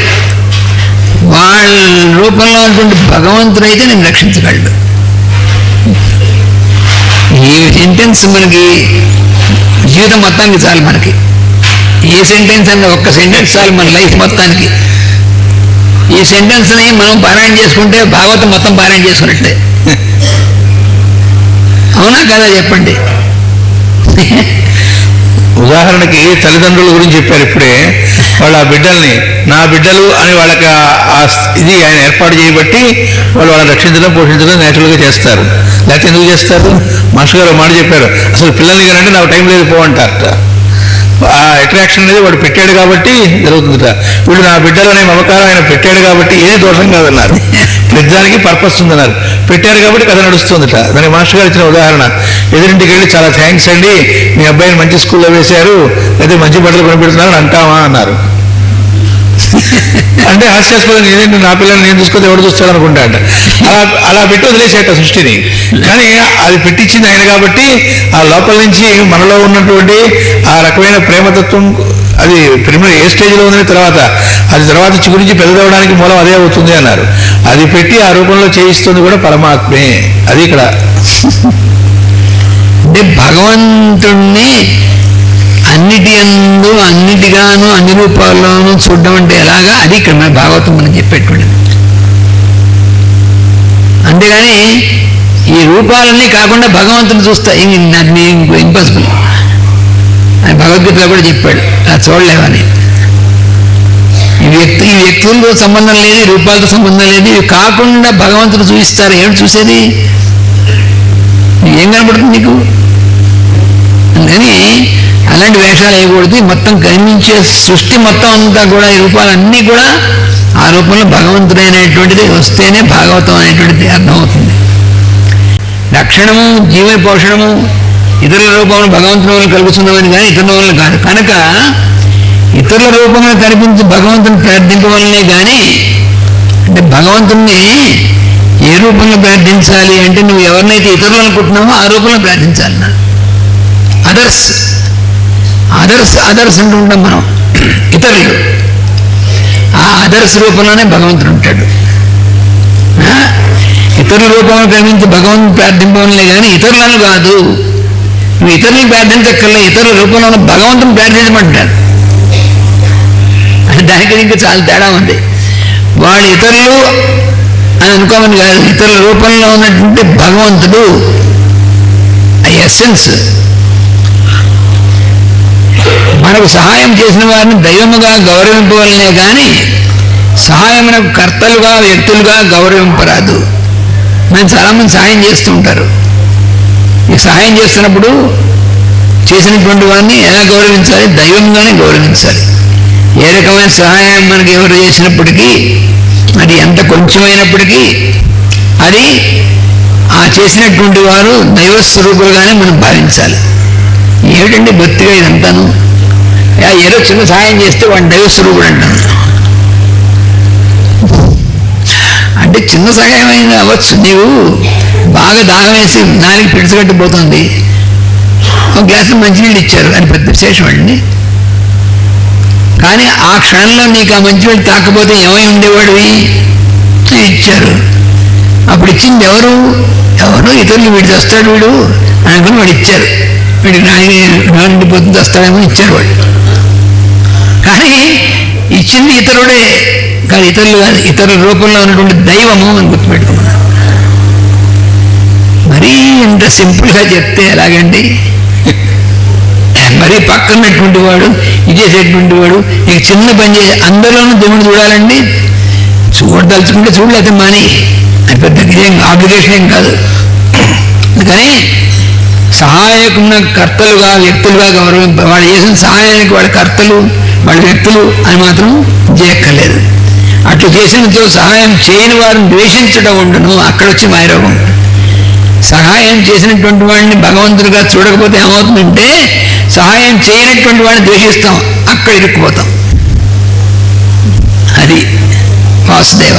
వాళ్ళ రూపంలో ఉన్నటువంటి భగవంతుడైతే నేను రక్షించగలడు. ఈ సెంటెన్స్ మనకి జీవితం మొత్తానికి చాలు. మనకి ఏ సెంటెన్స్ అన్న ఒక్క సెంటెన్స్ చాలు మన లైఫ్ మొత్తానికి. ఈ సెంటెన్స్ని మనం పారాయణ చేసుకుంటే భాగవతం మొత్తం పారాయణ చేసుకున్నట్టే. అవునా కదా చెప్పండి. ఉదాహరణకి తల్లిదండ్రుల గురించి చెప్పారు ఇప్పుడే. వాళ్ళ ఆ బిడ్డల్ని నా బిడ్డలు అని వాళ్ళకి ఇది ఆయన ఏర్పాటు చేయబట్టి వాళ్ళు వాళ్ళని రక్షించడం పోషించడం నేచురల్గా చేస్తారు. లేకపోతే ఎందుకు చేస్తారు? మాస్టర్ గారు మాట చెప్పారు, అసలు పిల్లల్ని కనంటే నాకు టైం లేదు పో అంటారట. ఆ అట్రాక్షన్ అనేది వాడు పెట్టాడు కాబట్టి జరుగుతుందట. వీళ్ళు నా బిడ్డలు అనే మమకారం ఆయన పెట్టాడు కాబట్టి ఏది దోషం కాదన్నారు. ప్రతిదానికి పర్పస్ ఉందన్నారు. పెట్టారు కాబట్టి కథ నడుస్తుందట. దానికి మాస్టర్ గారు ఇచ్చిన ఉదాహరణ, ఎదురింటికి వెళ్ళి చాలా థ్యాంక్స్ అండి మీ అబ్బాయిని మంచి స్కూల్లో వేశారు, లేదా మంచి బట్టలు కొనిపెడుతున్నారు అంటావా అన్నారు. అంటే హాస్యాస్పదంగా ఏదంటే నా పిల్లల్ని నేను చూసుకుంటే ఎవరు చూస్తాడు అనుకుంటా అంట. అలా పెట్టి వదిలేసేట సృష్టిని. కానీ అది పెట్టించింది ఆయన కాబట్టి ఆ లోపల నుంచి మనలో ఉన్నటువంటి ఆ రకమైన ప్రేమతత్వం అది ప్రేమ ఏ స్టేజ్లో ఉందని తర్వాత అది తర్వాత చిగురించి పెద్దదవడానికి మూలం అదే అవుతుంది అన్నారు. అది పెట్టి ఆ రూపంలో చేయిస్తుంది కూడా పరమాత్మే. అది ఇక్కడ అంటే భగవంతుణ్ణి అన్నిటి అందు అన్నిటిగాను అన్ని రూపాల్లోనూ చూడడం అంటే ఎలాగా, అది ఇక్కడ మన భాగవతం మనం చెప్పేటువంటిది. అంతేగాని ఈ రూపాలన్నీ కాకుండా భగవంతుని చూస్తాయి అది ఇంపాసిబుల్ అని భగవద్గీతలో కూడా చెప్పాడు. అది చూడలేవని. ఈ వ్యక్తులతో సంబంధం లేదు, ఈ రూపాలతో సంబంధం లేదు, ఇవి కాకుండా భగవంతుడు చూపిస్తారు. ఏమిటి చూసేది? ఏం కనపడుతుంది నీకు? అందుకని అలాంటి వేషాలు వేయకూడదు. మొత్తం కనిపించే సృష్టి మొత్తం అంతా కూడా ఈ రూపాలన్నీ కూడా ఆ రూపంలో భగవంతుడైనటువంటిది వస్తేనే భాగవతం అనేటువంటిది అర్థమవుతుంది. రక్షణము, జీవ పోషణము ఇతరుల రూపంలో భగవంతుని వల్ల కలుగుతున్నామని కానీ ఇతరుల వల్ల కాదు. కనుక ఇతరుల రూపంలో కనిపించి భగవంతుని ప్రార్థింపవలనే కానీ, అంటే భగవంతుణ్ణి ఏ రూపంలో ప్రార్థించాలి అంటే నువ్వు ఎవరినైతే ఇతరులు అనుకుంటున్నావో ఆ రూపంలో ప్రార్థించాలి. అదర్స్ అదర్స్ అదర్స్ అంటూ ఉంటాం మనం, ఇతరులు. ఆ అదర్స్ రూపంలోనే భగవంతుడు ఉంటాడు. ఇతరుల రూపంలో కనిపించి భగవంతుని ప్రార్థింపవలనే కానీ ఇతరులను కాదు. నువ్వు ఇతరులను ప్రార్థించక్కర్లే, ఇతరుల రూపంలో ఉన్న భగవంతుని ప్రార్థించమంటాడు. దానికి ఇంకా చాలా తేడా ఉంది. వాళ్ళు ఇతరులు అని అనుకోమని కాదు, ఇతరుల రూపంలో ఉన్నటువంటి భగవంతుడు ఆ ఎస్సెన్స్. మనకు సహాయం చేసిన వారిని దైవముగా గౌరవింపవలనే కానీ సహాయమునకు కర్తలుగా వ్యక్తులుగా గౌరవింపరాదు. మనం చాలామంది సహాయం చేస్తూ ఉంటారు. ఈ సహాయం చేస్తున్నప్పుడు చేసినటువంటి వారిని ఎలా గౌరవించాలి? దైవంగానే గౌరవించాలి. ఏ రకమైన సహాయం మనకి ఎవరు చేసినప్పటికీ, అది ఎంత కొంచెమైనప్పటికీ అది ఆ చేసినటువంటి వారు దైవస్వరూపులుగానే మనం భావించాలి. ఏమిటండి బొత్తిగా ఇదంతాను? ఏదో చిన్న సహాయం చేస్తే వాడు దైవస్వరూపుడు అంటాను. అంటే చిన్న సహాయం అయినా అవ్వచ్చు. నీవు బాగా దాహం వేసి నాలుగు పిడిచగట్టిపోతుంది, ఒక గ్లాసు మంచినీళ్ళు ఇచ్చారు, అది పెద్ద విశేషం అండి. కానీ ఆ క్షణంలో నీకు ఆ మంచినీళ్ళు తాకపోతే ఏమై ఉండేవాడివి? ఇచ్చారు. అప్పుడు ఇచ్చింది ఎవరు? ఇతరులు. వీడు తెస్తాడు వీడు అనుకుని వాడు ఇచ్చారు. వీడికి నిండిపోతుంది, తెస్తాడేమో ఇచ్చారు వాడు. కానీ ఇచ్చింది ఇతరుడే, కానీ ఇతరులు కాదు, ఇతరుల రూపంలో ఉన్నటువంటి దైవము అని గుర్తుపెట్టుకున్నాను. మరీ ఇంత సింపుల్గా చెప్తే ఎలాగండి? మరీ పక్కనటువంటి వాడు, ఇది చేసేటువంటి వాడు, ఇక చిన్న పని చేసి అందరిలోనూ దేవుడు చూడాలండి. చూడదలుచుకుంటే చూడలేకపోతే మాని, అది పెద్ద ఏం ఆబ్లిగేషన్ ఏం కాదు. అందుకని సహాయకున్న కర్తలుగా వ్యక్తులుగా గౌరవింప, వాళ్ళు చేసిన సహాయానికి వాళ్ళ కర్తలు వాళ్ళ వ్యక్తులు అని మాత్రం చేయక్కర్లేదు. అట్లు చేసినతో సహాయం చేయని వారిని ద్వేషించడం ఉండును. అక్కడొచ్చి మాయరోగం. సహాయం చేసినటువంటి వాడిని భగవంతుడిగా చూడకపోతే ఏమవుతుందంటే సహాయం చేయనటువంటి వాడిని ద్వేషిస్తాం, అక్కడ ఇరుక్కుపోతాం. అది వాసుదేవ.